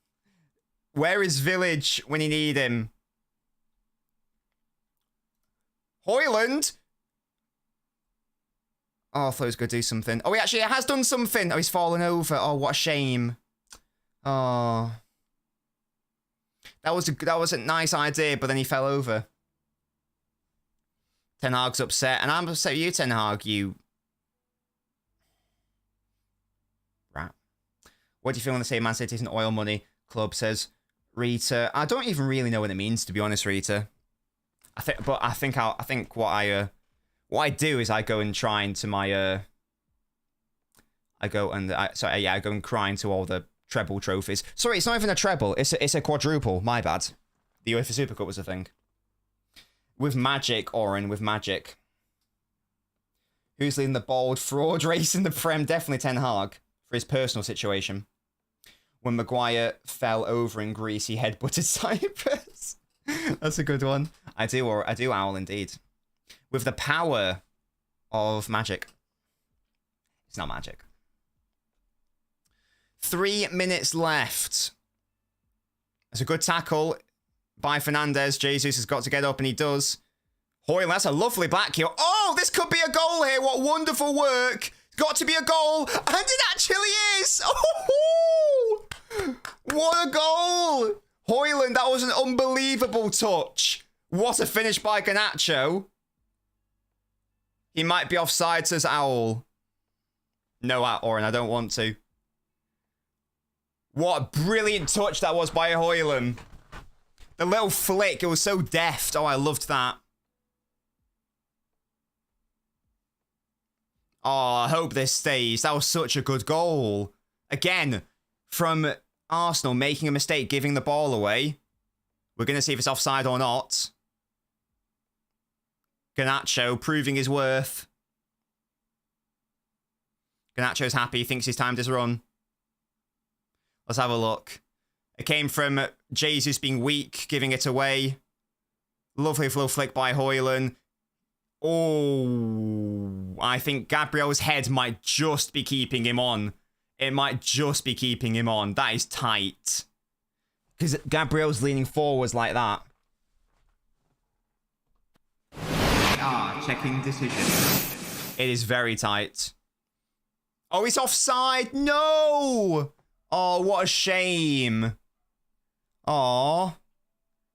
S1: Where is Village when you need him? Hoyland? Oh, I thought he was going to do something. Oh, he actually has done something. Oh, he's fallen over. Oh, what a shame. Oh. That was a nice idea, but then he fell over. Ten Hag's upset. And I'm upset with you, Ten Hag, you... rat. What do you feel when they say Man City is an oil money club, says Rita. I don't even really know what it means, to be honest, Rita. I think what I do is I go and try into my I go and cry into all the treble trophies. Sorry, it's not even a treble. It's a quadruple. My bad. The UEFA Super Cup was a thing. With Magic, Oren, with Magic. Who's leading the bold fraud race in the Prem? Definitely Ten Hag for his personal situation. When Maguire fell over in Greece, he headbutted Cyprus. That's a good one. I do owl indeed. With the power of magic. It's not magic. 3 minutes left. That's a good tackle by Fernandez. Jesus has got to get up, and he does. Hoyle, that's a lovely back heel. Oh, this could be a goal here. What wonderful work. Got to be a goal. And it actually is. Oh, what a goal. Hoyland, that was an unbelievable touch. What a finish by Garnacho. He might be offside, says Owl. No, Oren, I don't want to. What a brilliant touch that was by Hoyland. The little flick, it was so deft. Oh, I loved that. Oh, I hope this stays. That was such a good goal. Again, from Arsenal making a mistake, giving the ball away. We're going to see if it's offside or not. Garnacho proving his worth. Garnacho's happy, thinks he's timed his run. Let's have a look. It came from Jesus being weak, giving it away. Lovely little flick by Hoyland. Oh, I think Gabriel's head might just be keeping him on. It might just be keeping him on. That is tight. Because Gabriel's leaning forwards like that. Checking decision. It is very tight. Oh, it's offside. No! Oh, what a shame. Oh,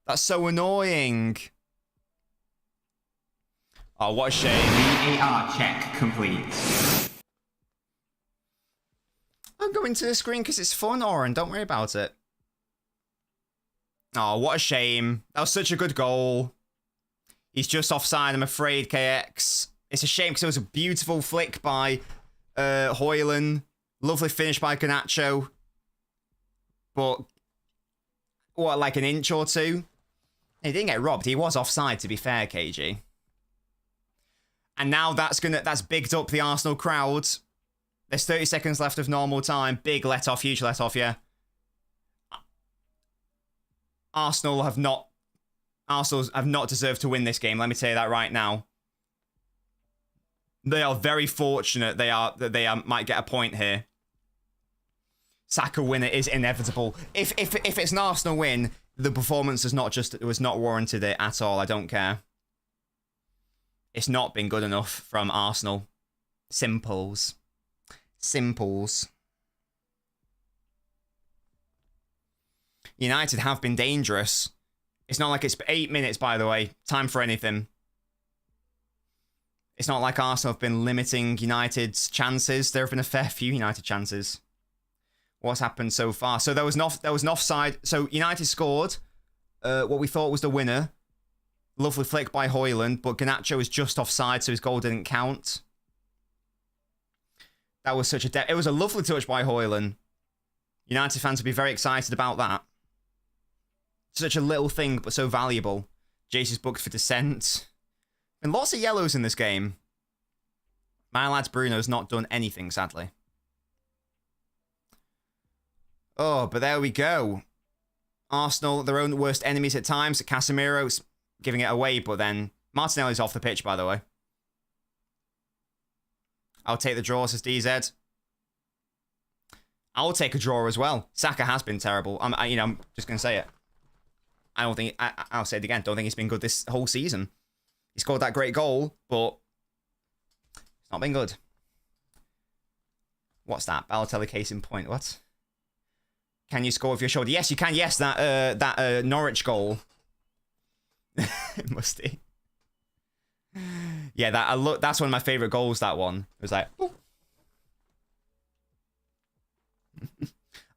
S1: that's so annoying. Oh, what a shame. VAR check complete. I'm going to the screen because it's fun, Oren. Don't worry about it. Oh, what a shame. That was such a good goal. He's just offside, I'm afraid, KX. It's a shame because it was a beautiful flick by Hoyland. Lovely finish by Garnacho. But, what, like an inch or two? He didn't get robbed. He was offside, to be fair, KG. And now that's bigged up the Arsenal crowd. There's 30 seconds left of normal time. Big let off, huge let off, yeah. Arsenal have not deserved to win this game. Let me tell you that right now. They are very fortunate that might get a point here. Saka winner is inevitable. If it's an Arsenal win, the performance was not warranted it at all. I don't care. It's not been good enough from Arsenal. Simples. United have been dangerous. It's not like it's 8 minutes, by the way. Time for anything. It's not like Arsenal have been limiting United's chances. There have been a fair few United chances. What's happened so far? So there was an offside. So United scored what we thought was the winner. Lovely flick by Hoyland, but Garnacho was just offside, so his goal didn't count. That was it was a lovely touch by Hoyland. United fans would be very excited about that. Such a little thing, but so valuable. Jace is booked for dissent. And lots of yellows in this game. My lad's Bruno's not done anything, sadly. Oh, but there we go. Arsenal, their own worst enemies at times. Casemiro's giving it away, but then Martinelli's off the pitch, by the way. I'll take the draw, says DZ. I'll take a draw as well. Saka has been terrible. I'm just going to say it. I'll say it again. Don't think he's been good this whole season. He scored that great goal, but it's not been good. What's that? Balotelli case in point. What? Can you score with your shoulder? Yes, you can. Yes, that Norwich goal. Musty. Yeah, that's one of my favourite goals, that one. It was like, oh.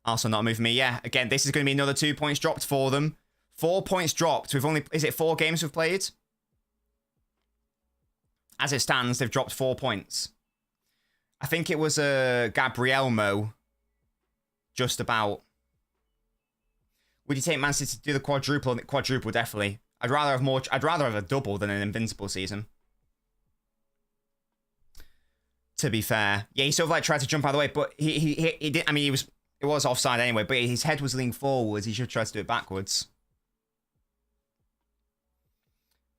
S1: Also not moving me. Yeah, again, this is going to be another 2 points dropped for them. 4 points dropped. Is it 4 games we've played? As it stands, they've dropped 4 points. I think it was Gabrielmo. Just about. Would you take Man City to do the quadruple? Quadruple, definitely. I'd rather have a double than an invincible season. To be fair. Yeah, he sort of like tried to jump out of the way, but he did. I mean, it was offside anyway, but his head was leaning forwards. He should try to do it backwards.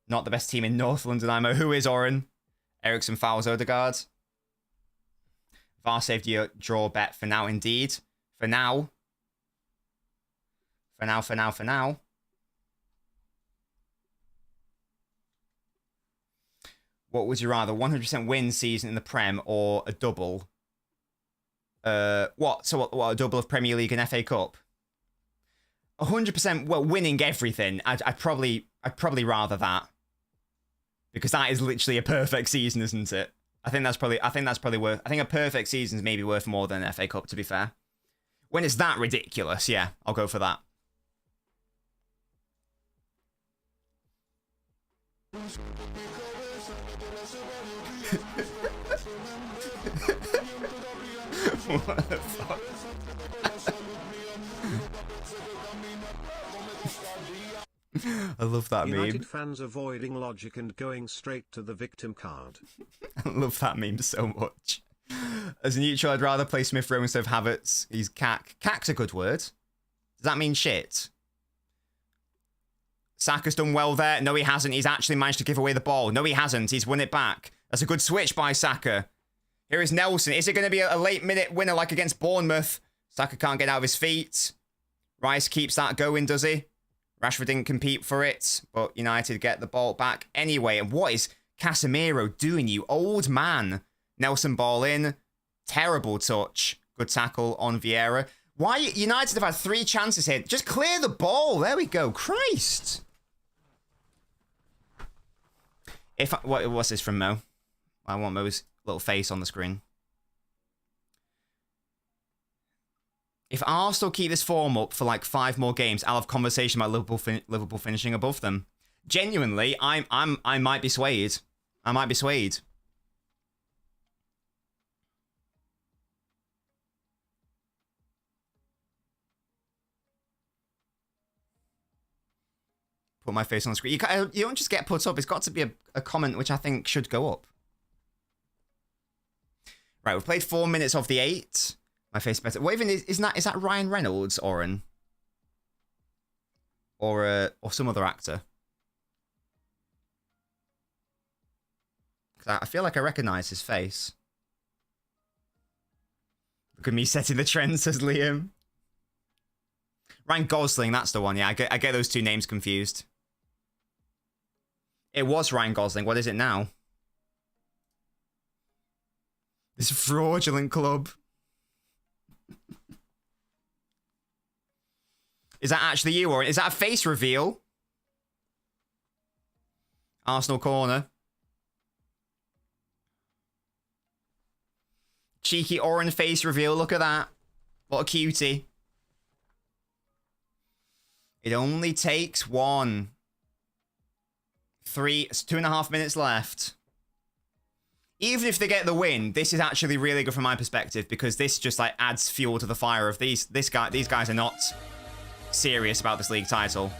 S1: Not the best team in North London, IMO. Who is Oren? Ericsson fouls Odegaard. VAR saved your draw bet for now, indeed. For now. For now. What would you rather? 100% win season in the Prem or a double? What? So what, a double of Premier League and FA Cup? 100%, well, winning everything. I'd probably rather that. Because that is literally a perfect season, isn't it? I think that's probably worth. I think a perfect season is maybe worth more than an FA Cup, to be fair. When it's that ridiculous, yeah, I'll go for that. What the fuck? I love that meme.
S10: United fans avoiding logic and going straight to the victim card.
S1: I love that meme so much. As a neutral, I'd rather play Smith Rowe instead of Havertz. He's cack. Cack's a good word. Does that mean shit? Saka's done well there. No, he hasn't. He's actually managed to give away the ball. No, he hasn't. He's won it back. That's a good switch by Saka. Here is Nelson. Is it going to be a late-minute winner like against Bournemouth? Saka can't get out of his feet. Rice keeps that going, does he? Rashford didn't compete for it, but United get the ball back anyway. And what is Casemiro doing, you old man? Nelson ball in. Terrible touch. Good tackle on Vieira. Why? United have had 3 chances here. Just clear the ball. There we go. Christ. What's this from Mo? I want Mo's little face on the screen. If Arsenal keep this form up for like 5 more games, I'll have conversation about Liverpool finishing above them. Genuinely, I might be swayed. I might be swayed. Put my face on the screen. You don't just get put up. It's got to be a comment which I think should go up. Right, we've played 4 minutes of the 8. My face better. What even is that Ryan Reynolds, Oren? Or some other actor? Because I feel like I recognise his face. Look at me setting the trend, says Liam. Ryan Gosling, that's the one. Yeah, I get those 2 names confused. It was Ryan Gosling. What is it now? This fraudulent club. Is that actually you, or is that a face reveal? Arsenal corner. Cheeky orange face reveal. Look at that. What a cutie. It only takes 1. 3, it's 2.5 minutes left. Even if they get the win, this is actually really good from my perspective because this just like adds fuel to the fire of these guys are not serious about this league title.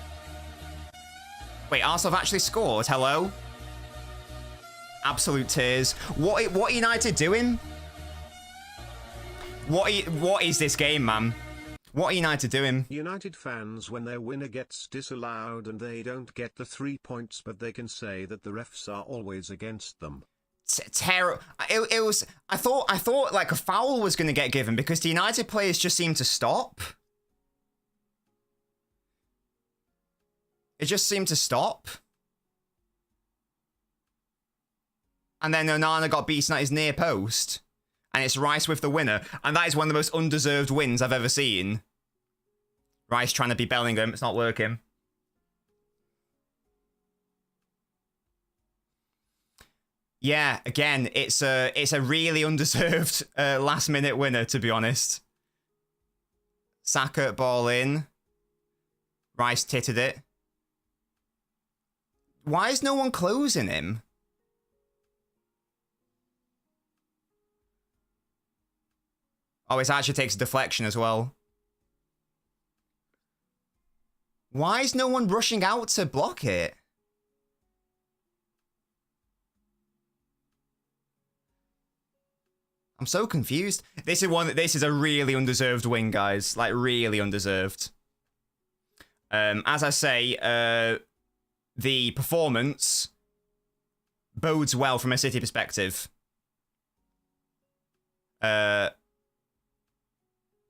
S1: Wait, Arsenal have actually scored? Hello? Absolute tears. What are United doing? What is this game, man? What are United doing?
S10: United fans, when their winner gets disallowed and they don't get the 3 points, but they can say that the refs are always against them.
S1: Terrible. It was. I thought like a foul was going to get given because the United players just seemed to stop. It just seemed to stop. And then Onana got beaten at his near post. And it's Rice with the winner. And that is one of the most undeserved wins I've ever seen. Rice trying to be Bellingham. It's not working. Yeah, again, it's a really undeserved last-minute winner, to be honest. Saka ball in. Rice titted it. Why is no one closing him? Oh, it actually takes a deflection as well. Why is no one rushing out to block it? I'm so confused. This is a really undeserved win, guys. Like, really undeserved. As I say, the performance bodes well from a City perspective.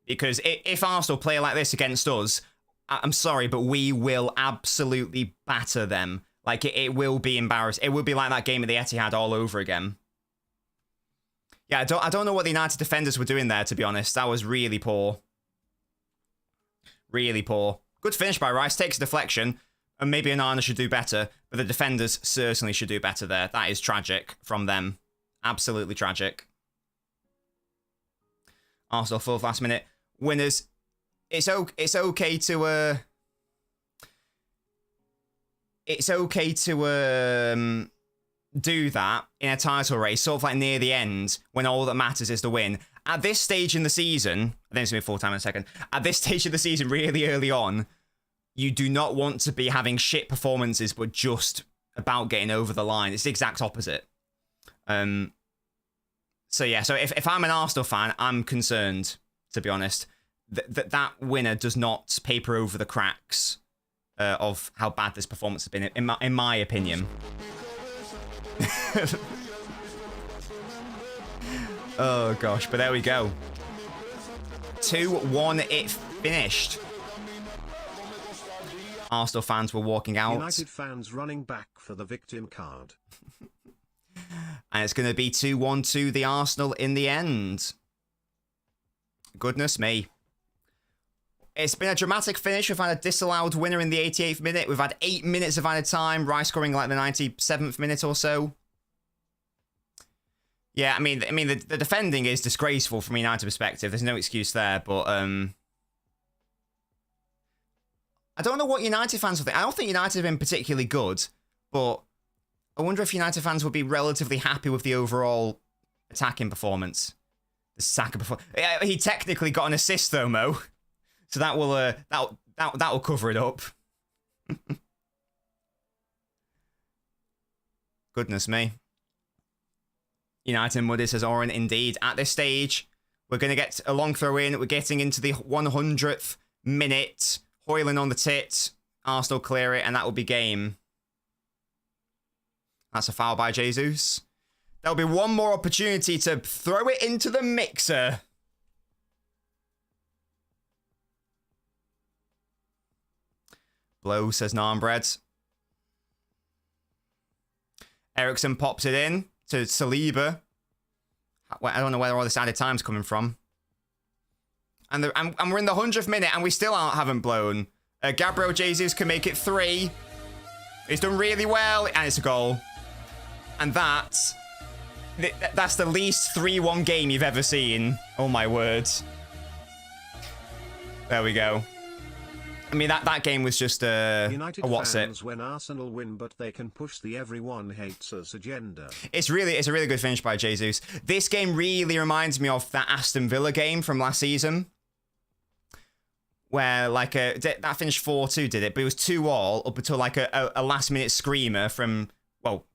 S1: Because if Arsenal play like this against us, I'm sorry, but we will absolutely batter them. Like, it will be embarrassing. It will be like that game at the Etihad all over again. Yeah, I don't know what the United defenders were doing there, to be honest. That was really poor. Really poor. Good finish by Rice. Takes a deflection. And maybe Onana should do better. But the defenders certainly should do better there. That is tragic from them. Absolutely tragic. Arsenal 4th last minute. Winners. It's okay to... It's okay to... do that in a title race, sort of like near the end, when all that matters is the win. At this stage in the season, I think it's going to be full time in a second. At this stage of the season, really early on, you do not want to be having shit performances, but just about getting over the line. It's the exact opposite. So yeah, so if I'm an Arsenal fan, I'm concerned, to be honest. That winner does not paper over the cracks of how bad this performance has been, in my opinion. Oh gosh, but there we go. 2-1 it finished. Arsenal fans were walking out.
S10: United fans running back for the victim card.
S1: And it's going to be 2-1 to the Arsenal in the end. Goodness me. It's been a dramatic finish. We've had a disallowed winner in the 88th minute. We've had 8 minutes of added time. Rice scoring like the 97th minute or so. Yeah, I mean, the defending is disgraceful from a United perspective. There's no excuse there, but I don't know what United fans will think. I don't think United have been particularly good, but I wonder if United fans would be relatively happy with the overall attacking performance. The Saka performance. He technically got an assist though, Mo, so that will cover it up. Goodness me. United Muddy says Oren, indeed. At this stage, we're going to get a long throw in. We're getting into the 100th minute. Hoyland on the tit. Arsenal clear it, and that will be game. That's a foul by Jesus. There'll be one more opportunity to throw it into the mixer. Blow, says Narmbread. Ericsson pops it in to Saliba. I don't know where all this added time's coming from. And we're in the 100th minute and we still haven't blown. Gabriel Jesus can make it 3. He's done really well, and it's a goal. And that's the least 3-1 game you've ever seen. Oh my words. There we go. I mean, that game was just a what's
S10: fans
S1: it?
S10: When Arsenal win, but they can push the everyone hates us agenda.
S1: It's a really good finish by Jesus. This game really reminds me of that Aston Villa game from last season, where like that finished 4-2, did it? But it was 2-2 up until like a last minute screamer from, well,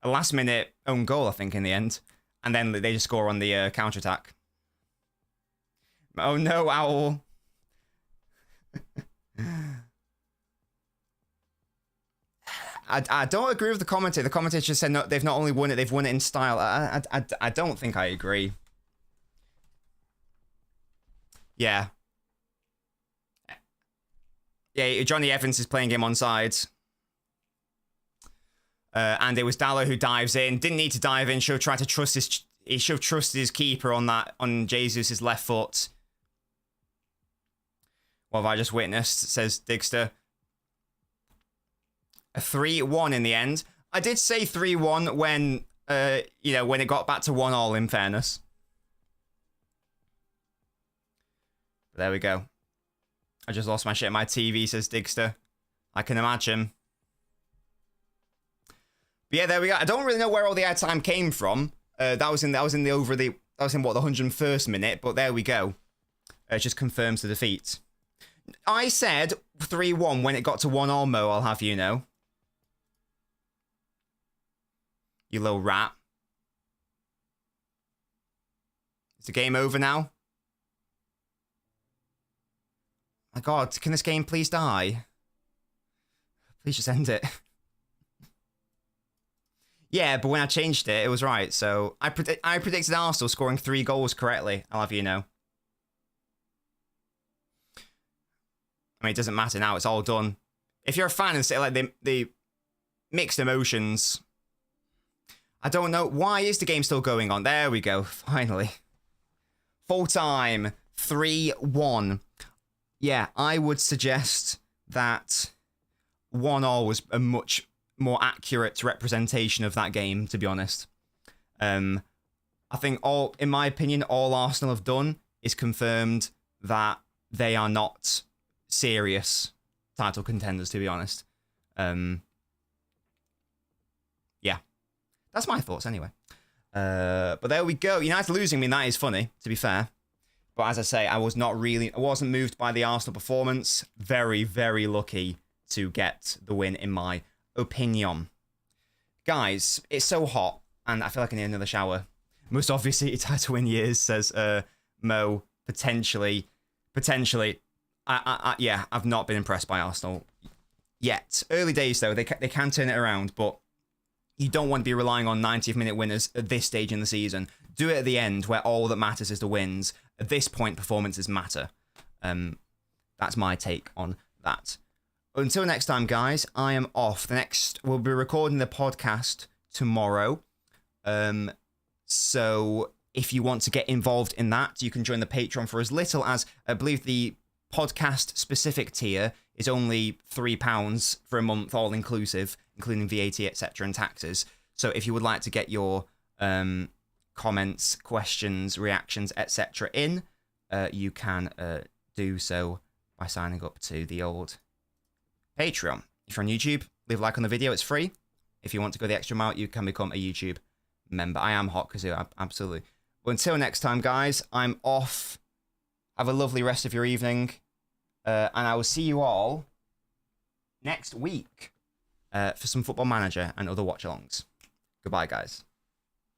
S1: a last minute own goal, I think, in the end, and then they just score on the counter attack. Oh no, Owl. I don't agree with the commentator. The commentator just said no, they've not only won it, they've won it in style. I don't think I agree. Yeah. Yeah, Johnny Evans is playing him onside. And it was Dallo who dives in. Didn't need to dive in. Should have tried to trust he should have trusted his keeper on Jesus' left foot. What have I just witnessed? Says Digster. A 3-1 in the end. I did say 3-1 when when it got back to 1-1, in fairness. But there we go. I just lost my shit. My TV, says Digster. I can imagine. But yeah, there we go. I don't really know where all the airtime came from. That was in the 101st minute, but there we go. It just confirms the defeat. I said 3-1 when it got to 1-1, Mo, I'll have you know. You little rat. Is the game over now? My God, can this game please die? Please just end it. Yeah, but when I changed it, it was right. So I predicted Arsenal scoring 3 goals correctly. I'll have you know. I mean, it doesn't matter now. It's all done. If you're a fan and say like the mixed emotions, I don't know. Why is the game still going on? There we go. Finally. Full time. 3-1. Yeah, I would suggest that 1-1 was a much more accurate representation of that game, to be honest. I think in my opinion, all Arsenal have done is confirmed that they are not serious title contenders, to be honest. Yeah. That's my thoughts anyway. But there we go. United losing, I mean, that is funny, to be fair. But as I say, I wasn't moved by the Arsenal performance. Very, very lucky to get the win, in my opinion. Guys, it's so hot, and I feel like I need another shower. Most obviously, title win years, says Mo. Potentially. Yeah, I've not been impressed by Arsenal. yet. Early days, though, they can turn it around, but you don't want to be relying on 90th minute winners at this stage in the season. Do it at the end, where all that matters is the wins. At this point, performances matter. That's my take on that. Until next time, guys, I am off. We'll be recording the podcast tomorrow. So if you want to get involved in that, you can join the Patreon for as little as, I believe the podcast-specific tier is only £3 for a month, all inclusive, including VAT, etc., and taxes. So if you would like to get your comments, questions, reactions, etc. in, you can do so by signing up to the old Patreon. If you're on YouTube, leave a like on the video, it's free. If you want to go the extra mile, you can become a YouTube member. I am hot Kazoo, absolutely. But until next time, guys, I'm off. Have a lovely rest of your evening. And I will see you all next week for some Football Manager and other watch-alongs. Goodbye, guys.